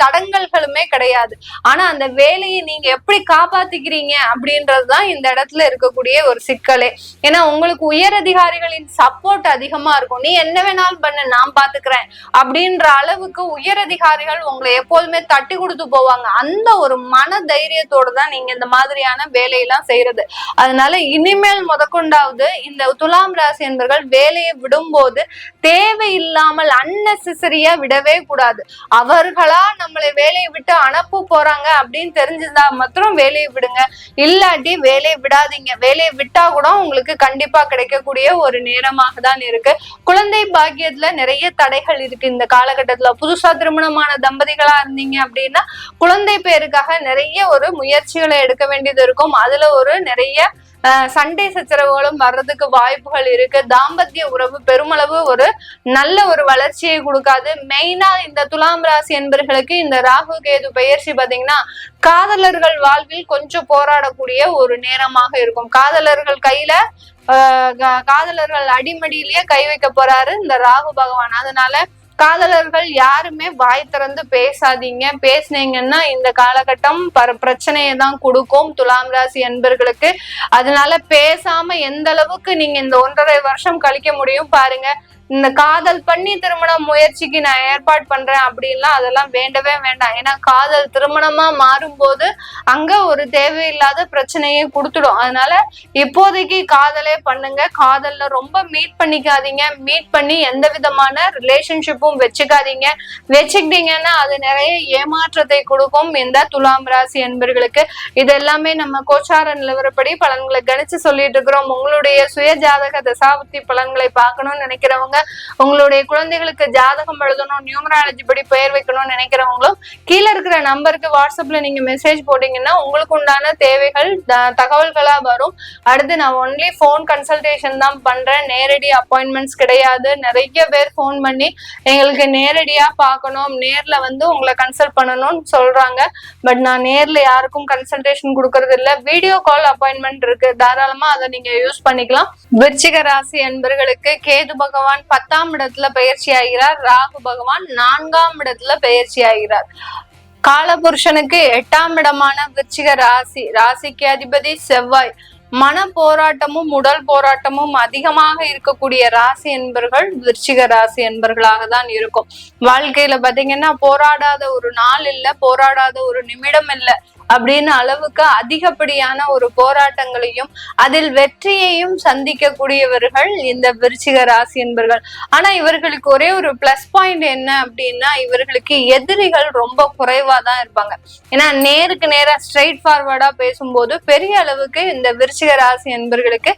தடங்கல்களுமே கிடையாது. ஆனா அந்த வேலையை நீங்க எப்படி காப்பாத்திக்கிறீங்க அப்படின்றதுதான் இந்த இடத்துல இருக்கக்கூடிய ஒரு சிக்கலே. ஏன்னா உங்களுக்கு உயர் அதிகாரிகளின் சப்போர்ட் அதிகமா இருக்கும். நீ என்ன வேணாலும் பண்ணு, நான் பாத்துக்கிறேன் அப்படின்ற அளவுக்கு உயர் அதிகாரிகள் உங்களை எப்போதுமே தட்டி கொடுத்து போவாங்க. அந்த ஒரு மன தைரியத்தோட தான் நீங்க இந்த மாதிரியான வேலையெல்லாம் செய்யறது. அதனால இனிமேல் முதற்கொண்டாவது இந்த துலாம் ராசி என்பவர்கள் வேலையை விடும்போது தேவையில்லாமல் அன்னெசரியா விடவே கூடாது. அவர்களா நம்மளை வேலையை விட்டு அனுப்ப போறாங்க அப்படின்னு தெரிஞ்சிருந்தா மாத்திரம் வேலையை விடுங்க. இல்லாட்டி வேலையை விடாதீங்க. வேலையை விட்டா கூட உங்களுக்கு கண்டிப்பா கிடைக்கக்கூடிய ஒரு நேரமாக தான் இருக்கு. குழந்தை பாக்கியத்துல நிறைய தடைகள் இருக்கு இந்த காலகட்டத்துல. புதுசா திருமணமான தம்பதிகளா இருந்தீங்க அப்படின்னா குழந்தை பேருக்காக நிறைய ஒரு முயற்சிகளை எடுக்க வேண்டியது இருக்கும். அதுல ஒரு நிறைய சண்டை சச்சரவுகளும் வர்றதுக்கு வாய்ப்புகள் இருக்கு. தாம்பத்திய உறவு பெருமளவு ஒரு நல்ல ஒரு வளர்ச்சியை கொடுக்காது. மெயினா இந்த துலாம் ராசி என்பர்களுக்கு இந்த ராகு கேது பெயர்ச்சி பாத்தீங்கன்னா காதலர்கள் வாழ்வில் கொஞ்சம் போராடக்கூடிய ஒரு நேரமாக இருக்கும். காதலர்கள் கையில காதலர்கள் அடிமடியிலேயே கை வைக்க போறாரு இந்த ராகு பகவான். அதனால காதலர்கள் யாருமே வாய் திறந்து பேசாதீங்க. பேசினீங்கன்னா இந்த காலகட்டம் பிரச்சனையை தான் கொடுக்கும் துலாம் ராசி என்பர்களுக்கு. அதனால பேசாம எந்த அளவுக்கு நீங்க இந்த 1.5 வருஷம் கழிக்க முடியும் பாருங்க. இந்த காதல் பண்ணி திருமண முயற்சிக்கு நான் ஏற்பாடு பண்றேன் அப்படின்லாம் அதெல்லாம் வேண்டவே வேண்டாம். ஏன்னா காதல் திருமணமா மாறும்போது அங்க ஒரு தேவையில்லாத பிரச்சனையை கொடுத்துடும். அதனால இப்போதைக்கு காதலே பண்ணுங்க. காதல்ல ரொம்ப மீட் பண்ணிக்காதீங்க. மீட் பண்ணி எந்த விதமான ரிலேஷன்ஷிப்பும் வச்சுக்காதீங்க. வச்சுக்கிட்டீங்கன்னா அது நிறைய ஏமாற்றத்தை கொடுக்கும் இந்த துலாம் ராசி என்பர்களுக்கு. இது எல்லாமே நம்ம கோச்சார நிலவரப்படி பலன்களை கணிச்சு சொல்லிட்டு இருக்கிறோம். உங்களுடைய சுய ஜாதக தசாபுத்தி பலன்களை பார்க்கணும்னு நினைக்கிறவங்க, உங்களுடைய குழந்தைகளுக்கு ஜாதகம் எழுதணும், நியூமராலஜி படி பெயர் வைக்கணும்னு நினைக்கிறவங்களும் கீழே இருக்கிற நம்பருக்கு வாட்ஸ்அப்ல நீங்க மெசேஜ் போட்டீங்கன்னா உங்களுக்கு உண்டான தேவைகள் தகவல்களா வரும். அடுத்து நான் ஒன்லி போன் கன்சல்டேஷன் தான் பண்றேன். நேரடி அப்பாயின்மெண்ட்ஸ் கிடையாது. நிறைய பேர் போன் பண்ணி எங்களுக்கு நேரடியா பார்க்கணும், நேர்ல வந்து உங்களை கன்சல்ட் பண்ணணும்னு சொல்றாங்க. பட் நான் நேர்ல யாருக்கும் கன்சல்டேஷன் கொடுக்கறது இல்ல. வீடியோ கால் அப்பாயின்மெண்ட் இருக்கு, தாராளமா அதை நீங்க யூஸ் பண்ணிக்கலாம். விருச்சிக ராசி என்பர்களுக்கு கேது பகவான் 10ஆம் இடத்துல பயிற்சி ஆகிறார். ராகு பகவான் 4ஆம் இடத்துல பயிற்சி ஆகிறார். காலபுருஷனுக்கு 8ஆம் இடமான விருச்சிக ராசிக்கு அதிபதி செவ்வாய். மன போராட்டமும் உடல் போராட்டமும் அதிகமாக இருக்கக்கூடிய ராசி என்பர்கள் விருச்சிக ராசி என்பர்களாக தான் இருக்கும். வாழ்க்கையில பாத்தீங்கன்னா போராடாத ஒரு நாள் இல்ல, போராடாத ஒரு நிமிடம் இல்ல அப்படின்னு அளவுக்கு அதிகப்படியான ஒரு போராட்டங்களையும் அதில் வெற்றியையும் சந்திக்கக்கூடியவர்கள் இந்த விருச்சிக ராசி என்பர்கள். ஆனா இவர்களுக்கு ஒரே ஒரு பிளஸ் பாயிண்ட் என்ன அப்படின்னா, இவர்களுக்கு எதிரிகள் ரொம்ப குறைவா தான் இருப்பாங்க. ஏன்னா நேருக்கு நேரா ஸ்ட்ரெயிட் ஃபார்வர்டா பேசும்போது பெரிய அளவுக்கு இந்த விருச்சிக ராசி என்பர்களுக்கு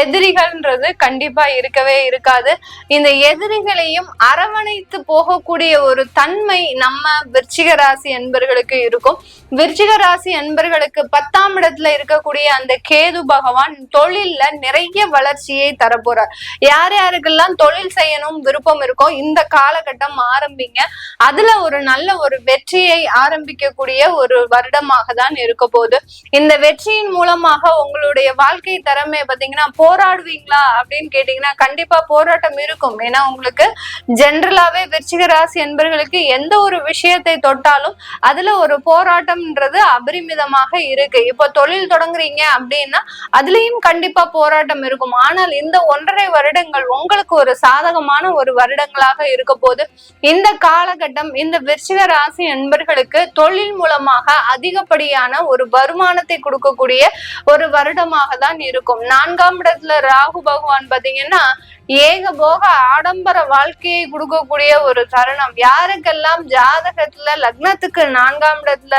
எதிரிகள்ன்றது கண்டிப்பா இருக்கவே இருக்காது. இந்த எதிரிகளையும் அரவணைத்து போகக்கூடிய ஒரு தன்மை நம்ம விருச்சிக ராசி என்பர்களுக்கு இருக்கும். விருச்சிக ராசி அன்பர்களுக்கு 10ஆம் இடத்துல இருக்கக்கூடிய அந்த கேது பகவான் தொழில்ல நிறைய வளர்ச்சியை தரப்போறார். யார் யாருக்கெல்லாம் தொழில் செய்யணும் விருப்பம் இருக்கோ இந்த காலகட்டம் ஆரம்பிங்க. அதுல ஒரு நல்ல ஒரு வெற்றியை ஆரம்பிக்கக்கூடிய ஒரு வருடமாக தான் இருக்க போகுது. இந்த வெற்றியின் மூலமாக உங்களுடைய வாழ்க்கை தரமே பாத்தீங்கன்னா போராடுவீங்களா அப்படின்னு கேட்டீங்கன்னா கண்டிப்பா போராட்டம் இருக்கும். ஏன்னா உங்களுக்கு ஜென்ரலாவே விருச்சிக ராசி என்பர்களுக்கு எந்த ஒரு விஷயத்தை தொட்டாலும் அதுல ஒரு போராட்டம்ன்றது அபரிமிதமாக இருக்கு. இப்போ தொழில் தொடங்குறீங்க அப்படின்னா அதுலயும் கண்டிப்பா போராட்டம் இருக்கும். ஆனால் இந்த 1.5 வருடங்கள் உங்களுக்கு ஒரு சாதகமான ஒரு வருடங்களாக இருக்க போது. இந்த காலகட்டம் இந்த விருச்சிக ராசி என்பர்களுக்கு தொழில் மூலமாக அதிகப்படியான ஒரு வருமானத்தை கொடுக்கக்கூடிய ஒரு வருடமாக தான் இருக்கும். 4ஆம் இடத்துல ராகு பகவான் பாத்தீங்கன்னா ஏகபோக ஆடம்பர வாழ்க்கையை கொடுக்கக்கூடிய ஒரு தருணம். யாருக்கெல்லாம் ஜாதகத்துல லக்னத்துக்கு 4ஆம் இடத்துல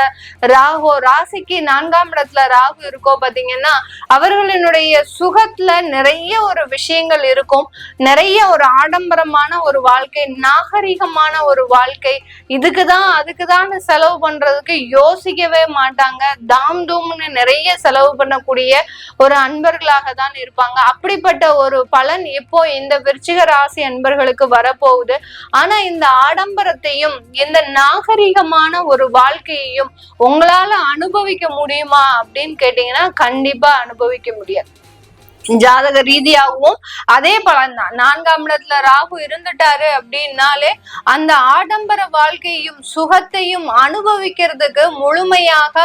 ராகு, ராசிக்கு 4ஆம் இடத்துல ராகு இருக்கோ பாத்தீங்கன்னா அவர்களினுடைய சுகத்துல நிறைய ஒரு விஷயங்கள் இருக்கும். நிறைய ஒரு ஆடம்பரமான ஒரு வாழ்க்கை, நாகரிகமான ஒரு வாழ்க்கை. இதுக்குதான் அதுக்குதான் செலவு பண்றதுக்கு யோசிக்கவே மாட்டாங்க. தாம் தூம்னு நிறைய செலவு பண்ணக்கூடிய ஒரு அன்பர்களாக தான் இருப்பாங்க. அப்படிப்பட்ட ஒரு பலன் இப்போ இந்த விருச்சிக ராசி அன்பர்களுக்கு வரப்போகுது. ஆனா இந்த ஆடம்பரத்தையும் இந்த நாகரிகமான ஒரு வாழ்க்கையையும் உங்களால அனுபவிக்க முடியுமா அப்படின்னு கேட்டீங்கன்னா கண்டிப்பா அனுபவிக்க முடியாது. ஜாதக ரீதியாகவும் அதே பலன்தான். 4ஆம் இடத்துல ராகு இருந்துட்டாரு அப்படின்னாலே அந்த ஆடம்பர வாழ்க்கையும் சுகத்தையும் அனுபவிக்கிறதுக்கு முழுமையாக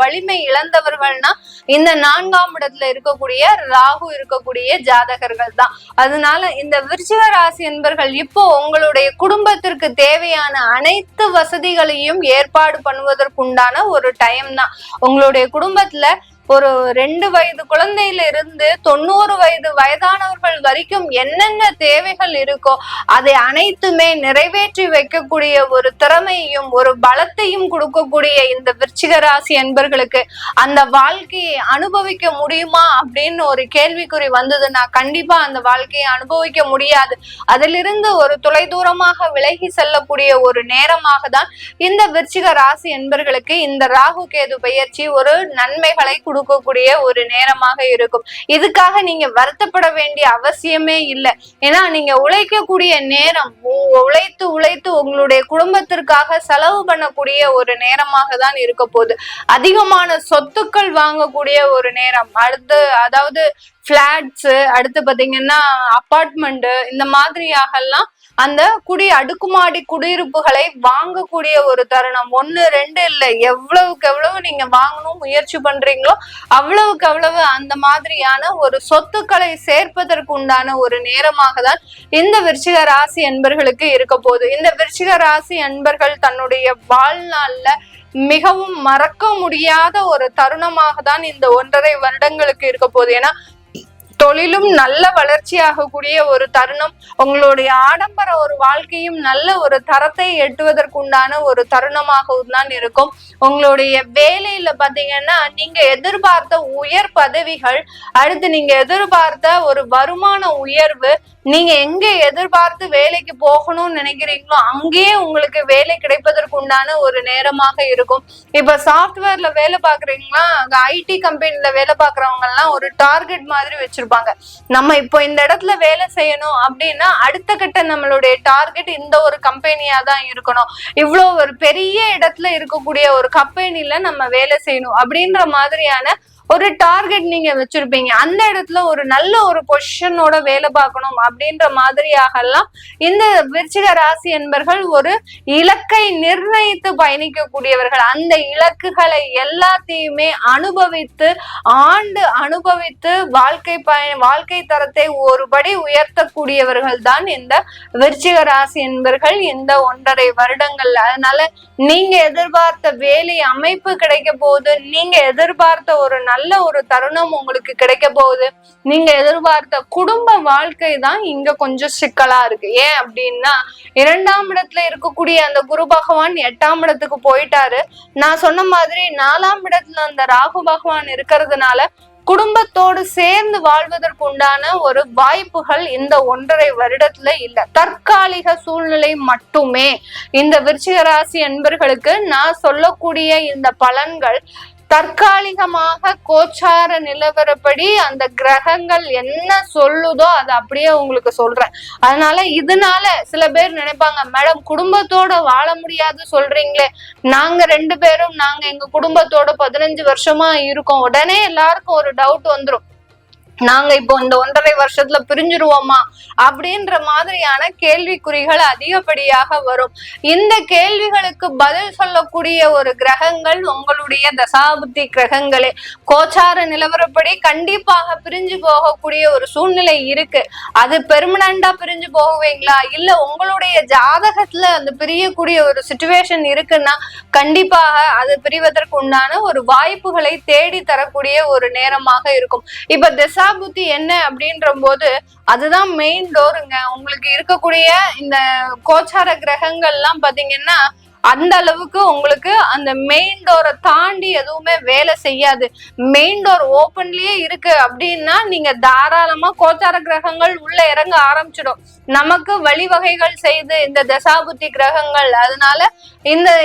வலிமை இழந்தவர்கள்னா இந்த 4ஆம் இடத்துல இருக்கக்கூடிய ராகு இருக்கக்கூடிய ஜாதகர்கள் தான். அதனால இந்த விருச்சிக ராசி என்பர்கள் இப்போ உங்களுடைய குடும்பத்திற்கு தேவையான அனைத்து வசதிகளையும் ஏற்பாடு பண்ணுவதற்குண்டான ஒரு டைம் தான். உங்களுடைய குடும்பத்துல ஒரு 2 வயது குழந்தையில இருந்து 90 வயது வயதானவர்கள் வரைக்கும் என்னென்ன தேவைகள் இருக்கோ அதை அனைத்துமே நிறைவேற்றி வைக்கக்கூடிய ஒரு திறமையும் ஒரு பலத்தையும் கொடுக்கக்கூடிய இந்த விருச்சிக ராசி என்பர்களுக்கு அந்த வாழ்க்கையை அனுபவிக்க முடியுமா அப்படின்னு ஒரு கேள்விக்குறி வந்ததுன்னா கண்டிப்பா அந்த வாழ்க்கையை அனுபவிக்க முடியாது. அதிலிருந்து ஒரு தொலைதூரமாக விலகி செல்லக்கூடிய ஒரு நேரமாக தான் இந்த விருச்சிக ராசி என்பர்களுக்கு இந்த ராகு கேது பெயர்ச்சி ஒரு நன்மைகளை கொடுக்கக்கூடிய ஒரு நேரமாக இருக்கும். இதுக்காக நீங்க வருத்தப்பட வேண்டிய அவசியமே இல்லை. ஏன்னா நீங்க உழைக்கக்கூடிய நேரம், உழைத்து உழைத்து உங்களுடைய குடும்பத்திற்காக செலவு பண்ணக்கூடிய ஒரு நேரமாக தான் இருக்க போகுது. அதிகமான சொத்துக்கள் வாங்கக்கூடிய ஒரு நேரம். அடுத்து அதாவது பிளாட்ஸ், அடுத்து பாத்தீங்கன்னா அபார்ட்மெண்ட், இந்த மாதிரியாக எல்லாம் அந்த அடுக்குமாடி குடியிருப்புகளை வாங்கக்கூடிய ஒரு தருணம். 1 2 இல்லை, எவ்வளவுக்கு எவ்வளவு நீங்க வாங்கணும் முயற்சி பண்றீங்களோ அவ்வளவுக்கு அவ்வளவு அந்த மாதிரியான ஒரு சொத்துக்களை சேர்ப்பதற்கு உண்டான ஒரு நேரமாக தான் இந்த விருச்சிக ராசி என்பர்களுக்கு இருக்க போகுது. இந்த விருச்சிக ராசி என்பர்கள் தன்னுடைய வாழ்நாள்ல மிகவும் மறக்க முடியாத ஒரு தருணமாக தான் இந்த 1.5 வருடங்களுக்கு இருக்க போகுது. ஏன்னா தொழிலும் நல்ல வளர்ச்சி ஆகக்கூடிய ஒரு தருணம். உங்களுடைய ஆடம்பர ஒரு வாழ்க்கையும் நல்ல ஒரு தரத்தை எட்டுவதற்குண்டான ஒரு தருணமாகவும் தான் இருக்கும். உங்களுடைய வேலையில பாத்தீங்கன்னா நீங்க எதிர்பார்த்த உயர் பதவிகள், அடுத்து நீங்க எதிர்பார்த்த ஒரு வருமான உயர்வு, நீங்க எங்க எதிர்பார்த்து வேலைக்கு போகணும்னு நினைக்கிறீங்களோ அங்கேயே உங்களுக்கு வேலை கிடைப்பதற்கு உண்டான ஒரு நேரமாக இருக்கும். இப்ப சாஃப்ட்வேர்ல வேலை பாக்குறீங்களா, ஐடி கம்பெனில வேலை பாக்குறவங்க எல்லாம் ஒரு டார்கெட் மாதிரி வச்சிருப்பாங்க. நம்ம இப்போ இந்த இடத்துல வேலை செய்யணும் அப்படின்னா அடுத்த கட்ட நம்மளுடைய டார்கெட் இந்த ஒரு கம்பெனியா தான் இருக்கணும். இவ்வளவு ஒரு பெரிய இடத்துல இருக்கக்கூடிய ஒரு கம்பெனில நம்ம வேலை செய்யணும் அப்படின்ற மாதிரியான ஒரு டார்கெட் நீங்க வச்சிருப்பீங்க. அந்த இடத்துல ஒரு நல்ல ஒரு பொசிஷனோட வேலை பார்க்கணும் அப்படின்ற மாதிரியாக எல்லாம் இந்த விருச்சிக ராசி என்பர்கள் ஒரு இலக்கை நிர்ணயித்து பயணிக்கக்கூடியவர்கள். அந்த இலக்குகளை எல்லாத்தையுமே அனுபவித்து அனுபவித்து வாழ்க்கை தரத்தை ஒருபடி உயர்த்தக்கூடியவர்கள் தான் இந்த விருச்சிக ராசி என்பர்கள் இந்த 1.5 வருடங்கள். அதனால நீங்க எதிர்பார்த்த வேலை அமைப்பு கிடைக்க போகுது. நீங்க எதிர்பார்த்த ஒரு நல்ல ஒரு தருணம் உங்களுக்கு கிடைக்க போகுது. நீங்க எதிர்பார்த்த குடும்ப வாழ்க்கை தான் இங்க கொஞ்சம் சிக்கலா இருக்கு. ஏன் அப்படின்னா 2ஆம் இடத்துல இருக்கக்கூடிய அந்த குரு பகவான் 8ஆம் இடத்துக்கு போயிட்டாரு. நான் சொன்ன மாதிரி 4ஆம் இடத்துல அந்த ராகு பகவான் இருக்கிறதுனால குடும்பத்தோடு சேர்ந்து வாழ்வதற்கு உண்டான ஒரு வாய்ப்புகள் இந்த 1.5 வருடத்துல இல்ல. தற்காலிக சூழ்நிலை மட்டுமே. இந்த விருச்சிக ராசி என்பர்களுக்கு நான் சொல்லக்கூடிய இந்த பலன்கள் தற்காலிகமாக கோச்சார நிலவரப்படி அந்த கிரகங்கள் என்ன சொல்லுதோ அதை அப்படியே உங்களுக்கு சொல்றேன். அதனால இதனால சில பேர் நினைப்பாங்க, மேடம் குடும்பத்தோட வாழ முடியாது சொல்றீங்களே, நாங்க 2 பேரும் எங்க குடும்பத்தோட 15 வருஷமா இருக்கோம். உடனே எல்லாருக்கும் ஒரு டவுட் வந்துரும், நாங்க இப்போ இந்த 1.5 வருஷத்துல பிரிஞ்சிருவோமா அப்படின்ற மாதிரியான கேள்விக்குறிகள் அதிகப்படியாக வரும். இந்த கேள்விகளுக்கு பதில் சொல்லக்கூடிய ஒரு கிரகங்கள் உங்களுடைய தசாபுத்தி கிரகங்களே. கோச்சார நிலவரப்படி கண்டிப்பாக பிரிஞ்சு போகக்கூடிய ஒரு சூழ்நிலை இருக்கு. அது பெர்மனண்டா பிரிஞ்சு போகுவீங்களா, இல்ல உங்களுடைய ஜாதகத்துல அந்த பிரியக்கூடிய ஒரு சிச்சுவேஷன் இருக்குன்னா கண்டிப்பாக அது பிரிவதற்கு உண்டான ஒரு வாய்ப்புகளை தேடி தரக்கூடிய ஒரு நேரமாக இருக்கும். இப்ப புத்தி என்ன அப்படின்ற போது அதுதான் மெயின் டோருங்க. உங்களுக்கு இருக்கக்கூடிய இந்த கோச்சார கிரகங்கள் எல்லாம் பாத்தீங்கன்னா அந்த அளவுக்கு உங்களுக்கு அந்த மெயின் டோரை தாண்டி எதுவுமே வேலை செய்யாது. மெயின் டோர் ஓப்பன்லயே இருக்கு அப்படின்னா நீங்க தாராளமா கோச்சார கிரகங்கள் உள்ள இறங்க ஆரம்பிச்சிடும். நமக்கு வழிவகைகள் செய்து இந்த தசாபுத்தி கிரகங்கள். அதனால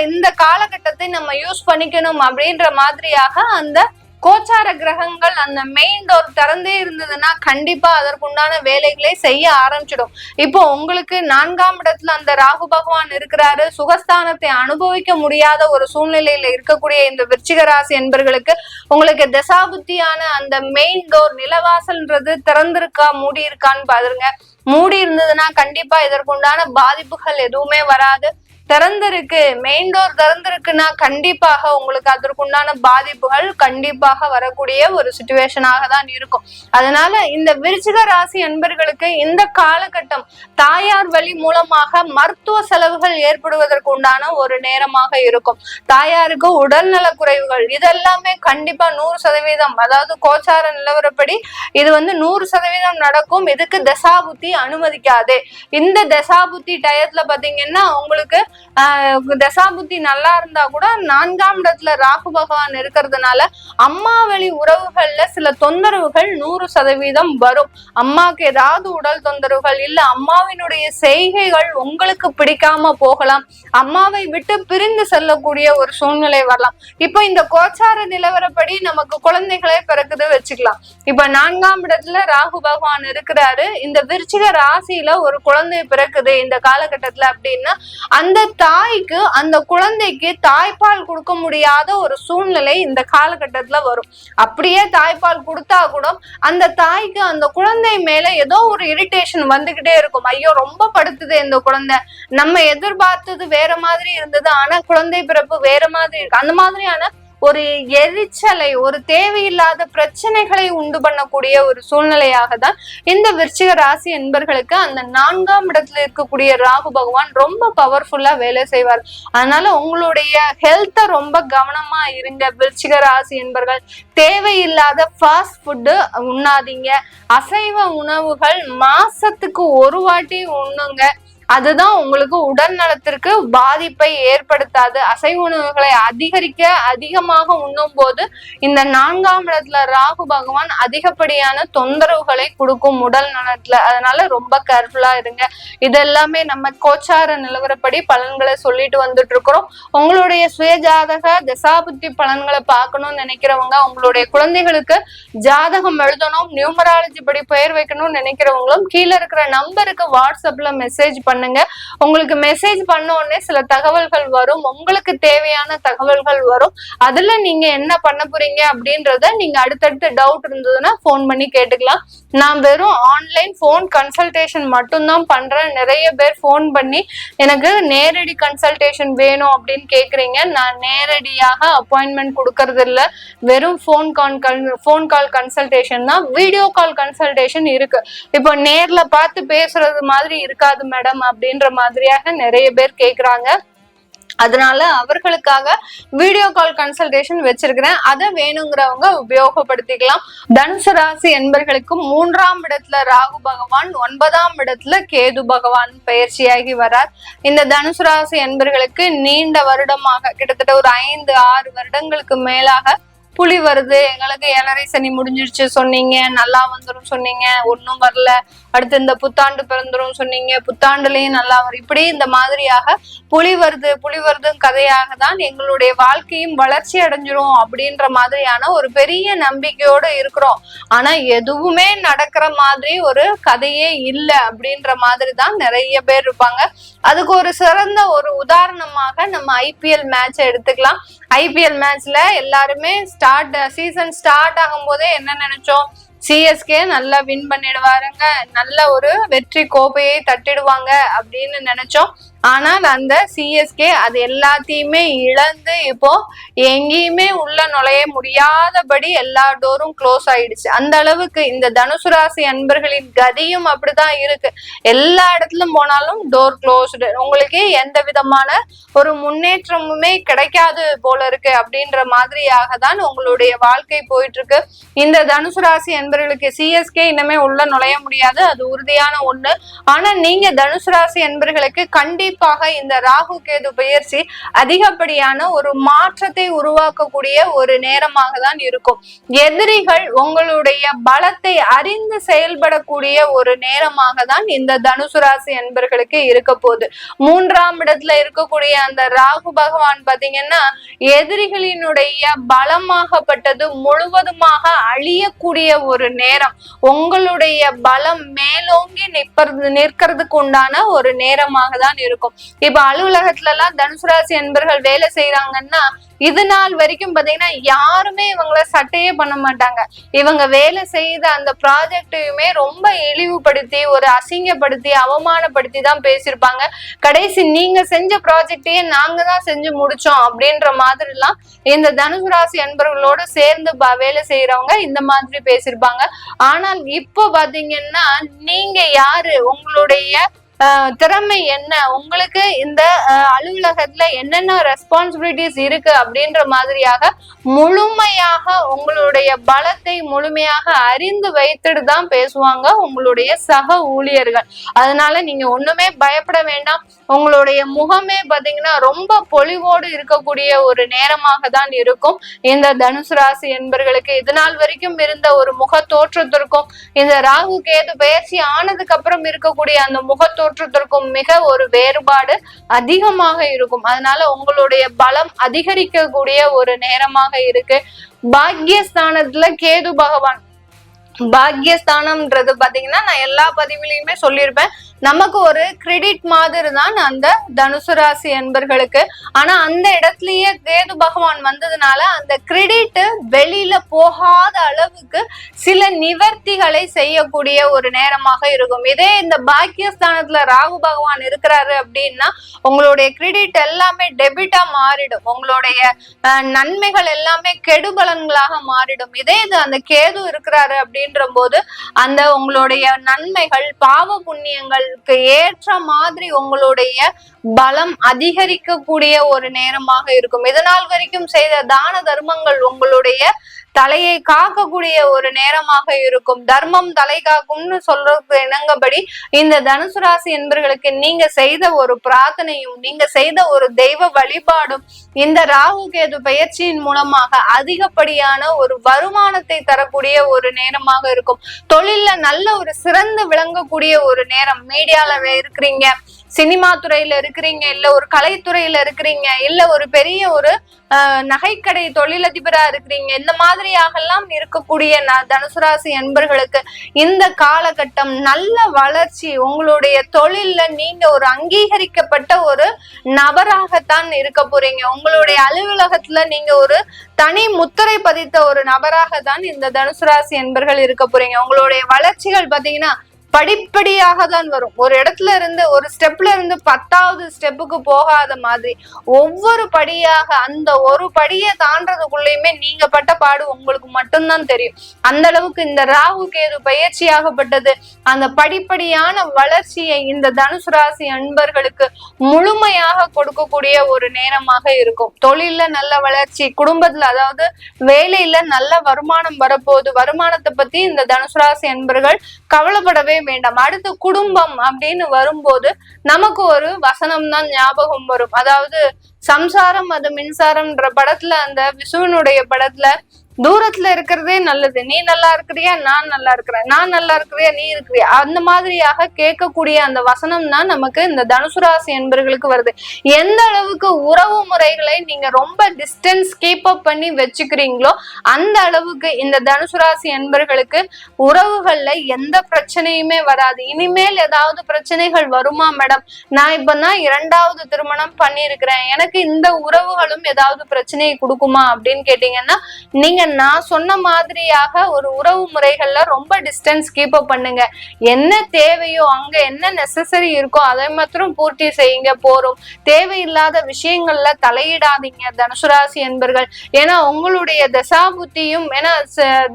இந்த காலகட்டத்தை நம்ம யூஸ் பண்ணிக்கணும் அப்படின்ற மாதிரியாக அந்த கோச்சார கிரகங்கள் அந்த மெயின் டோர் திறந்தே இருந்ததுன்னா கண்டிப்பா அதற்குண்டான வேலைகளை செய்ய ஆரம்பிச்சிடும். இப்போ உங்களுக்கு 4ஆம் இடத்துல அந்த ராகு பகவான் இருக்கிறாரு, சுகஸ்தானத்தை அனுபவிக்க முடியாத ஒரு சூழ்நிலையில இருக்கக்கூடிய இந்த விருச்சிக ராசி என்பர்களுக்கு உங்களுக்கு தசாபுத்தியான அந்த மெயின் டோர் நிலவாசல்ன்றது திறந்திருக்கா மூடி இருக்கான்னு பாருங்க. மூடி இருந்ததுன்னா கண்டிப்பா இதற்குண்டான பாதிப்புகள் எதுவுமே வராது. திறந்திருக்கு, மெயின் டோர் திறந்திருக்குன்னா கண்டிப்பாக உங்களுக்கு அதற்குண்டான பாதிப்புகள் கண்டிப்பாக வரக்கூடிய ஒரு சிச்சுவேஷனாக தான் இருக்கும். அதனால இந்த விருச்சிக ராசி அன்பர்களுக்கு இந்த காலகட்டம் தாயார் வழி மூலமாக மருத்துவ செலவுகள் ஏற்படுவதற்கு உண்டான ஒரு நேரமாக இருக்கும். தாயாருக்கு உடல்நல குறைவுகள் இதெல்லாமே கண்டிப்பா 100%, அதாவது கோச்சார நிலவரப்படி இது 100% நடக்கும். இதுக்கு தசாபுத்தி அனுமதிக்காது. இந்த தசாபுத்தி டயத்துல பாத்தீங்கன்னா உங்களுக்கு தசாபுத்தி நல்லா இருந்தா கூட 4ஆம் இடத்துல ராகு பகவான் இருக்கிறதுனால அம்மா வழி உறவுகள்ல சில தொந்தரவுகள் 100% வரும். அம்மாக்கு ஏதாவது உடல் தொந்தரவுகள் இல்ல அம்மாவினுடைய செய்கைகள் உங்களுக்கு பிடிக்காம போகலாம். அம்மாவை விட்டு பிரிந்து செல்லக்கூடிய ஒரு சூழ்நிலை வரலாம். இப்ப இந்த கோச்சார நிலவரப்படி நமக்கு குழந்தைகளே பிறக்குது வச்சுக்கலாம். இப்ப 4ஆம் இடத்துல ராகு பகவான் இருக்கிறாரு, இந்த விருச்சிக ராசியில ஒரு குழந்தை பிறக்குது இந்த காலகட்டத்துல அப்படின்னா அந்த தாய்க்கு அந்த குழந்தைக்கு தாய்ப்பால் கொடுக்க முடியாத ஒரு சூழ்நிலை இந்த காலகட்டத்துல வரும். அப்படியே தாய்ப்பால் கொடுத்தா கூட அந்த தாய்க்கு அந்த குழந்தை மேல ஏதோ ஒரு இரிட்டேஷன் வந்துகிட்டே இருக்கும். ஐயோ ரொம்ப படுத்துது இந்த குழந்தை, நம்ம எதிர்பார்த்தது வேற மாதிரி இருந்தது ஆனா குழந்தை பிறப்பு வேற மாதிரி இருக்கு. அந்த மாதிரியான ஒரு எரிச்சலை, ஒரு தேவையில்லாத பிரச்சனைகளை உண்டு பண்ணக்கூடிய ஒரு சூழ்நிலையாக தான் இந்த விருச்சிக ராசி என்பர்களுக்கு அந்த 4ஆம் இடத்துல இருக்கக்கூடிய ராகு பகவான் ரொம்ப பவர்ஃபுல்லா வேலை செய்வார். அதனால உங்களுடைய ஹெல்த்தை ரொம்ப கவனமா இருங்க விருச்சிக ராசி என்பர்கள். தேவையில்லாத ஃபாஸ்ட் ஃபுட்டு உண்ணாதீங்க. அசைவ உணவுகள் மாசத்துக்கு ஒரு வாட்டி உண்ணுங்க. அதுதான் உங்களுக்கு உடல் நலத்திற்கு பாதிப்பை ஏற்படுத்தாது. அசைவ உணவுகளை அதிகமாக உண்ணும் போது இந்த 4ஆம் இடத்துல ராகு பகவான் அதிகப்படியான தொந்தரவுகளை கொடுக்கும் உடல் நலத்துல. அதனால ரொம்ப கேர்ஃபுல்லா இருங்க. இதெல்லாமே நம்ம கோச்சார நிலவரப்படி பலன்களை சொல்லிட்டு வந்துட்டு இருக்கிறோம். உங்களுடைய சுயஜாதக தசாபுத்தி பலன்களை பார்க்கணும்னு நினைக்கிறவங்க, உங்களுடைய குழந்தைகளுக்கு ஜாதகம் எழுதணும், நியூமராலஜி படி பெயர் வைக்கணும்னு நினைக்கிறவங்களும் கீழே இருக்கிற நம்பருக்கு வாட்ஸ்அப்ல மெசேஜ் பண்ணுங்க. உங்களுக்கு மெசேஜ் பண்ண உடனே சில தகவல்கள் வரும், உங்களுக்கு தேவையான தகவல்கள் வரும். அதுல நீங்க என்ன பண்ண போறீங்க அப்படின்றத நீங்க அடுத்தடுத்து டவுட் இருந்ததுன்னா போன் பண்ணி கேட்டுக்கலாம். நான் வெறும் ஆன்லைன் போன் கன்சல்டேஷன் மட்டும்தான் பண்றேன். நிறைய பேர் போன் பண்ணி எனக்கு நேரடி கன்சல்டேஷன் வேணும் அப்படின்னு கேக்குறீங்க. நான் நேரடியாக அப்பாயின்மெண்ட் கொடுக்கறது இல்ல, வெறும் போன் கால் கன்சல்டேஷன் தான். வீடியோ கால் கன்சல்டேஷன் இருக்கு. இப்போ நேர்ல பார்த்து பேசுறது மாதிரி இருக்காது மேடம் அப்படின்ற மாதிரியாக நிறைய பேர் கேக்குறாங்க. அதனால அவர்களுக்காக வீடியோ கால் கன்சல்டேஷன் வச்சிருக்கிறேன். அதை வேணுங்கிறவங்க உபயோகப்படுத்திக்கலாம். தனுசு ராசி என்பர்களுக்கு 3ஆம் இடத்துல ராகு பகவான், 9ஆம் இடத்துல கேது பகவான் பயிற்சியாகி வரார். இந்த தனுசு ராசி என்பர்களுக்கு நீண்ட வருடமாக கிட்டத்தட்ட ஒரு 5-6 வருடங்களுக்கு மேலாக புலி வருது, எங்களுக்கு 7.5 சனி முடிஞ்சிருச்சு சொன்னீங்க, நல்லா வந்துடும் சொன்னீங்க, ஒன்னும் வரல, அடுத்து இந்த புத்தாண்டு பிறந்துரும் சொன்னீங்க, புத்தாண்டுலயும் நல்லா வரும், இப்படி இந்த மாதிரியாக புலி வருது கதையாக தான் எங்களுடைய வாழ்க்கையும் வளர்ச்சி அடைஞ்சிரும் அப்படின்ற மாதிரியான ஒரு பெரிய நம்பிக்கையோட இருக்கிறோம். ஆனா எதுவுமே நடக்கிற மாதிரி ஒரு கதையே இல்லை அப்படின்ற மாதிரி தான் நிறைய பேர் இருப்பாங்க. அதுக்கு ஒரு சிறந்த ஒரு உதாரணமாக நம்ம ஐபிஎல் மேட்ச் எடுத்துக்கலாம். ஐபிஎல் மேட்ச்ல எல்லாருமே சீசன் ஸ்டார்ட் ஆகும் போதே என்ன நினைச்சோம், சிஎஸ்கே நல்லா வின் பண்ணிடுவாருங்க, நல்ல ஒரு வெற்றி கோப்பையை தட்டிடுவாங்க அப்படின்னு நினைச்சோம். ஆனால் அந்த சிஎஸ்கே அது எல்லாத்தையுமே இழந்து இப்போ எங்கேயுமே உள்ள நுழைய முடியாதபடி எல்லா டோரும் க்ளோஸ் ஆயிடுச்சு. அந்த அளவுக்கு இந்த தனுசு ராசி அன்பர்களின் கதியும் அப்படிதான் இருக்கு. எல்லா இடத்துலும் போனாலும் டோர் க்ளோஸ்டு, உங்களுக்கு எந்த விதமான ஒரு முன்னேற்றமுமே கிடைக்காது போல இருக்கு அப்படின்ற மாதிரியாக தான் உங்களுடைய வாழ்க்கை போயிட்டு இருக்கு. இந்த தனுசு ராசி அன்பர்களுக்கு சிஎஸ்கே இன்னமே உள்ள நுழைய முடியாது, அது உறுதியான ஒண்ணு. ஆனா நீங்க தனுசு ராசி அன்பர்களுக்கு கண்டிப்பா கண்டிப்பாக இந்த ராகு கேது பெயர்ச்சி அதிகப்படியான ஒரு மாற்றத்தை உருவாக்கக்கூடிய ஒரு நேரமாக தான் இருக்கும். எதிரிகள் உங்களுடைய பலத்தை அறிந்து செயல்படக்கூடிய ஒரு நேரமாக தான் இந்த தனுசு ராசி என்பர்களுக்கு இருக்க போகுது. 3ஆம் இடத்துல இருக்கக்கூடிய அந்த ராகு பகவான் பாத்தீங்கன்னா எதிரிகளினுடைய பலமாகப்பட்டது முழுவதுமாக அழியக்கூடிய ஒரு நேரம். உங்களுடைய பலம் மேலோங்கி நிற்கிறதுக்கு உண்டான ஒரு நேரமாக தான் இருக்கும். இப்ப அலுவலகத்துல எல்லாம் தனுசு ராசி என்பர்கள் வேலை செய்யறாங்கன்னா இது நாள் வரைக்கும் பாத்தீங்கன்னா யாருமே இவங்கள சட்டையே பண்ண மாட்டாங்க. இவங்க வேலை செய்த அந்த ப்ராஜெக்டையுமே ரொம்ப இழிவுபடுத்தி ஒரு அசிங்கப்படுத்தி அவமானப்படுத்தி தான் பேசியிருப்பாங்க. கடைசி நீங்க செஞ்ச ப்ராஜெக்டையே நாங்க தான் செஞ்சு முடிச்சோம் அப்படின்ற மாதிரி எல்லாம் இந்த தனுசு ராசி அன்பர்களோட சேர்ந்து வேலை செய்யறவங்க இந்த மாதிரி பேசியிருப்பாங்க. ஆனால் இப்போ பாத்தீங்கன்னா நீங்க யாரு, உங்களுடைய திறமை என்ன, உங்களுக்கு இந்த அலுவலகத்துல என்னென்ன ரெஸ்பான்சிபிலிட்டிஸ் இருக்கு அப்படின்ற மாதிரியாக முழுமையாக உங்களுடைய பலத்தை முழுமையாக அறிந்து வைத்துட்டு தான் பேசுவாங்க உங்களுடைய சக ஊழியர்கள். அதனால நீங்க ஒண்ணுமே பயப்பட வேண்டாம். உங்களுடைய முகமே பாத்தீங்கன்னா ரொம்ப பொலிவோடு இருக்கக்கூடிய ஒரு நேரமாக தான் இருக்கும். இந்த தனுசு ராசி என்பர்களுக்கு இது நாள் வரைக்கும் இருந்த ஒரு முக தோற்றத்திற்கும் இந்த ராகு கேது பெயர்ச்சி ஆனதுக்கு அப்புறம் இருக்கக்கூடிய அந்த முக தோற்றத்திற்கும் மிக ஒரு வேறுபாடு அதிகமாக இருக்கும். அதனால உங்களுடைய பலம் அதிகரிக்கக்கூடிய ஒரு நேரமாக இருக்கு. பாக்யஸ்தானத்துல கேது பகவான், பாக்யஸ்தானம்ன்றது பாத்தீங்கன்னா நான் எல்லா பதிவுலையுமே சொல்லியிருப்பேன், நமக்கு ஒரு கிரெடிட் மாதிரி தான் அந்த தனுசு ராசி என்பர்களுக்கு. ஆனா அந்த இடத்துலயே கேது பகவான் வந்ததுனால அந்த கிரெடிட் வெளியில போகாத அளவுக்கு சில நிவர்த்திகளை செய்யக்கூடிய ஒரு நேரமாக இருக்கும். இதே இந்த பாக்கியஸ்தானத்துல ராகு பகவான் இருக்கிறாரு அப்படின்னா உங்களுடைய கிரெடிட் எல்லாமே டெபிட்டா மாறிடும். உங்களுடைய நன்மைகள் எல்லாமே கெடுபலன்களாக மாறிடும். இதே இது அந்த கேது இருக்கிறாரு அப்படின்ற போது அந்த உங்களுடைய நன்மைகள் பாவ புண்ணியங்கள் ஏற்ற மாதிரி உங்களுடைய பலம் அதிகரிக்கக்கூடிய ஒரு நேரமாக இருக்கும். இதனால் வரைக்கும் செய்த தான தர்மங்கள் உங்களுடைய தலையை காக்கக்கூடிய ஒரு நேரமாக இருக்கும். தர்மம் தலை காக்கும்னு சொல்றது இணங்கபடி இந்த தனுசு ராசி என்பர்களுக்கு நீங்க செய்த ஒரு பிரார்த்தனையும் நீங்க செய்த ஒரு தெய்வ வழிபாடும் இந்த ராகு கேது பெயர்ச்சியின் மூலமாக அதிகப்படியான ஒரு வருமானத்தை தரக்கூடிய ஒரு நேரமாக இருக்கும். தொழில்ல நல்ல ஒரு சிறந்து விளங்கக்கூடிய ஒரு நேரம். மீடியால இருக்கிறீங்க, சினிமா துறையில இருக்கிறீங்க, இல்ல ஒரு கலைத்துறையில இருக்கிறீங்க, இல்ல ஒரு பெரிய ஒரு நகைக்கடை தொழிலதிபரா இருக்கிறீங்க, இந்த மாதிரியாகலாம் இருக்கக்கூடிய தனுசு ராசி என்பர்களுக்கு இந்த காலகட்டம் நல்ல வளர்ச்சி. உங்களுடைய தொழில்ல நீங்க ஒரு அங்கீகரிக்கப்பட்ட ஒரு நபராகத்தான் இருக்க போறீங்க. உங்களுடைய அலுவலகத்துல நீங்க ஒரு தனி முத்திரை பதித்த ஒரு நபராக தான் இந்த தனுசு ராசி என்பர்கள் இருக்க போறீங்க. உங்களுடைய வளர்ச்சிகள் பாத்தீங்கன்னா படிப்படியாக தான் வரும். ஒரு இடத்துல இருந்து ஒரு ஸ்டெப்ல இருந்து 10வது ஸ்டெப்புக்கு போகாத மாதிரி ஒவ்வொரு படியாக அந்த ஒரு படியை தாண்டதுக்குள்ளயுமே நீங்க பட்ட பாடு உங்களுக்கு மட்டும்தான் தெரியும். அந்த அளவுக்கு இந்த ராகு கேது பயிற்சியாகப்பட்டது அந்த படிப்படியான வளர்ச்சியை இந்த தனுசு ராசி அன்பர்களுக்கு முழுமையாக கொடுக்கக்கூடிய ஒரு நேரமாக இருக்கும். தொழில்ல நல்ல வளர்ச்சி, குடும்பத்துல அதாவது வேலையில நல்ல வருமானம் வரப்போகுது. வருமானத்தை பத்தி இந்த தனுசு ராசி அன்பர்கள் கவலைப்படவே வேண்டாம். அடுத்து குடும்பம் அப்படின்னு வரும்போது நமக்கு ஒரு வசனம் தான் ஞாபகம் வரும். அதாவது சம்சாரம் அது மின்சாரம்ன்ற படத்துல, அந்த விசுவனுடைய படத்துல தூரத்துல இருக்கிறதே நல்லது, நீ நல்லா இருக்கிறியா நான் நல்லா இருக்கிறேன், நான் நல்லா இருக்கிறியா நீ இருக்கிறியா, அந்த மாதிரியாக கேட்கக்கூடிய அந்த வசனம் தான் நமக்கு இந்த தனுசு ராசி என்பர்களுக்கு வருது. எந்த அளவுக்கு உறவு முறைகளை நீங்க ரொம்ப டிஸ்டன்ஸ் கீப் அப் பண்ணி வச்சுக்கிறீங்களோ அந்த அளவுக்கு இந்த தனுசு ராசி என்பர்களுக்கு உறவுகள்ல எந்த பிரச்சனையுமே வராது. இனிமேல் ஏதாவது பிரச்சனைகள் வருமா மேடம், நான் இப்பதான் 2வது திருமணம் பண்ணிருக்கிறேன், எனக்கு இந்த உறவுகளும் ஏதாவது பிரச்சனையை கொடுக்குமா அப்படின்னு கேட்டீங்கன்னா நீங்க நான் சொன்ன மாதிரியாக ஒரு உறவு முறைகள்ல ரொம்ப டிஸ்டன்ஸ் கீப் அப் பண்ணுங்க. என்ன தேவையோ அங்க என்ன நெசசரி இருக்கோ அதை மாத்திரம் பூர்த்தி செய்யுங்க போறோம். தேவையில்லாத விஷயங்கள்ல தலையிடாதீங்க தனுசு ராசி என்பர்கள். ஏன்னா உங்களுடைய தசாபுத்தியும், ஏன்னா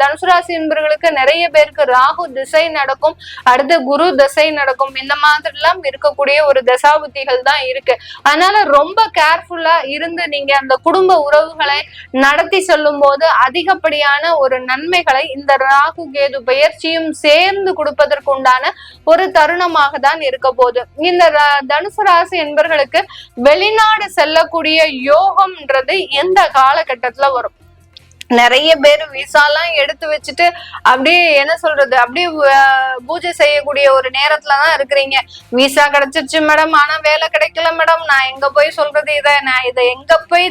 தனுசு ராசி என்பர்களுக்கு நிறைய பேருக்கு ராகு திசை நடக்கும், அடுத்து குரு திசை நடக்கும், இந்த மாதிரி எல்லாம் இருக்கக்கூடிய ஒரு தசாபுத்திகள் தான் இருக்கு. அதனால ரொம்ப கேர்ஃபுல்லா இருந்து நீங்க அந்த குடும்ப உறவுகளை நடத்தி செல்லும் போது அதிகப்படியான ஒரு நன்மைகளை இந்த ராகு கேது பெயர்ச்சியும் சேர்ந்து கொடுப்பதற்குண்டான ஒரு தருணமாக தான் இருக்க போகுது. இந்த தனுசு ராசி என்பவர்களுக்கு வெளிநாடு செல்லக்கூடிய யோகம்ன்றது எந்த காலகட்டத்துல வரும்? நிறைய பேர் விசாலாம் எடுத்து வச்சுட்டு அப்படியே என்ன சொல்றது, அப்படியே பூஜை செய்யக்கூடிய ஒரு நேரத்துலதான் இருக்கிறீங்க. விசா கிடைச்சிருச்சு மேடம், ஆனா வேலை கிடைக்கல மேடம், நான் எங்க போய் சொல்றது, நான் இதை எங்க போய்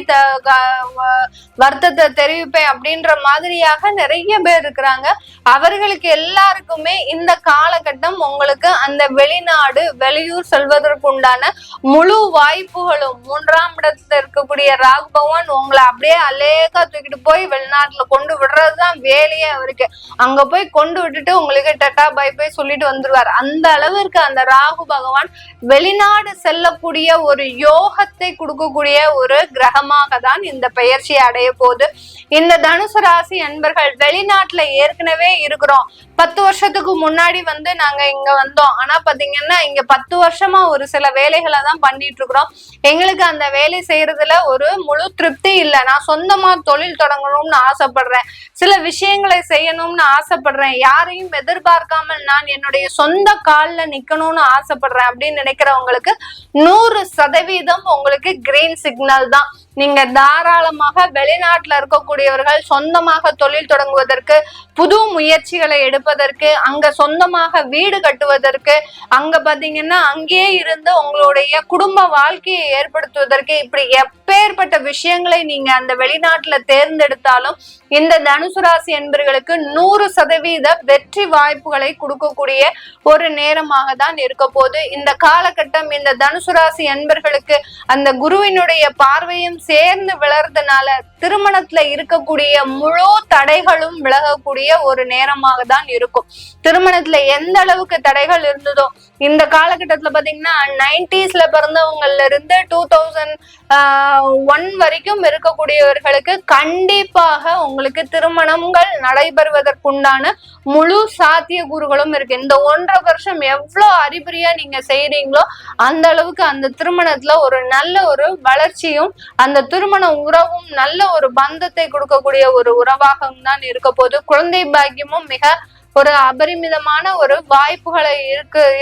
வருத்தத்தை தெரிவிப்பேன் அப்படின்ற மாதிரியாக நிறைய பேர் இருக்கிறாங்க. அவர்களுக்கு எல்லாருக்குமே இந்த காலகட்டம் உங்களுக்கு அந்த வெளிநாடு வெளியூர் செல்வதற்கு உண்டான முழு வாய்ப்புகளும், 3ஆம் இடத்துல இருக்கக்கூடிய ராகு பகவான் உங்களை அப்படியே அலேக்கா தூக்கிட்டு போய் வெளிநாட்டுல கொண்டு விடுறதுதான் வேலையே அவருக்கு. அங்க போய் கொண்டு விட்டுட்டு உங்களுக்கு டட்டா பை பை சொல்லிட்டு வந்துருவார். அந்த அளவிற்கு அந்த ராகு பகவான் வெளிநாடு செல்லக்கூடிய ஒரு யோகத்தை கொடுக்கக்கூடிய ஒரு கிரகமாக தான் இந்த பெயர்ச்சி அடைய போகுது. இந்த தனுசு ராசி அன்பர்கள் வெளிநாட்டுல ஏற்கனவே இருக்கிறோம். 10 வருஷத்துக்கு முன்னாடி நாங்க இங்க வந்தோம். ஆனா பாத்தீங்கன்னா இங்க 10 வருஷமா ஒரு சில வேலைகளை தான் பண்ணிட்டு இருக்கிறோம். எங்களுக்கு அந்த வேலை செய்யறதுல ஒரு முழு திருப்தி இல்லை. நான் சொந்தமா தொழில் தொடங்கணும்னு ஆசைப்படுறேன், சில விஷயங்களை செய்யணும்னு ஆசைப்படுறேன், யாரையும் எதிர்பார்க்காமல் நான் என்னுடைய சொந்த கால்ல நிக்கணும்னு ஆசைப்படுறேன் அப்படின்னு நினைக்கிறவங்களுக்கு 100% உங்களுக்கு கிரீன் சிக்னல் தான். நீங்க தாராளமாக வெளிநாட்டுல இருக்கக்கூடியவர்கள் சொந்தமாக தொழில் தொடங்குவதற்கு, புது முயற்சிகளை எடுப்பதற்கு, அங்க சொந்தமாக வீடு கட்டுவதற்கு, அங்க பாத்தீங்கன்னா அங்கேயே இருந்து உங்களுடைய குடும்ப வாழ்க்கையை ஏற்படுத்துவதற்கு, இப்படி எப்பேற்பட்ட விஷயங்களை நீங்க அந்த வெளிநாட்டுல தேர்ந்தெடுத்தாலும் இந்த தனுசு ராசி என்பவர்களுக்கு 100% வெற்றி வாய்ப்புகளை கொடுக்கக்கூடிய ஒரு நேரமாக தான் இருக்க போது. இந்த காலகட்டம் இந்த தனுசு ராசி என்பவர்களுக்கு அந்த குருவினுடைய பார்வையும் சேர்ந்து விளறதுனால திருமணத்துல இருக்கக்கூடிய முழு தடைகளும் விலகக்கூடிய ஒரு நேரமாக தான் இருக்கும். திருமணத்துல எந்த அளவுக்கு தடைகள் இருந்ததோ இந்த காலகட்டத்துல பாத்தீங்கன்னா 90ஸ்ல பிறந்தவங்கல இருந்து 2001 வரைக்கும் இருக்கக்கூடியவர்களுக்கு கண்டிப்பாக உங்களுக்கு திருமணங்கள் நடைபெறுவதற்குண்டான முழு சாத்திய கூறுகளும் இருக்கு. இந்த 1.5 வருஷம் எவ்வளவு அறிகுறியா நீங்க செய்யறீங்களோ அந்த அளவுக்கு அந்த திருமணத்துல ஒரு நல்ல ஒரு வளர்ச்சியும், அந்த திருமண உறவும் நல்ல ஒரு பந்தத்தை கொடுக்கக்கூடிய ஒரு உறவாகவும் தான் இருக்க போது. குழந்தை பாக்கியமும் மிக ஒரு அபரிமிதமான ஒரு வாய்ப்புகளை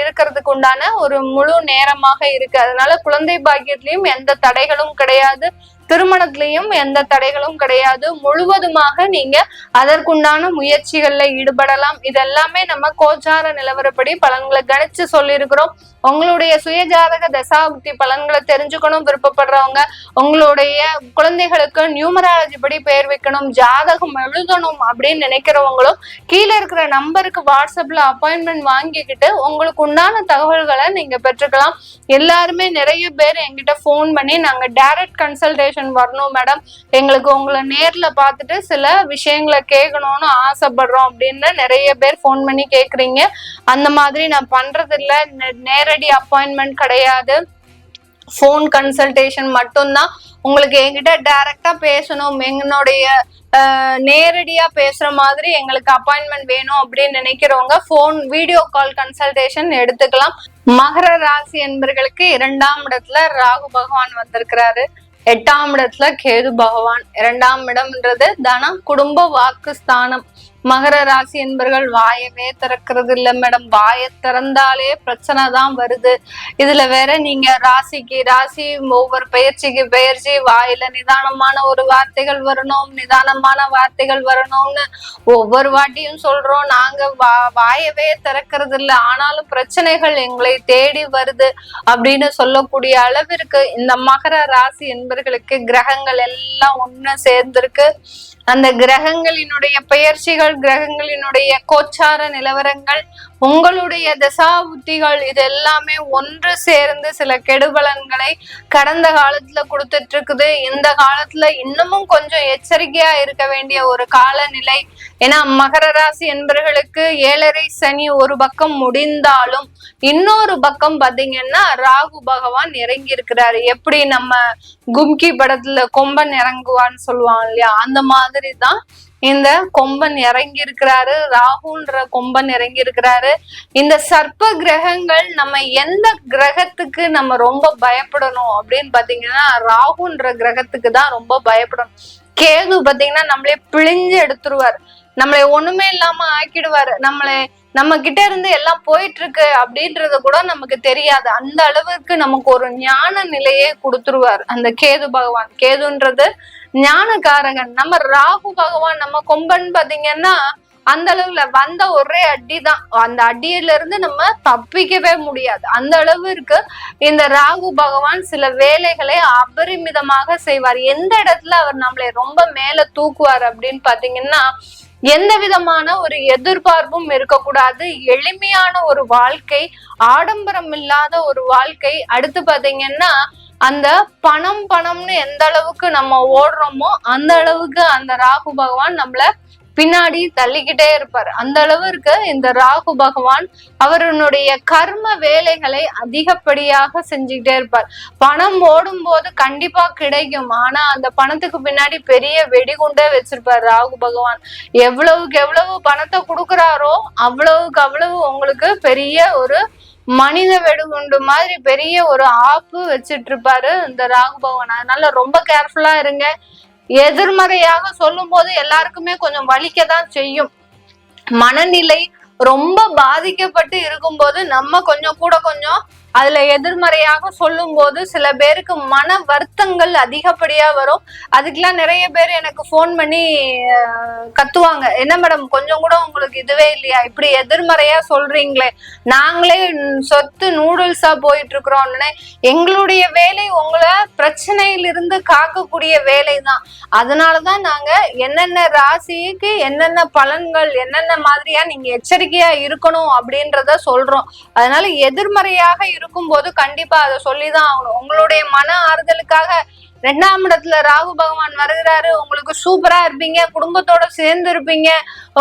இருக்கிறதுக்கு உண்டான ஒரு முழு நேரமாக இருக்கு. அதனால குழந்தை பாக்கியத்திலையும் எந்த தடைகளும் கிடையாது, திருமணத்திலையும் எந்த தடைகளும் கிடையாது. முழுவதுமாக நீங்க அதற்குண்டான முயற்சிகள்ல ஈடுபடலாம். இதெல்லாமே நம்ம கோச்சார நிலவரப்படி பலன்களை கணிச்சு சொல்லியிருக்கிறோம். உங்களுடைய சுயஜாதக தசாபுக்தி பலன்களை தெரிஞ்சுக்கணும் விருப்பப்படுறவங்க, உங்களுடைய குழந்தைகளுக்கு நியூமராலஜி படி பெயர் வைக்கணும், ஜாதகம் எழுதணும் அப்படின்னு நினைக்கிறவங்களும் கீழே இருக்கிற நம்பருக்கு வாட்ஸ்அப்ல அப்பாயின்மெண்ட் வாங்கிக்கிட்டு உங்களுக்கு உண்டான தகவல்களை நீங்க பெற்றுக்கலாம். எல்லாருமே நிறைய பேர் என்கிட்ட போன் பண்ணி நாங்க டைரக்ட் கன்சல்டேஷன் வரணும் மேடம், எங்களுக்கு உங்களை நேர்ல பார்த்துட்டு சில விஷயங்களை கேட்கணும்னு ஆசைப்படுறோம் அப்படின்னு நிறைய பேர் போன் பண்ணி கேக்குறீங்க. அந்த மாதிரி நான் பண்றது இல்ல, நேரடி அப்பாயின்மெண்ட் கிடையாது, போன் கன்சல்டேஷன் மட்டும்தான். உங்களுக்கு என்கிட்ட டைரக்டா பேசணும், எங்களுடைய நேரடியா பேசுற மாதிரி எங்களுக்கு அப்பாயின்மெண்ட் வேணும் அப்படின்னு நினைக்கிறவங்க போன் வீடியோ கால் கன்சல்டேஷன் எடுத்துக்கலாம். மகர ராசி என்பவர்களுக்கு 2ஆம் இடத்துல ராகு பகவான் வந்திருக்கிறாரு, 8ஆம் இடத்துல கேது பகவான். 2ஆம் இடம்ன்றது தனம், குடும்ப, வாக்கு ஸ்தானம். மகர ராசி என்பவர்கள் வாயவே திறக்கிறது இல்ல மேடம், வாயை திறந்தாலே பிரச்சனை தான் வருது. இதுல வேற நீங்க ராசிக்கு ராசி ஒவ்வொரு பயிற்சிக்கு பயிற்சி வாயில நிதானமான ஒரு வார்த்தைகள் வரணும், நிதானமான வார்த்தைகள் வரணும்னு ஒவ்வொரு வாட்டியும் சொல்றோம். நாங்க வாயவே திறக்கிறது இல்ல, ஆனாலும் பிரச்சனைகள் எங்களை தேடி வருது அப்படின்னு சொல்லக்கூடிய அளவிற்கு இந்த மகர ராசி என்பவர்களுக்கு கிரகங்கள் எல்லாம் ஒண்ணு சேர்ந்திருக்கு. அந்த கிரகங்களினுடைய பெயர்ச்சிகள், கிரகங்களினுடைய கோச்சார நிலவரங்கள், உங்களுடைய தசா புத்திகள், இது எல்லாமே ஒன்று சேர்ந்து சில கெடுபலன்களை கடந்த காலத்துல கொடுத்துட்டு இருக்குது. இந்த காலத்துல இன்னமும் கொஞ்சம் எச்சரிக்கையா இருக்க வேண்டிய ஒரு காலநிலை. ஏன்னா மகர ராசி என்பவர்களுக்கு 7.5 சனி ஒரு பக்கம் முடிந்தாலும் இன்னொரு பக்கம் பாத்தீங்கன்னா ராகு பகவான் இறங்கி இருக்கிறாரு. எப்படி நம்ம கும்கி படத்துல கொம்பன் இறங்குவான்னு சொல்லுவாங்க இல்லையா, அந்த மாதிரி தான் இந்த கொம்பன் இறங்கி இருக்கிறாரு, ராகுன்ற கொம்பன் இறங்கி இருக்கிறாரு. இந்த சர்ப்ப கிரகங்கள் நம்ம எந்த கிரகத்துக்கு நம்ம ரொம்ப பயப்படணும் அப்படின்னு பாத்தீங்கன்னா ராகுன்ற கிரகத்துக்கு தான் ரொம்ப பயப்படணும். கேது பாத்தீங்கன்னா நம்மளே பிழிஞ்சு எடுத்துருவாரு, நம்மளை ஒண்ணுமே இல்லாம ஆக்கிடுவாரு, நம்ம கிட்ட இருந்து எல்லாம் போயிட்டு இருக்கு அப்படின்றது கூட நமக்கு தெரியாது. அந்த அளவுக்கு நமக்கு ஒரு ஞான நிலையே கொடுத்துருவார் அந்த கேது பகவான். கேதுன்றது ஞானகாரகன். நம்ம ராகு பகவான், நம்ம கொம்பன் பாத்தீங்கன்னா அந்த அளவுல வந்த ஒரே அடிதான், அந்த அடியில இருந்து நம்ம தப்பிக்கவே முடியாது. அந்த அளவு இருக்கு இந்த ராகு பகவான். சில வேலைகளை அபரிமிதமாக செய்வார். எந்த இடத்துல அவர் நம்மளை ரொம்ப மேல தூக்குவார் அப்படின்னு பாத்தீங்கன்னா, எந்த விதமான ஒரு எதிர்பார்ப்பும் இருக்கக்கூடாது, எளிமையான ஒரு வாழ்க்கை, ஆடம்பரம் இல்லாத ஒரு வாழ்க்கை. அடுத்து பாத்தீங்கன்னா அந்த பணம்னு எந்த அளவுக்கு நம்ம ஓடுறோமோ அந்த அளவுக்கு அந்த ராகு பகவான் நம்மள பின்னாடி தள்ளிக்கிட்டே இருப்பார். அந்த அளவு இருக்கு இந்த ராகு பகவான். அவருடைய கர்ம வேலைகளை அதிகப்படியாக செஞ்சுக்கிட்டே இருப்பார். பணம் ஓடும் போது கண்டிப்பா கிடைக்கும், ஆனா அந்த பணத்துக்கு பின்னாடி பெரிய வெடிகுண்டே வச்சிருப்பார் ராகு பகவான். எவ்வளவுக்கு எவ்வளவு பணத்தை கொடுக்குறாரோ அவ்வளவுக்கு அவ்வளவு உங்களுக்கு பெரிய ஒரு மனித வெடிகுண்டு மாதிரி பெரிய ஒரு ஆப்பு வச்சிட்டு இருப்பாரு இந்த ராகு பகவான். அதனால ரொம்ப கேர்ஃபுல்லா இருங்க. எதிர்மறையாக சொல்லும் போது எல்லாருக்குமே கொஞ்சம் வலிக்கதான் செய்யும். மனநிலை ரொம்ப பாதிக்கப்பட்டு இருக்கும்போது நம்ம கொஞ்சம் அதுல எதிர்மறையாக சொல்லும் போது சில பேருக்கு மன வருத்தங்கள் அதிகப்படியா வரும். அதுக்கெல்லாம் நிறைய பேர் எனக்கு போன் பண்ணி கத்துவாங்க, என்ன மேடம் கொஞ்சம் கூட உங்களுக்கு இதுவே இல்லையா, இப்படி எதிர்மறையா சொல்றீங்களே, நாங்களே சொத்து நூடுல்ஸா போயிட்டு இருக்கிறோம்னு. எங்களுடைய வேலை உங்களை பிரச்சனையிலிருந்து காக்கக்கூடிய வேலை தான். அதனாலதான் நாங்க என்னென்ன ராசிக்கு என்னென்ன பலன்கள் என்னென்ன மாதிரியா நீங்க எச்சரிக்கையா இருக்கணும் அப்படின்றத சொல்றோம். அதனால எதிர்மறையாக இருக்கும் போது கண்டிப்பா அதை சொல்லிதான் ஆகணும். உங்களுடைய மன ஆறுதலுக்காக 2ஆம் இடத்துல ராகு பகவான் வருகிறாரு. உங்களுக்கு சூப்பரா இருப்பீங்க, குடும்பத்தோட சேர்ந்து இருப்பீங்க,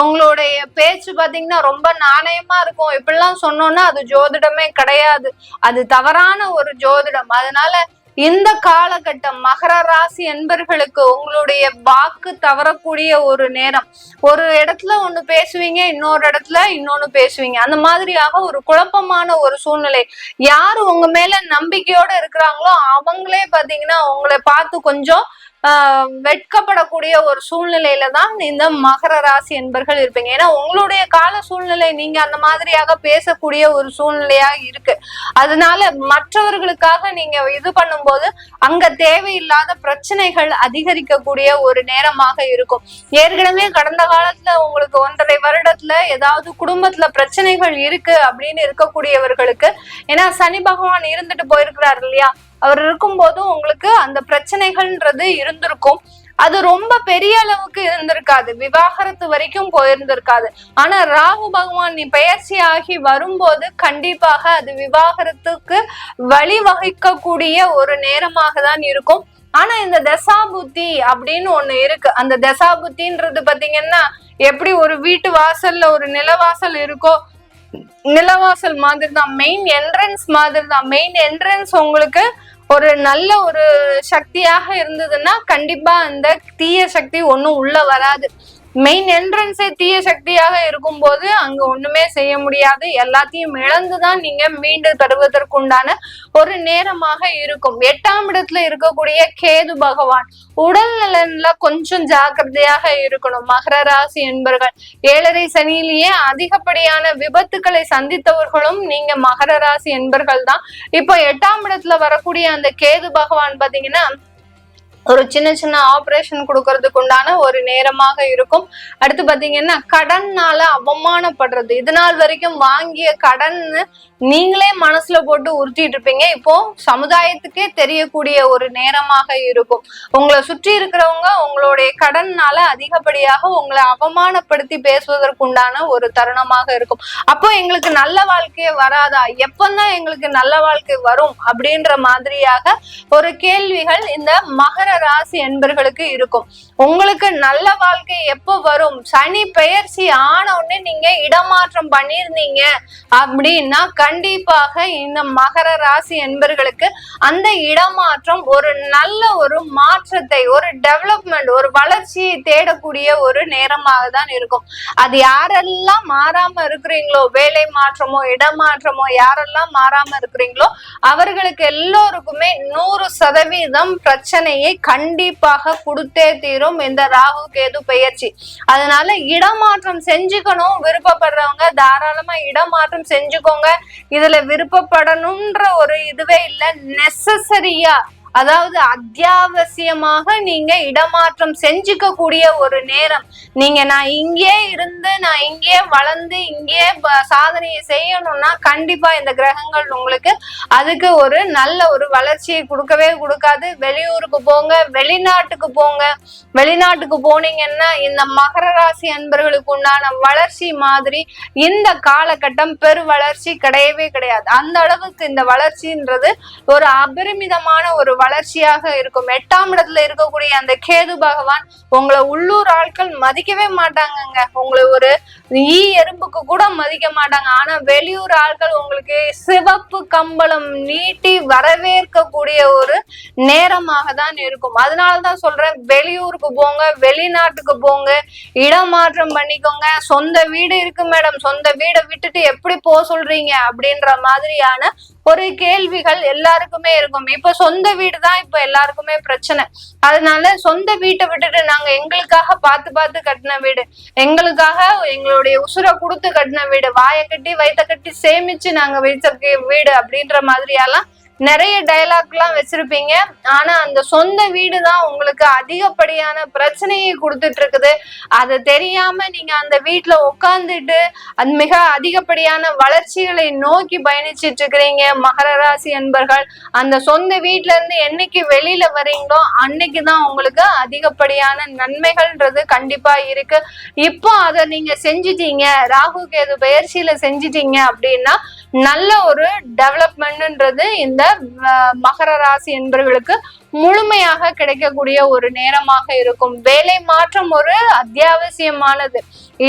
உங்களுடைய பேச்சு பாத்தீங்கன்னா ரொம்ப நாணயமா இருக்கும். இப்படிலாம் சொன்னோம்னா அது ஜோதிடமே கிடையாது, அது தவறான ஒரு ஜோதிடம். அதனால இந்த காலகட்டம் மகர ராசி என்பர்களுக்கு உங்களுடைய வாக்கு தவறக்கூடிய ஒரு நேரம். ஒரு இடத்துல ஒண்ணு பேசுவீங்க, இன்னொரு இடத்துல இன்னொன்னு பேசுவீங்க. அந்த மாதிரியாக ஒரு குழப்பமான ஒரு சூழ்நிலை. யாரு உங்க மேல நம்பிக்கையோட இருக்கிறாங்களோ அவங்களே பாத்தீங்கன்னா உங்களை பார்த்து கொஞ்சம் வெட்கப்படக்கூடிய ஒரு சூழ்நிலையில தான் இந்த மகர ராசி என்பர்கள் இருப்பீங்க. ஏன்னா உங்களுடைய கால சூழ்நிலை நீங்க அந்த மாதிரியாக பேசக்கூடிய ஒரு சூழ்நிலையா இருக்கு. அதனால மற்றவர்களுக்காக நீங்க இது பண்ணும்போது அங்க தேவையில்லாத பிரச்சனைகள் அதிகரிக்கக்கூடிய ஒரு நேரமாக இருக்கும். ஏற்கனவே கடந்த காலத்துல உங்களுக்கு 1.5 வருடத்துல ஏதாவது குடும்பத்துல பிரச்சனைகள் இருக்கு அப்படின்னு இருக்கக்கூடியவர்களுக்கு, ஏன்னா சனி பகவான் இருந்துட்டு போயிருக்கிறார் இல்லையா, அவர் இருக்கும்போது உங்களுக்கு அந்த பிரச்சனைகள்ன்றது இருந்திருக்கும். அது ரொம்ப பெரிய அளவுக்கு இருந்திருக்காது, விவாகரத்து வரைக்கும் போயிருந்திருக்காது. ஆனா ராகு பகவான் நீ பெயர்ச்சி ஆகி வரும்போது கண்டிப்பாக அது விவாகரத்துக்கு வழிவகுக்கக்கூடிய ஒரு நேரமாக தான் இருக்கும். ஆனா இந்த தசாபுத்தி அப்படின்னு ஒண்ணு இருக்கு. அந்த தசாபுத்தின்றது பாத்தீங்கன்னா எப்படி ஒரு வீட்டு வாசல்ல ஒரு நிலவாசல் இருக்கோ, நிலவாசல் மாதிரி தான், மெயின் என்ட்ரன்ஸ் மாதிரி தான். மெயின் என்ட்ரன்ஸ் உங்களுக்கு ஒரு நல்ல ஒரு சக்தியாக இருந்ததுன்னா கண்டிப்பா அந்த தீய சக்தி ஒண்ணும் உள்ள வராது. மெயின் என்ட்ரன்ஸே தீய சக்தியாக இருக்கும் போது அங்க ஒண்ணுமே செய்ய முடியாது. எல்லாத்தையும் இழந்துதான் நீங்க மீண்டு தருவதற்குண்டான ஒரு நேரமாக இருக்கும். 8ஆம் இடத்துல இருக்கக்கூடிய கேது பகவான் உடல் நலன்ல கொஞ்சம் ஜாக்கிரதையாக இருக்கணும். மகர ராசி என்பர்கள் 7.5 சனியிலேயே அதிகப்படியான விபத்துக்களை சந்தித்தவர்களும் நீங்க மகர ராசி என்பர்கள் தான். இப்போ 8ஆம் இடத்துல வரக்கூடிய அந்த கேது பகவான் பாத்தீங்கன்னா ஒரு சின்ன ஆபரேஷன் கொடுக்கறதுக்கு உண்டான ஒரு நேரமாக இருக்கும். அடுத்து பாத்தீங்கன்னா கடன்னால அவமானப்படுறது, இது நாள் வரைக்கும் வாங்கிய கடன் நீங்களே மனசுல போட்டு உறுத்திட்டு இருப்பீங்க, இப்போ சமுதாயத்துக்கே தெரியக்கூடிய ஒரு நேரமாக இருக்கும். உங்களை சுற்றி இருக்கிறவங்க உங்களுடைய கடன்னால அதிகப்படியாக உங்களை அவமானப்படுத்தி பேசுவதற்குண்டான ஒரு தருணமாக இருக்கும். அப்போ எங்களுக்கு நல்ல வாழ்க்கையே வராதா, எப்பந்தான் எங்களுக்கு நல்ல வாழ்க்கை வரும் அப்படின்ற மாதிரியாக ஒரு கேள்விகள் இந்த மகர ராசி என்பர்களுக்கு இருக்கும். உங்களுக்கு நல்ல வாழ்க்கை எப்போ வரும், சனி பெயர்ச்சி ஆன உடனே நீங்க இடமாற்றம் பண்ணிருந்தீங்க அப்படின்னா கண்டிப்பாக இந்த மகர ராசி என்பர்களுக்கு அந்த இடமாற்றம் ஒரு நல்ல ஒரு மாற்றத்தை, ஒரு டெவலப்மெண்ட், ஒரு வளர்ச்சியை தேடக்கூடிய ஒரு நேரமாக தான் இருக்கும். அது யாரெல்லாம் மாறாம இருக்கிறீங்களோ, வேலை மாற்றமோ இடமாற்றமோ யாரெல்லாம் மாறாம இருக்கிறீங்களோ அவர்களுக்கு எல்லோருக்குமே 100% பிரச்சனையை கண்டிப்பாக கொடுத்தே தீரும் இந்த ராகு கேது பெயர்ச்சி. அதனால இடமாற்றம் செஞ்சுக்கணும் விருப்பப்படுறவங்க தாராளமா இடமாற்றம் செஞ்சுக்கோங்க. இதுல விருப்பப்படணும்ன்ற ஒரு இதுவே இல்லை, நெசசரியா அதாவது அத்தியாவசியமாக நீங்க இடமாற்றம் செஞ்சுக்க கூடிய ஒரு நேரம். நீங்க நான் இங்கே இருந்து நான் இங்கே வளர்ந்து இங்கே சாதனையை செய்யணும்னா கண்டிப்பா இந்த கிரகங்கள் உங்களுக்கு அதுக்கு ஒரு நல்ல ஒரு வளர்ச்சியை கொடுக்கவே கொடுக்காது. வெளியூருக்கு போங்க, வெளிநாட்டுக்கு போங்க. வெளிநாட்டுக்கு போனீங்கன்னா இந்த மகர ராசி அன்பர்களுக்கு உண்டான வளர்ச்சி மாதிரி இந்த காலகட்டம் பெரு வளர்ச்சி கிடையவே கிடையாது. அந்த அளவுக்கு இந்த வளர்ச்சின்றது ஒரு அபரிமிதமான ஒரு வளர்ச்சியாக இருக்கும். 8ஆம் இடத்துல இருக்கக்கூடிய அந்த கேது பகவான் உங்களை உள்ளூர் ஆட்கள் மதிக்கவே மாட்டாங்கங்க. உங்களை ஒரு ஈ எறும்புக்கு கூட மதிக்க மாட்டாங்க. ஆனா வெளியூர் ஆட்கள் உங்களுக்கு சிவப்பு கம்பளம் நீட்டி வரவேற்கக்கூடிய ஒரு நேரமாக தான் இருக்கும். அதனாலதான் சொல்றேன், வெளியூருக்கு போங்க, வெளிநாட்டுக்கு போங்க, இடமாற்றம் பண்ணிக்கோங்க. சொந்த வீடு இருக்கு மேடம், சொந்த வீடை விட்டுட்டு எப்படி போக சொல்றீங்க அப்படின்ற மாதிரியான ஒரு கேள்விகள் எல்லாருக்குமே இருக்கும். இப்ப சொந்த வீடு தான் இப்ப எல்லாருக்குமே பிரச்சனை. அதனால சொந்த வீட்டை விட்டுட்டு நாங்க எங்களுக்காக பார்த்து கட்டின வீடு, எங்களுக்காக எங்களுடைய உசுரை கொடுத்து கட்டின வீடு, வாயை கட்டி வயிற்ற கட்டி சேமிச்சு நாங்க வச்சிருக்க வீடு அப்படின்ற மாதிரியெல்லாம் நிறைய டைலாக் எல்லாம் வச்சிருப்பீங்க. ஆனா அந்த சொந்த வீடு தான் உங்களுக்கு அதிகப்படியான பிரச்சனையை கொடுத்துட்டு இருக்குது. அது தெரியாம நீங்க அந்த வீட்டுல உட்கார்ந்துட்டு மிக அதிகப்படியான வளர்ச்சிகளை நோக்கி பயணிச்சிட்டு இருக்கிறீங்க மகர ராசி அன்பர்கள். அந்த சொந்த வீட்டுல இருந்து என்னைக்கு வெளியில வரீங்களோ அன்னைக்குதான் உங்களுக்கு அதிகப்படியான நன்மைகள்ன்றது கண்டிப்பா இருக்கு. இப்போ அதை நீங்க செஞ்சிட்டீங்க, ராகு கேது பெயர்ச்சியில செஞ்சிட்டீங்க அப்படின்னா நல்ல ஒரு டெவலப்மெண்ட்ன்றது இந்த மகர ராசி என்பவர்களுக்கு முழுமையாக கிடைக்கக்கூடிய ஒரு நேரமாக இருக்கும். வேலை மாற்றம் ஒரு அத்தியாவசியமானது,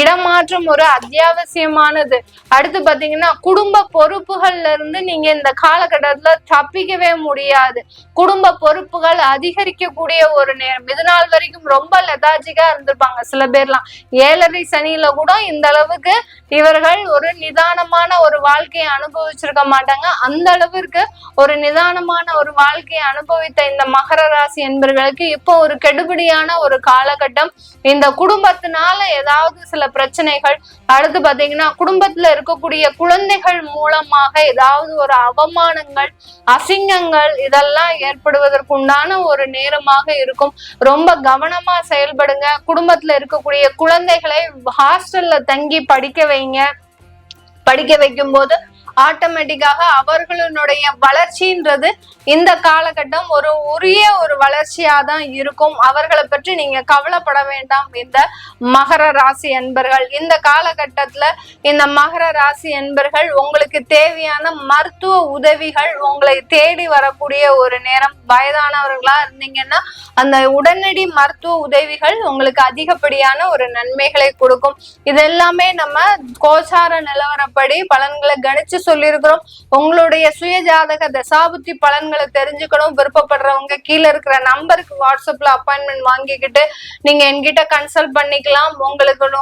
இடமாற்றம் ஒரு அத்தியாவசியமானது. அடுத்து பாத்தீங்கன்னா குடும்ப பொறுப்புகள்ல இருந்து நீங்க இந்த காலகட்டத்துல தப்பிக்கவே முடியாது. குடும்ப பொறுப்புகள் அதிகரிக்கக்கூடிய ஒரு நேரம். இது நாள் வரைக்கும் ரொம்ப லெதார்ஜிக்கா இருந்திருப்பாங்க சில பேர்லாம். 7.5 சனியில கூட இந்த அளவுக்கு இவர்கள் ஒரு நிதானமான ஒரு வாழ்க்கையை அனுபவிச்சிருக்க மாட்டாங்க. அந்த அளவிற்கு ஒரு நிதானமான ஒரு வாழ்க்கையை அனுபவித்த இந்த மகர ராசி என்பவர்களுக்கு இப்போ ஒரு கெடுபிடியான ஒரு காலகட்டம். இந்த குடும்பத்தினால ஏதாவது சில பிரச்சனைகள், அடுத்து பாத்தீங்கன்னா குடும்பத்துல இருக்கக்கூடிய குழந்தைகள் மூலமாக ஏதாவது ஒரு அவமானங்கள், அசிங்கங்கள் இதெல்லாம் ஏற்படுவதற்குண்டான ஒரு நேரமாக இருக்கும். ரொம்ப கவனமா செயல்படுங்க. குடும்பத்துல இருக்கக்கூடிய குழந்தைகளை ஹாஸ்டல்ல தங்கி படிக்க வைங்க. படிக்க வைக்கும் போது ஆட்டோமேட்டிக்காக அவர்களுடைய வளர்ச்சின்றது இந்த காலகட்டம் ஒரு உரிய ஒரு வளர்ச்சியா தான் இருக்கும். அவர்களை பற்றி நீங்க கவலைப்பட வேண்டாம் இந்த மகர ராசி அன்பர்கள். இந்த காலகட்டத்துல இந்த மகர ராசி அன்பர்கள் உங்களுக்கு தேவையான மருத்துவ உதவிகள் உங்களை தேடி வரக்கூடிய ஒரு நேரம். வயதானவர்களா இருந்தீங்கன்னா அந்த உடனடி மருத்துவ உதவிகள் உங்களுக்கு அதிகப்படியான ஒரு நன்மைகளை கொடுக்கும். இது எல்லாமே நம்ம கோச்சார நிலவரப்படி பலன்களை கணிச்சு சொல்லியிருக்கிறோம். உங்களுடைய சுய ஜாதக தசாபுத்தி பலன்களை தெரிஞ்சுக்கணும் விருப்பப்படுறவங்க கீழே இருக்கிற நம்பருக்கு வாட்ஸ்அப்ல அப்பாயின்மெண்ட் வாங்கிக்கிட்டு நீங்க என்கிட்ட கன்சல்ட் பண்ணிக்கலாம்.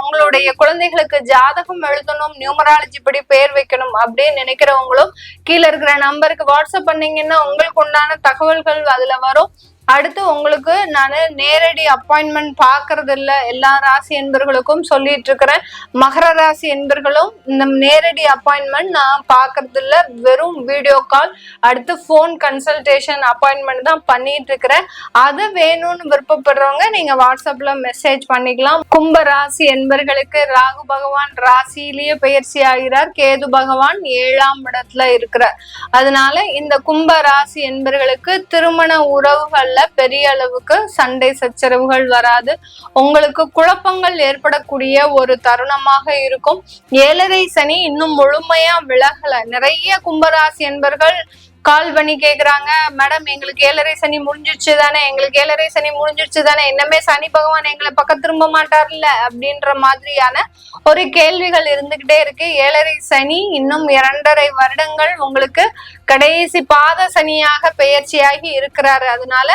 உங்களுடைய குழந்தைகளுக்கு ஜாதகம் எழுதணும், நியூமராலஜி படி பேர் வைக்கணும் அப்படின்னு நினைக்கிறவங்களும் கீழே இருக்கிற நம்பருக்கு வாட்ஸ்அப் பண்ணீங்கன்னா உங்களுக்கு உண்டான தகவல்கள் அதுல வரும். அடுத்து உங்களுக்கு நான் நேரடி அப்பாயின்மெண்ட் பாக்குறது இல்ல, எல்லா ராசி என்பர்களுக்கும் சொல்லிட்டு இருக்கிறேன். மகர ராசி என்பர்களும் இந்த நேரடி அப்பாயின்மெண்ட் நான் பாக்குறது இல்ல, வெறும் வீடியோ கால், அடுத்து போன் கன்சல்டேஷன் அப்பாயின்மெண்ட் தான் பண்ணிட்டு இருக்கிறேன். அது வேணும்னு விருப்பப்படுறவங்க நீங்க வாட்ஸ்அப்ல மெசேஜ் பண்ணிக்கலாம். கும்ப ராசி என்பர்களுக்கு ராகு பகவான் ராசியிலேயே பயிற்சி ஆகிறார், கேது பகவான் 7ஆம் இடத்துல இருக்கிறார். அதனால இந்த கும்ப ராசி என்பர்களுக்கு திருமண உறவுகள் பெரிய அளவுக்கு சண்டை சச்சரவுகள் வராது. உங்களுக்கு குழப்பங்கள் ஏற்படக்கூடிய ஒரு தருணமாக இருக்கும். 7.5 சனி இன்னும் முழுமையா விலகல. நிறைய கும்பராசி என்பர்கள் கால் பண்ணி கேக்குறாங்க, மேடம் எங்களுக்கு 7.5 சனி முடிஞ்சிருச்சு தானே, எங்களுக்கு 7.5 சனி முடிஞ்சிருச்சு தானே, இன்னமே சனி பகவான் எங்களை பக்கம் திரும்ப மாட்டார்ல அப்படின்ற மாதிரியான ஒரு கேள்விகள் இருந்துகிட்டே இருக்கு. 7.5 சனி இன்னும் 2.5 வருடங்கள் உங்களுக்கு கடைசி பாத சனியாக பெயர்ச்சியாகி இருக்கிறாரு. அதனால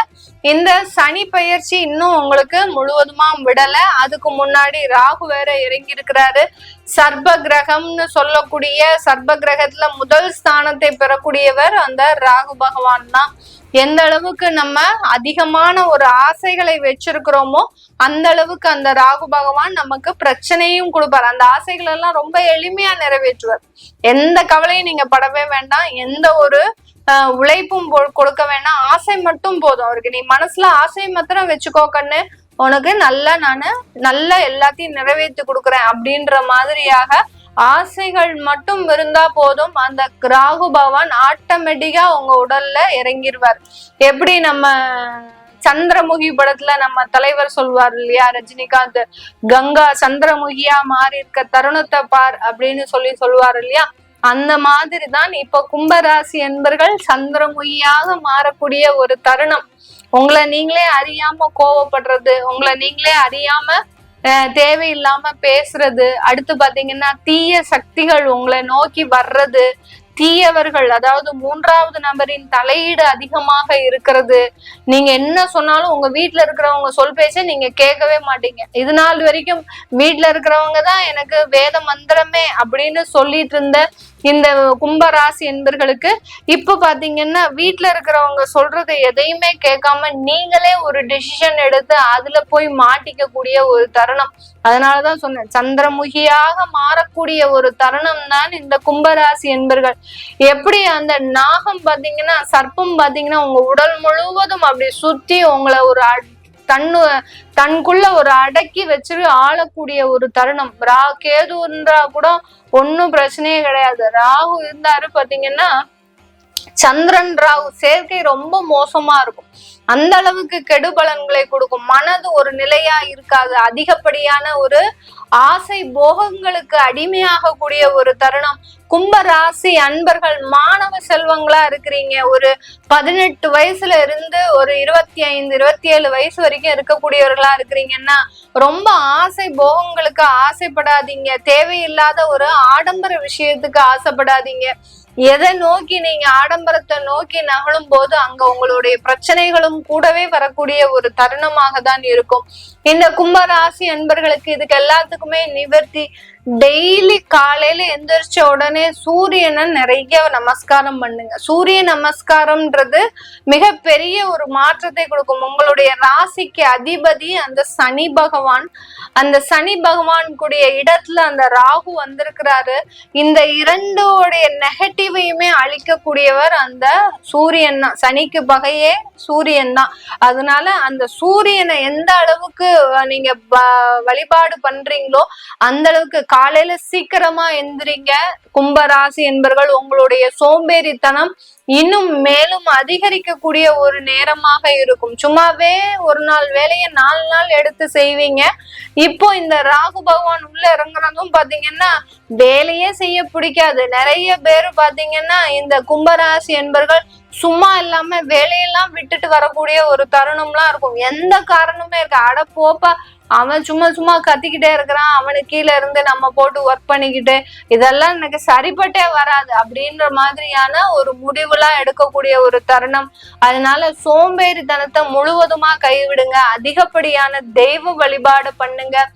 இந்த சனி பயிற்சி இன்னும் உங்களுக்கு முழுவதுமா விடல. அதுக்கு முன்னாடி ராகு வேற இறங்கி இருக்கிறாரு. சர்ப கிரகம்னு சொல்லக்கூடிய சர்ப கிரகத்துல முதல் ஸ்தானத்தை பெறக்கூடியவர் அந்த ராகு பகவான் தான். எந்த அளவுக்கு நம்ம அதிகமான ஒரு ஆசைகளை வச்சிருக்கிறோமோ அந்த அளவுக்கு அந்த ராகு பகவான் நமக்கு பிரச்சனையும் கொடுப்பாரு. அந்த ஆசைகள் எல்லாம் ரொம்ப எளிமையா நிறைவேற்றுவார். எந்த கவலையும் நீங்க படவே வேண்டாம், எந்த ஒரு உழைப்பும் கொடுக்க வேண்டாம், ஆசை மட்டும் போதும் அவருக்கு. நீ மனசுல ஆசை மாத்திரம் வச்சுக்கோ கண்ணு, உனக்கு நல்லா எல்லாத்தையும் நிறைவேற்றி கொடுக்குறேன் அப்படின்ற மாதிரியாக ஆசைகள் மட்டும் இருந்தா போதும், அந்த ராகு பகவான் ஆட்டோமேட்டிக்கா உங்க உடல்ல இறங்கிடுவார். எப்படி நம்ம சந்திரமுகி படத்துல நம்ம தலைவர் சொல்வார் இல்லையா ரஜினிகாந்த், கங்கா சந்திரமுகியா மாறி இருக்க தருணத்தை பார் அப்படின்னு சொல்லுவார் இல்லையா, அந்த மாதிரிதான் இப்ப கும்பராசி என்பர்கள் சந்திரமுகியாக மாறக்கூடிய ஒரு தருணம். உங்களை நீங்களே அறியாம கோவப்படுறது, உங்களை நீங்களே அறியாம தேவையில்லாம பேசுறது, அடுத்து பாத்தீங்கன்னா தீய சக்திகள் உங்களை நோக்கி வர்றது, தீயவர்கள் அதாவது மூன்றாவது நபரின் தலையீடு அதிகமாக இருக்கிறது. நீங்க என்ன சொன்னாலும் உங்க வீட்டுல இருக்கிறவங்க சொல் பேச நீங்க கேட்கவே மாட்டீங்க. இது நாள் வரைக்கும் வீட்டுல இருக்கிறவங்க தான் எனக்கு வேத மந்திரமே அப்படின்னு சொல்லிட்டு இருந்த இந்த கும்பராசி என்பர்களுக்கு இப்ப பாத்தீங்கன்னா வீட்டுல இருக்கிறவங்க சொல்றது எதையுமே கேட்காம நீங்களே ஒரு டெசிஷன் எடுத்து அதுல போய் மாட்டிக்க கூடிய ஒரு தருணம். அதனாலதான் சொன்னேன், சந்திரமுகியாக மாறக்கூடிய ஒரு தருணம் தான் இந்த கும்பராசி என்பர்கள். எப்படி அந்த நாகம் பாத்தீங்கன்னா, சர்ப்பம் பாத்தீங்கன்னா உங்க உடல் முழுவதும் அப்படி சுத்தி உங்களை ஒரு தனக்குள்ள ஒரு அடக்கி வச்சு ஆளக்கூடிய ஒரு தருணம். கேது இருந்தா கூட ஒன்னும் பிரச்சனையே கிடையாது. ராகு இருந்தாரு பாத்தீங்கன்னா, சந்திரன் ராகு சேர்க்கை ரொம்ப மோசமா இருக்கும். அந்த அளவுக்கு கெடுபலன்களை கொடுக்கும். மனது ஒரு நிலையா இருக்காது. அதிகப்படியான ஒரு ஆசை போகங்களுக்கு அடிமையாக கூடிய ஒரு தருணம். கும்பராசி அன்பர்கள் மாணவ செல்வங்களா இருக்கிறீங்க. ஒரு 18 வயசுல இருந்து ஒரு 25, 27 வயசு வரைக்கும் இருக்கக்கூடியவர்களா இருக்கிறீங்கன்னா ரொம்ப ஆசை போகங்களுக்கு ஆசைப்படாதீங்க. தேவையில்லாத ஒரு ஆடம்பர விஷயத்துக்கு ஆசைப்படாதீங்க. எதை நோக்கி நீங்க ஆடம்பரத்தை நோக்கி நகழும் போது அங்க உங்களுடைய பிரச்சனைகளும் கூடவே வரக்கூடிய ஒரு தருணமாக தான் இருக்கும். இந்த கும்பராசி அன்பர்களுக்கு இதுக்கு எல்லாத்துக்குமே நிவர்த்தி, டெய்லி காலையில எந்திரிச்ச உடனே சூரியனை நிறைய நமஸ்காரம் பண்ணுங்க. சூரிய நமஸ்காரம்ன்றது மிகப்பெரிய ஒரு மாற்றத்தை கொடுக்கும். உங்களுடைய ராசிக்கு அதிபதி அந்த சனி பகவான். அந்த சனி பகவான் கூடிய இடத்துல அந்த ராகு வந்திருக்கிறாரு. இந்த இரண்டோடைய நெகட்டிவையுமே அழிக்கக்கூடியவர் அந்த சூரியன் தான். சனிக்கு பகையே சூரியன் தான். அதனால அந்த சூரியனை எந்த அளவுக்கு நீங்க வழிபாடு பண்றீங்களோ அந்த அளவுக்கு காலையில சீக்கிரமா எந்திரிங்க. கும்பராசி என்பர்கள் உங்களுடைய சோம்பேறித்தனம் இன்னும் மேலும் அதிகரிக்கக்கூடிய ஒரு நேரமாக இருக்கும். சும்மாவே ஒரு நாள் வேலையை 4 நாள் எடுத்து செய்வீங்க. இப்போ இந்த ராகு பகவான் உள்ள இறங்குறதும் பாத்தீங்கன்னா வேலையே செய்ய பிடிக்காது. நிறைய பேரு பாத்தீங்கன்னா இந்த கும்பராசி என்பர்கள் சும்மா இல்லாம வேலையெல்லாம் விட்டுட்டு வரக்கூடிய ஒரு தருணம்லாம் இருக்கும். எந்த காரணமே இருக்கு, அட போப்பா அவன் சும்மா கத்திக்கிட்டே இருக்கிறான், அவனுக்கு கீழே இருந்து நம்ம போட்டு ஒர்க் பண்ணிக்கிட்டு இதெல்லாம் எனக்கு சரிப்பட்டே வராது அப்படின்ற மாதிரியான ஒரு முடிவுலாம் எடுக்கக்கூடிய ஒரு தருணம். அதனால சோம்பேறித்தனத்தை முழுவதுமா கைவிடுங்க. அதிகப்படியான தெய்வ வழிபாடு பண்ணுங்க.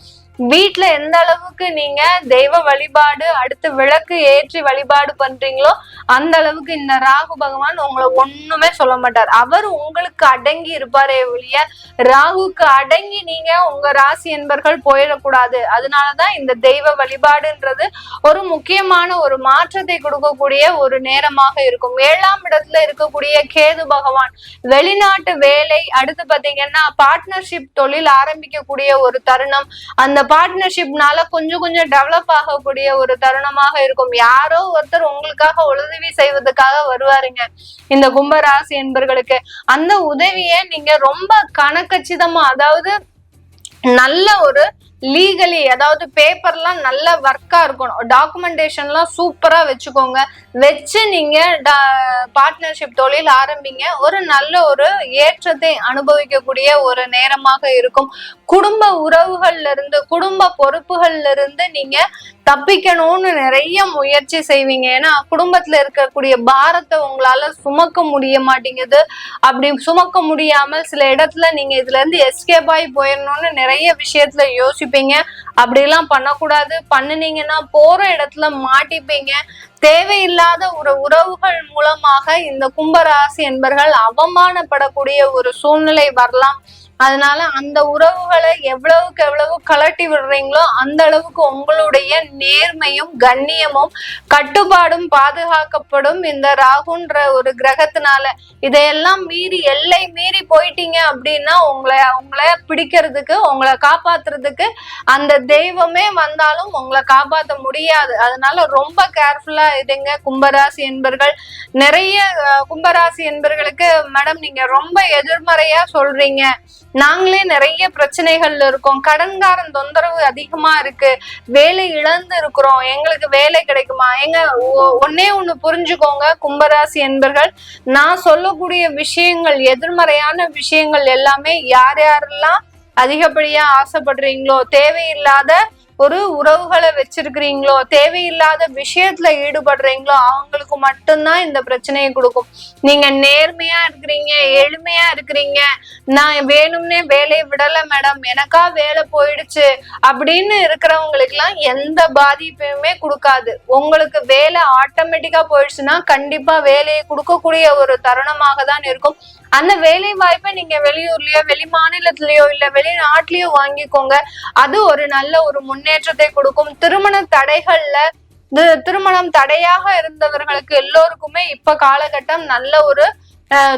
வீட்டுல எந்த அளவுக்கு நீங்க தெய்வ வழிபாடு அடுத்து விளக்கு ஏற்றி வழிபாடு பண்றீங்களோ அந்த அளவுக்கு இந்த ராகு பகவான் உங்களை ஒண்ணுமே சொல்ல மாட்டார். அவர் உங்களுக்கு அடங்கி இருப்பாரே ஒழிய ராகுக்கு அடங்கி நீங்க உங்க ராசி என்பர்கள் போயிடக்கூடாது. அதனாலதான் இந்த தெய்வ வழிபாடுன்றது ஒரு முக்கியமான ஒரு மாற்றத்தை கொடுக்கக்கூடிய ஒரு நேரமாக இருக்கும். 7ஆம் இடத்துல இருக்கக்கூடிய கேது பகவான் வெளிநாட்டு வேலை, அடுத்து பாத்தீங்கன்னா பார்ட்னர்ஷிப் தொழில் ஆரம்பிக்கக்கூடிய ஒரு தருணம். அந்த பார்ட்னர்ஷிப்னால கொஞ்சம் டெவலப் ஆகக்கூடிய ஒரு தருணமாக இருக்கும். யாரோ ஒருத்தர் உங்களுக்காக உதவி செய்வதற்காக வருவாருங்க இந்த கும்பராசி என்பர்களுக்கு. அந்த உதவியை நீங்க ரொம்ப கணக்கச்சிதமா, அதாவது நல்ல ஒரு லீகலி, அதாவது பேப்பர்லாம் நல்ல ஒர்க்கா இருக்கணும், டாக்குமெண்டேஷன்லாம் சூப்பரா வச்சுக்கோங்க. வச்சு நீங்க பார்ட்னர்ஷிப் தொழில் ஆரம்பிங்க. ஒரு நல்ல ஒரு ஏற்றத்தை அனுபவிக்கக்கூடிய ஒரு நேரமாக இருக்கும். குடும்ப உறவுகள்ல இருந்து, குடும்ப பொறுப்புகள்ல இருந்து நீங்க தப்பிக்கணும்னு நிறைய முயற்சி செய்வீங்க. ஏன்னா குடும்பத்துல இருக்கக்கூடிய பாரத்தை உங்களால சுமக்க முடிய மாட்டேங்குது. அப்படி சுமக்க முடியாமல் சில இடத்துல நீங்க இதுல இருந்து எஸ்கேப் ஆகி போயிடணும்னு நிறைய விஷயத்துல யோசிப்பீங்க. யோசிப்பீங்க. அப்படி எல்லாம் பண்ணக்கூடாது. பண்ணுனீங்கன்னா போற இடத்துல மாட்டிப்பீங்க. தேவையில்லாத ஒரு உறவுகள் மூலமாக இந்த கும்பராசி என்பர்கள் அவமானப்படக்கூடிய ஒரு சூழ்நிலை வரலாம். அதனால அந்த உறவுகளை எவ்வளவுக்கு எவ்வளவு கலட்டி விடுறீங்களோ அந்த அளவுக்கு உங்களுடைய நேர்மையும் கண்ணியமும் கட்டுப்பாடும் பாதுகாக்கப்படும் இந்த ராகுன்ற ஒரு கிரகத்தினால. இதையெல்லாம் மீறி எல்லை மீறி போயிட்டீங்க அப்படின்னா உங்களை பிடிக்கிறதுக்கு, உங்களை காப்பாத்துறதுக்கு அந்த தெய்வமே வந்தாலும் உங்களை காப்பாற்ற முடியாது. அதனால ரொம்ப கேர்ஃபுல்லா இருங்க கும்பராசி என்பர்கள். நிறைய கும்பராசி என்பர்களுக்கு மேடம் நீங்க ரொம்ப எதிர்மறையா சொல்றீங்க, நாங்களே நிறைய பிரச்சனைகள்ல இருக்கோம், கடன்காரன் தொந்தரவு அதிகமா இருக்கு, வேலை இழந்து இருக்கிறோம், எங்களுக்கு வேலை கிடைக்குமா? ஒன்னே ஒண்ணு புரிஞ்சுக்கோங்க கும்பராசி என்பர்கள், நான் சொல்லக்கூடிய விஷயங்கள் எதிர்மறையான விஷயங்கள் எல்லாமே யாரெல்லாம் அதிகப்படியா ஆசைப்படுறீங்களோ, தேவையில்லாத ஒரு உறவுகளை வச்சிருக்கிறீங்களோ, தேவையில்லாத விஷயத்துல ஈடுபடுறீங்களோ அவங்களுக்கு மட்டும்தான் இந்த பிரச்சனையை கொடுக்கும். நீங்க நேர்மையா இருக்கிறீங்க, எளிமையா இருக்கிறீங்க, நான் வேணும்னே வேலையை விடல மேடம், எனக்கா வேலை போயிடுச்சு அப்படின்னு இருக்கிறவங்களுக்கு எல்லாம் எந்த பாதிப்புமே கொடுக்காது. உங்களுக்கு வேலை ஆட்டோமேட்டிக்கா போயிடுச்சுன்னா கண்டிப்பா வேலையை கொடுக்கக்கூடிய ஒரு தருணமாக தான் இருக்கும். அந்த வேலை வாய்ப்பை நீங்க வெளியூர்லயோ வெளி மாநிலத்திலயோ இல்ல வெளிநாட்டிலயோ வாங்கிக்கோங்க. அது ஒரு நல்ல ஒரு முன்னேற்றத்தை கொடுக்கும். திருமணம் தடையாக இருந்தவர்களுக்கு எல்லோருக்குமே இப்ப காலகட்டம் நல்ல ஒரு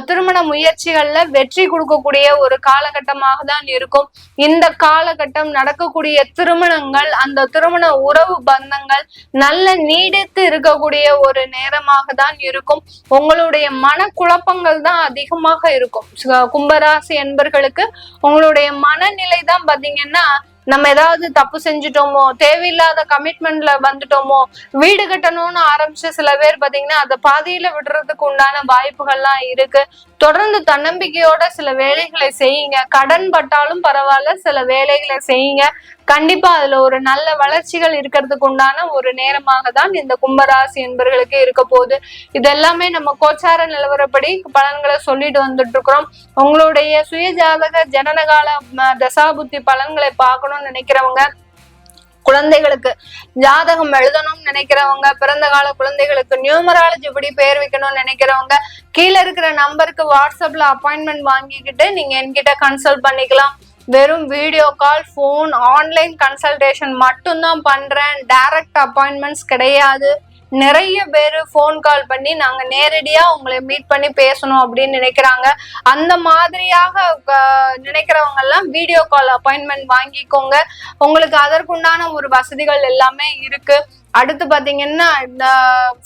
திருமண முயற்சிகள்ல வெற்றி கொடுக்கக்கூடிய ஒரு காலகட்டமாக தான் இருக்கும். இந்த காலகட்டம் நடக்கக்கூடிய திருமணங்கள், அந்த திருமண உறவு பந்தங்கள் நல்ல நீடித்து இருக்கக்கூடிய ஒரு நேரமாக தான் இருக்கும். உங்களுடைய மனக்குழப்பங்கள் தான் அதிகமாக இருக்கும். கும்பராசி என்பர்களுக்கு உங்களுடைய மனநிலை தான் பாத்தீங்கன்னா, நம்ம ஏதாவது தப்பு செஞ்சுட்டோமோ, தேவையில்லாத கமிட்மெண்ட்ல வந்துட்டோமோ, வீடு கட்டணும்னு ஆரம்பிச்சு சில பேர் பாத்தீங்கன்னா அதை பாதியில விடுறதுக்கு உண்டான வாய்ப்புகள்லாம் இருக்கு. தொடர்ந்து தன்னம்பிக்கையோட சில வேலைகளை செய்யுங்க. கடன் பட்டாலும் பரவாயில்ல, சில வேலைகளை செய்யுங்க. கண்டிப்பா அதுல ஒரு நல்ல வளர்ச்சிகள் இருக்கிறதுக்கு உண்டான ஒரு நேரமாக தான் இந்த கும்பராசி என்பர்களுக்கு இருக்க போகுது. இதெல்லாமே நம்ம கோச்சார நிலவரப்படி பலன்களை சொல்லிட்டு வந்துட்டு இருக்கிறோம். உங்களுடைய சுய ஜாதக ஜனனகால தசாபுத்தி பலன்களை பார்க்கணும்னு நினைக்கிறவங்க, குழந்தைகளுக்கு ஜாதகம் எழுதணும்னு நினைக்கிறவங்க, பிறந்த கால குழந்தைகளுக்கு நியூமராலஜி படி பெயர் வைக்கணும்னு நினைக்கிறவங்க, கீழே இருக்கிற நம்பருக்கு வாட்ஸ்அப்ல அப்பாயின்மெண்ட் வாங்கிக்கிட்டு நீங்க என்கிட்ட கன்சல்ட் பண்ணிக்கலாம். வெறும் video call, phone, online consultation மட்டும்தான் பண்றேன். டைரக்ட் அப்பாயின்மெண்ட்ஸ் கிடையாது. நிறைய பேரு போன் கால் பண்ணி நாங்க நேரடியா உங்களை மீட் பண்ணி பேசணும் அப்படின்னு நினைக்கிறாங்க. அந்த மாதிரியாக நினைக்கிறவங்க எல்லாம் வீடியோ கால் அப்பாயின்மெண்ட் வாங்கிக்கோங்க. உங்களுக்கு அதற்குண்டான ஒரு வசதிகள் எல்லாமே இருக்கு. அடுத்து பாத்தீங்கன்னா இந்த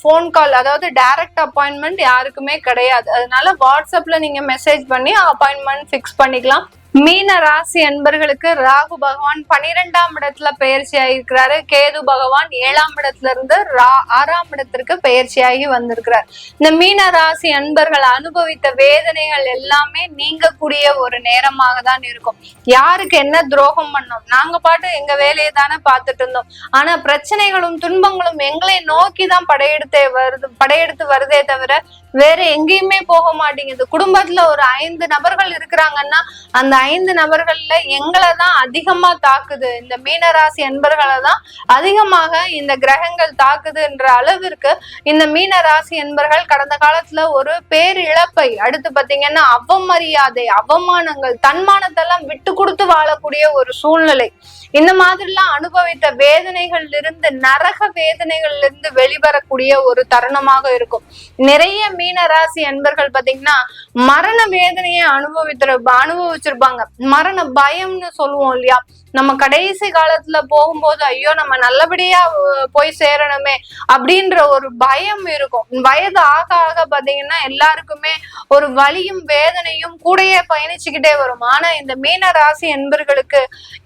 போன் கால், அதாவது டைரக்ட் அப்பாயின்மெண்ட் யாருக்குமே கிடையாது. அதனால வாட்ஸ்அப்ல நீங்க மெசேஜ் பண்ணி அப்பாயின்மெண்ட் பிக்ஸ் பண்ணிக்கலாம். மீன ராசி என்பர்களுக்கு ராகு பகவான் 12ஆம் இடத்துல பயிற்சி ஆகியிருக்கிறாரு. கேது பகவான் 7ஆம் இடத்துல இருந்து 6ஆம் இடத்திற்கு பயிற்சியாகி வந்திருக்கிறார். இந்த மீன ராசி அன்பர்கள் அனுபவித்த வேதனைகள் எல்லாமே நீங்கக்கூடிய ஒரு நேரமாக தான் இருக்கும். யாருக்கு என்ன துரோகம் பண்ணோம், நாங்க பாட்டு எங்க வேலையை தானே பார்த்துட்டு இருந்தோம். ஆனா பிரச்சனைகளும் துன்பங்களும் எங்களை நோக்கி தான் படையெடுத்து வருதே தவிர வேற எங்கேயுமே போக மாட்டேங்குது. குடும்பத்துல ஒரு 5 நபர்கள் இருக்கிறாங்கன்னா அந்த 5 நபர்கள்ல எங்களை தான் அதிகமா தாக்குது. இந்த மீனராசி என்பர்களை தான் அதிகமாக இந்த கிரகங்கள் தாக்குதுன்ற அளவிற்கு இந்த மீனராசி என்பர்கள் கடந்த காலத்துல ஒரு பேரிழப்பை, அடுத்து பாத்தீங்கன்னா அவமரியாதை, அவமானங்கள், தன்மானத்தெல்லாம் விட்டு கொடுத்து வாழக்கூடிய ஒரு சூழ்நிலை, இந்த மாதிரிலாம் அனுபவித்த வேதனைகள்ல இருந்து, நரக வேதனைகள்ல இருந்து வெளிவரக்கூடிய ஒரு தருணமாக இருக்கும். நிறைய மீன ராசி அன்பர்கள் பாத்தீங்கன்னா மரண வேதனையை அனுபவிச்சிருப்பாங்க. மரண பயம்னு சொல்லுவோம் இல்லையா, நம்ம கடைசி காலத்துல போகும்போது ஐயோ நம்ம நல்லபடியா போய் சேரணுமே அப்படின்ற ஒரு பயம் இருக்கும். வயது ஆக ஆக பாத்தீங்கன்னா எல்லாருக்குமே ஒரு வலியும் வேதனையும் கூடயே பயணிச்சுக்கிட்டே வரும். ஆனா இந்த மீன ராசி என்பர்களுக்கு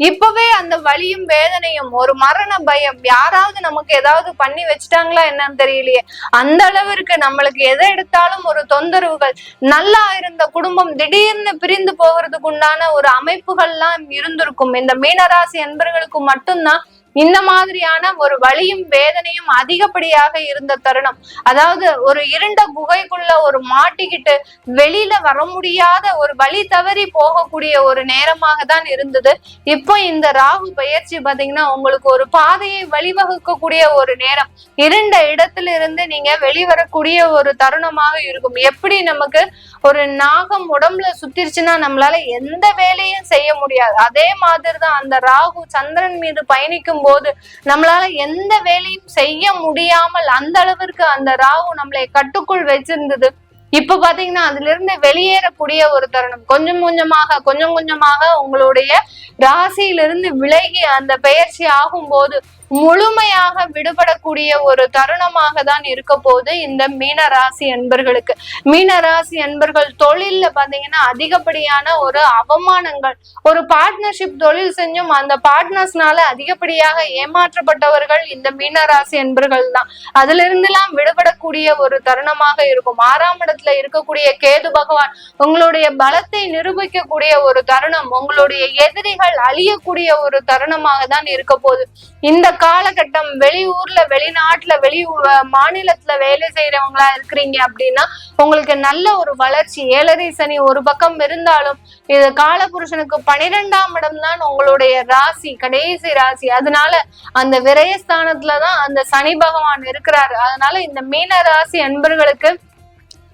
இப்பவே அந்த வலியும் வேதனையும், ஒரு மரண பயம், யாராவது நமக்கு ஏதாவது பண்ணி வச்சுட்டாங்களா என்னன்னு தெரியலையே, அந்த அளவிற்கு நம்மளுக்கு எதை எடுத்தாலும் ஒரு தொந்தரவுகள், நல்லா இருந்த குடும்பம் திடீர்னு பிரிந்து போகிறதுக்கு உண்டான ஒரு அமைப்புகள்லாம் இருந்திருக்கும். இந்த மீனராசி என்பர்களுக்கு மட்டும்தான் இந்த மாதிரியான ஒரு வலியும் வேதனையும் அதிகப்படியாக இருந்த தருணம். அதாவது ஒரு இருண்ட குகைக்குள்ள ஒரு மாட்டிக்கிட்டு வெளியில வர முடியாத ஒரு வழி தவறி போகக்கூடிய ஒரு நேரமாக தான் இருந்தது. இப்போ இந்த ராகு பயிற்சி பாத்தீங்கன்னா உங்களுக்கு ஒரு பாதையை வழிவகுக்கக்கூடிய ஒரு நேரம். இருண்ட இடத்துல இருந்து நீங்க வெளிவரக்கூடிய ஒரு தருணமாக இருக்கும். எப்படி நமக்கு ஒரு நாகம் உடம்புல சுத்திருச்சுன்னா நம்மளால எந்த வேலையும் செய்ய முடியாது, அதே மாதிரிதான் அந்த ராகு சந்திரன் மீது பயணிக்கும் போது நம்மளால எந்த வேலையும் செய்ய முடியாமல் அந்த அளவிற்கு அந்த ராகு நம்மளை கட்டுக்குள் வச்சிருந்தது. இப்ப பாத்தீங்கன்னா அதுல இருந்து வெளியேறக்கூடிய ஒரு தருணம். கொஞ்சம் கொஞ்சமாக உங்களுடைய ராசியிலிருந்து விலகி அந்த பெயர்ச்சி ஆகும் போது முழுமையாக விடுபடக்கூடிய ஒரு தருணமாக தான் இருக்க போது இந்த மீன ராசி என்பர்களுக்கு. மீன ராசி என்பர்கள் தொழில்ல பாத்தீங்கன்னா அதிகப்படியான ஒரு அவமானங்கள், ஒரு பார்ட்னர்ஷிப் தொழில் செஞ்சும் அந்த பார்ட்னர்ஸ்னால அதிகப்படியாக ஏமாற்றப்பட்டவர்கள் இந்த மீன ராசி என்பர்கள் தான். அதுல இருந்து எல்லாம் விடுபடக்கூடிய ஒரு தருணமாக இருக்கும். 6ஆம் இடத்துல இருக்கக்கூடிய கேது பகவான் உங்களுடைய பலத்தை நிரூபிக்கக்கூடிய ஒரு தருணம், உங்களுடைய எதிரிகள் அழியக்கூடிய ஒரு தருணமாக தான் இருக்க போகுது. இந்த காலகட்டம் வெளியூர்ல வெளிநாட்டுல மாநிலத்துல வேலை செய்யறவங்களா இருக்கிறீங்க அப்படின்னா உங்களுக்கு நல்ல ஒரு வளர்ச்சி. 7.5 சனி ஒரு பக்கம் இருந்தாலும் இது காலபுருஷனுக்கு 12ஆம் இடம் தான் உங்களுடைய ராசி, கடைசி ராசி. அதனால அந்த விரயஸ்தானத்துலதான் அந்த சனி பகவான் இருக்கிறாரு. அதனால இந்த மீன ராசி அன்பர்களுக்கு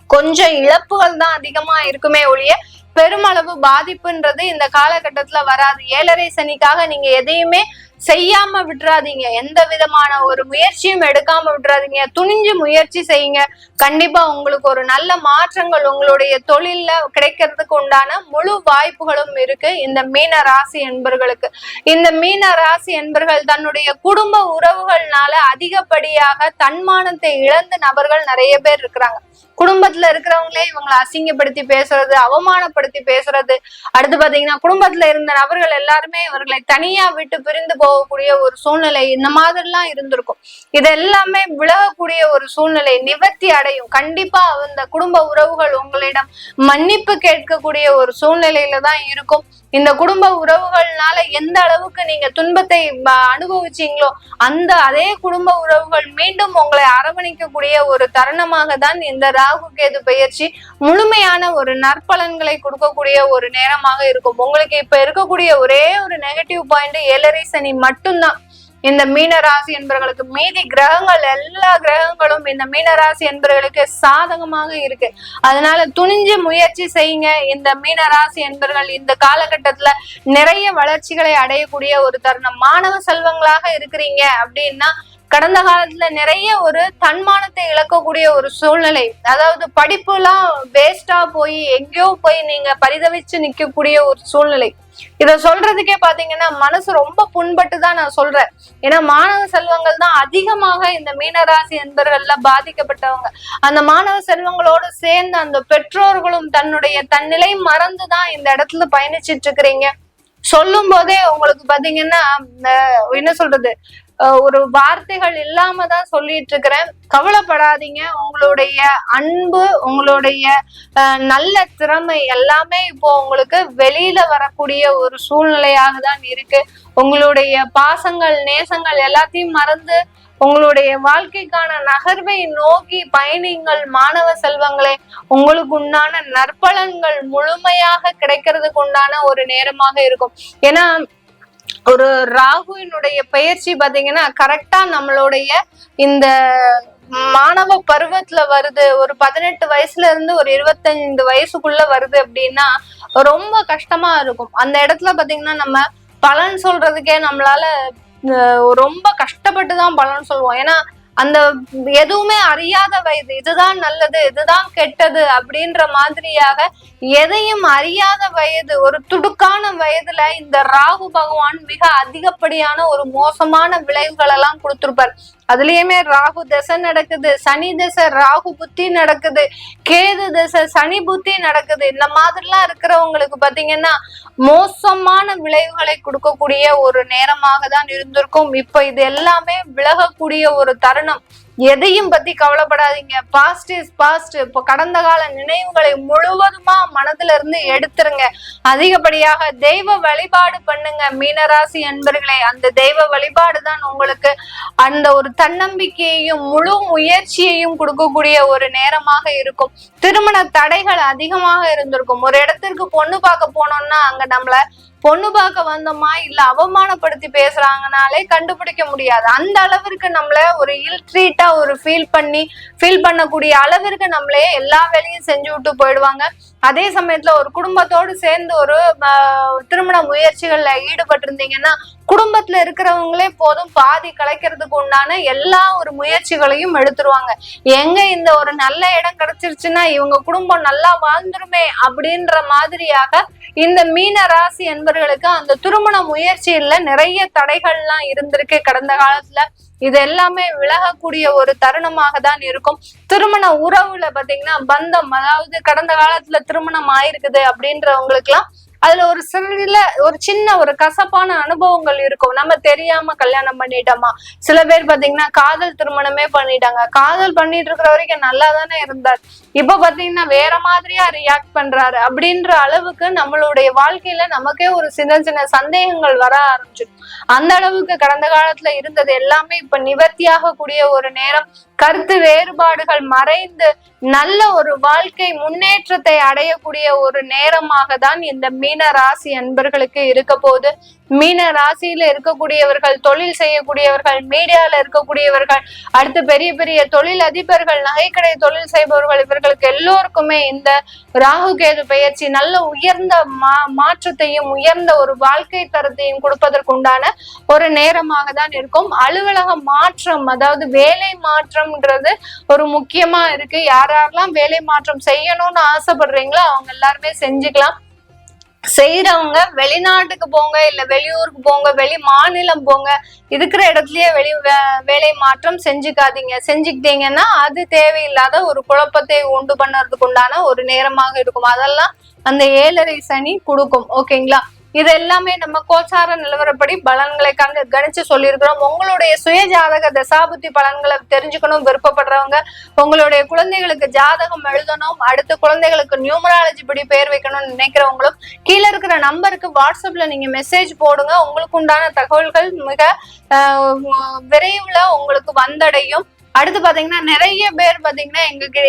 கொஞ்சம் இழப்புகள் தான் அதிகமா இருக்குமே ஒழிய பெருமளவு பாதிப்புன்றது இந்த காலகட்டத்துல வராது. 7.5 சனிக்காக நீங்க எதையுமே செய்யாம விட்டுறாதீங்க, எந்த விதமான ஒரு முயற்சியும் எடுக்காம விட்டுறாதீங்க. துணிஞ்சு முயற்சி செய்யுங்க. கண்டிப்பா உங்களுக்கு ஒரு நல்ல மாற்றங்கள் உங்களுடைய தொழில்ல கிடைக்கிறதுக்கு உண்டான முழு வாய்ப்புகளும் இருக்கு இந்த மீன ராசி என்பர்களுக்கு. இந்த மீன ராசி என்பர்கள் தன்னுடைய குடும்ப உறவுகள்னால அதிகப்படியாக தன்மானத்தை இழந்த நபர்கள் நிறைய பேர் இருக்கிறாங்க. குடும்பத்துல இருக்கிறவங்களே இவங்களை அசிங்கப்படுத்தி பேசுறது, அவமானப்படுத்தி பேசுறது. அடுத்து பாத்தீங்கன்னா குடும்பத்துல இருந்த நபர்கள் எல்லாருமே இவர்களை தனியா விட்டு பிரிந்து போகக்கூடிய ஒரு சூழ்நிலை, இந்த மாதிரி எல்லாம் இருந்திருக்கும். இது எல்லாமே விலகக்கூடிய ஒரு சூழ்நிலை நிவர்த்தி அடையும். கண்டிப்பா அந்த குடும்ப உறவுகள் உங்களிடம் மன்னிப்பு கேட்கக்கூடிய ஒரு சூழ்நிலையில தான் இருக்கும். இந்த குடும்ப உறவுகள்னால எந்த அளவுக்கு நீங்க துன்பத்தை அனுபவிச்சீங்களோ அந்த அதே குடும்ப உறவுகள் மீண்டும் உங்களை அரவணைக்கக்கூடிய ஒரு தருணமாக தான் இந்த ராகு கேது பெயர்ச்சி முழுமையான ஒரு நற்பலன்களை கொடுக்கக்கூடிய ஒரு நேரமாக இருக்கும். உங்களுக்கு இப்ப இருக்கக்கூடிய ஒரே ஒரு நெகட்டிவ் பாயிண்ட் 7.5 சனி மட்டும்தான் இந்த மீனராசி என்பவர்களுக்கு. மீதி கிரகங்கள் எல்லா கிரகங்களும் இந்த மீனராசி என்பவர்களுக்கு சாதகமாக இருக்கு. அதனால துணிஞ்சு முயற்சி செய்யுங்க. இந்த மீனராசி என்பவர்கள் இந்த காலகட்டத்துல நிறைய வளர்ச்சிகளை அடையக்கூடிய ஒரு தருணம். மாணவ செல்வங்களாக இருக்கிறீங்க அப்படின்னா கடந்த காலத்துல நிறைய ஒரு தன்மானத்தை இழக்கக்கூடிய ஒரு சூழ்நிலை, அதாவது படிப்பு எல்லாம் வேஸ்டா போய் எங்கேயோ போய் நீங்க பரிதவிச்சு நிக்கக்கூடிய ஒரு சூழ்நிலை. இத சொல்றதுக்கே பாத்தீங்கன்னா மனசு ரொம்ப புண்பட்டு தான் நான் சொல்றேன். ஏன்னா மாணவ செல்வங்கள் தான் அதிகமாக இந்த மீனராசி என்பவர்கள்ல பாதிக்கப்பட்டவங்க. அந்த மாணவ செல்வங்களோடு சேர்ந்து அந்த பெற்றோர்களும் தன்னிலை மறந்துதான் இந்த இடத்துல பயணிச்சிட்டு இருக்கிறீங்க. சொல்லும் போதே உங்களுக்கு பாத்தீங்கன்னா என்ன சொல்றது, ஒரு வார்த்தைகள் இல்லாம தான் சொல்லிட்டு இருக்கிறேன். கவலைப்படாதீங்க. உங்களுடைய அன்பு, உங்களுடைய நல்ல திறமை எல்லாமே இப்போ உங்களுக்கு வெளியில வரக்கூடிய ஒரு சூழ்நிலையாக தான் இருக்கு. உங்களுடைய பாசங்கள் நேசங்கள் எல்லாத்தையும் மறந்து உங்களுடைய வாழ்க்கைக்கான நகர்வை நோக்கி பயணிங்கள் மாணவ செல்வங்களே. உங்களுக்கு உண்டான நற்பலன்கள் முழுமையாக கிடைக்கிறதுக்கு உண்டான ஒரு நேரமாக இருக்கும். ஏன்னா ஒரு ராகுவினுடைய பயிற்சி பாத்தீங்கன்னா கரெக்டா நம்மளுடைய இந்த மாணவ பருவத்துல வருது. ஒரு 18 வயசுல இருந்து ஒரு 25 வயசுக்குள்ள வருது அப்படின்னா ரொம்ப கஷ்டமா இருக்கும். அந்த இடத்துல பாத்தீங்கன்னா நம்ம பலன் சொல்றதுக்கே நம்மளால ரொம்ப கஷ்டப்பட்டுதான் பலன் சொல்லுவோம். ஏன்னா அந்த எதுவுமே அறியாத வயது, இதுதான் நல்லது இதுதான் கெட்டது அப்படின்ற மாதிரியாக எதையும் அறியாத வயது, ஒரு துடுக்கான வயதுல இந்த ராகு பகவான் மிக அதிகப்படியான ஒரு மோசமான விளைவுகள் எல்லாம் கொடுத்திருப்பார். அதுலயுமே ராகு தசை நடக்குது, சனி தசை ராகு புத்தி நடக்குது, கேது தசை சனி புத்தி நடக்குது. இந்த மாதிரிலாம் இருக்கிறவங்களுக்கு பாத்தீங்கன்னா மோசமான விளைவுகளை கொடுக்கக்கூடிய ஒரு நேரமாக தான் இருந்திருக்கும். இப்ப இது எல்லாமே விலகக்கூடிய ஒரு தருணம். எதையும் பத்தி கவலைப்படாதீங்க. Past is past. இப்போ கடந்த கால நினைவுகளை முழுவதுமா மனதுல இருந்து எடுத்துருங்க. அதிகப்படியாக தெய்வ வழிபாடு பண்ணுங்க மீனராசி அன்பர்களே. அந்த தெய்வ வழிபாடு தான் உங்களுக்கு அந்த ஒரு தன்னம்பிக்கையையும் முழு முயற்சியையும் கொடுக்கக்கூடிய ஒரு நேரமாக இருக்கும். திருமண தடைகள் அதிகமாக இருந்திருக்கும். ஒரு இடத்திற்கு பொண்ணு பார்க்க போனோம்னா அங்க நம்மள பொண்ணு பார்க்க வந்தோமா இல்ல அவமானப்படுத்தி பேசுறாங்கனாலே கண்டுபிடிக்க முடியாது. அந்த அளவிற்கு நம்மள ஒரு இல்ட்ரீட்டா ஒரு ஃபீல் பண்ணக்கூடிய அளவிற்கு நம்மளே எல்லா வேலையும் செஞ்சு விட்டு போயிடுவாங்க. அதே சமயத்துல ஒரு குடும்பத்தோடு சேர்ந்து ஒரு திருமண முயற்சிகள்ல ஈடுபட்டிருந்தீங்கன்னா குடும்பத்துல இருக்கிறவங்களே போதும் பாதி கலைக்கிறதுக்கு உண்டான எல்லா ஒரு முயற்சிகளையும் எடுத்துருவாங்க. எங்க இந்த ஒரு நல்ல இடம் கிடைச்சிருச்சுன்னா இவங்க குடும்பம் நல்லா வாழ்ந்துருமே அப்படின்ற மாதிரியாக இந்த மீன ராசி என்பவர்களுக்கு அந்த திருமண முயற்சியில நிறைய தடைகள்லாம் இருந்திருக்கு கடந்த காலத்துல. இது எல்லாமே விலகக்கூடிய ஒரு தருணமாக தான் இருக்கும். திருமண உறவுல பாத்தீங்கன்னா பந்தம், அதாவது கடந்த காலத்துல திருமணம் ஆயிருக்குது அப்படின்றவங்களுக்கு எல்லாம் அதுல ஒரு சின்ன ஒரு கசப்பான அனுபவங்கள் இருக்கும். நம்ம தெரியாம கல்யாணம் பண்ணிட்டோமா. சில பேர் பாத்தீங்கன்னா காதல் திருமணமே பண்ணிட்டாங்க. காதல் பண்ணிட்டு இருக்கிற வரைக்கும் நல்லா தானே இருந்தார், இப்ப பாத்தீங்கன்னா வேற மாதிரியா ரியாக்ட் பண்றாரு அப்படின்ற அளவுக்கு நம்மளுடைய வாழ்க்கையில நமக்கே ஒரு சின்ன சின்ன சந்தேகங்கள் வர ஆரம்பிச்சிடும். அந்த அளவுக்கு கடந்த காலத்துல இருந்தது எல்லாமே இப்ப நிவர்த்தியாக கூடிய ஒரு நேரம். கருத்து வேறுபாடுகள் மறைந்து நல்ல ஒரு வாழ்க்கை முன்னேற்றத்தை அடையக்கூடிய ஒரு நேரமாக தான் இந்த மீன ராசி அன்பர்களுக்கு இருக்க போது. மீன ராசியில இருக்கக்கூடியவர்கள், தொழில் செய்யக்கூடியவர்கள், மீடியால இருக்கக்கூடியவர்கள், அடுத்து பெரிய பெரிய தொழில் அதிபர்கள், நகைக்கடை தொழில் செய்பவர்கள், இவர்களுக்கு எல்லோருக்குமே இந்த ராகு கேது பெயர்ச்சி நல்ல உயர்ந்த மாற்றத்தையும் உயர்ந்த ஒரு வாழ்க்கை தரத்தையும் கொடுப்பதற்குண்டான ஒரு நேரமாக தான் இருக்கும். அலுவலக மாற்றம், அதாவது வேலை மாற்றம்ன்றது ஒரு முக்கியமா இருக்கு. யாரெல்லாம் வேலை மாற்றம் செய்யணும்னு ஆசைப்படுறீங்களோ அவங்க எல்லாருமே செஞ்சுக்கலாம். செய்யறவங்க வெளிநாட்டுக்கு போங்க, இல்ல வெளியூருக்கு போங்க, வெளி மாநிலம் போங்க. இருக்கிற இடத்துலயே வேலை மாற்றம் செஞ்சுக்கிட்டீங்கன்னா அது தேவையில்லாத ஒரு குழப்பத்தை உண்டு பண்ணறதுக்கு உண்டான ஒரு நேரமாக இருக்கும். அதெல்லாம் அந்த 7.5 சனி கொடுக்கும். ஓகேங்களா. இது எல்லாமே நம்ம கோச்சார நிலவரப்படி பலன்களை கணிச்சு சொல்லியிருக்கிறோம். உங்களுடைய சுய ஜாதக தசாபுத்தி பலன்களை தெரிஞ்சுக்கணும் விருப்பப்படுறவங்க, உங்களுடைய குழந்தைகளுக்கு ஜாதகம் எழுதணும், அடுத்த குழந்தைகளுக்கு நியூமராலஜி படி பெயர் வைக்கணும்னு நினைக்கிறவங்களும் கீழே இருக்கிற நம்பருக்கு வாட்ஸ்அப்ல நீங்க மெசேஜ் போடுங்க. உங்களுக்கு உண்டான தகவல்கள் மிக விரைவில் உங்களுக்கு வந்தடையும். அடுத்து பாத்தீங்கன்னா நிறைய பேர் பாத்தீங்கன்னா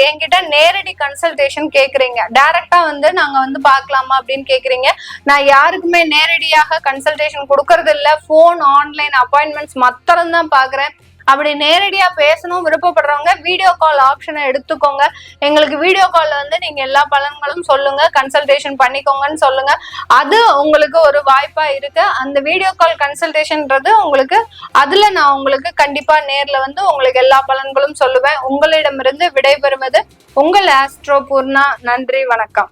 என்கிட்ட நேரடி கன்சல்டேஷன் கேக்குறீங்க. டைரக்டா நாங்க பாக்கலாமா அப்படின்னு கேக்குறீங்க. நான் யாருக்குமே நேரடியாக கன்சல்டேஷன் கொடுக்கறது இல்ல. போன் ஆன்லைன் அப்பாயின்மெண்ட்ஸ் மாத்திரம் தான் பாக்குறேன். அப்படி நேரடியா பேசணும் விருப்பப்படுறவங்க வீடியோ கால் ஆப்ஷனை எடுத்துக்கோங்க. எங்களுக்கு வீடியோ கால்ல நீங்க எல்லா பலன்களும் சொல்லுங்க, கன்சல்டேஷன் பண்ணிக்கோங்கன்னு சொல்லுங்க. அது உங்களுக்கு ஒரு வாய்ப்பா இருக்கு. அந்த வீடியோ கால் கன்சல்டேஷன்ன்றது உங்களுக்கு அதுல நான் உங்களுக்கு கண்டிப்பா நேர்ல உங்களுக்கு எல்லா பலன்களும் சொல்லுவேன். உங்களிடமிருந்து விடைபெறுவது உங்கள் ஆஸ்ட்ரோ பூர்ணா. நன்றி, வணக்கம்.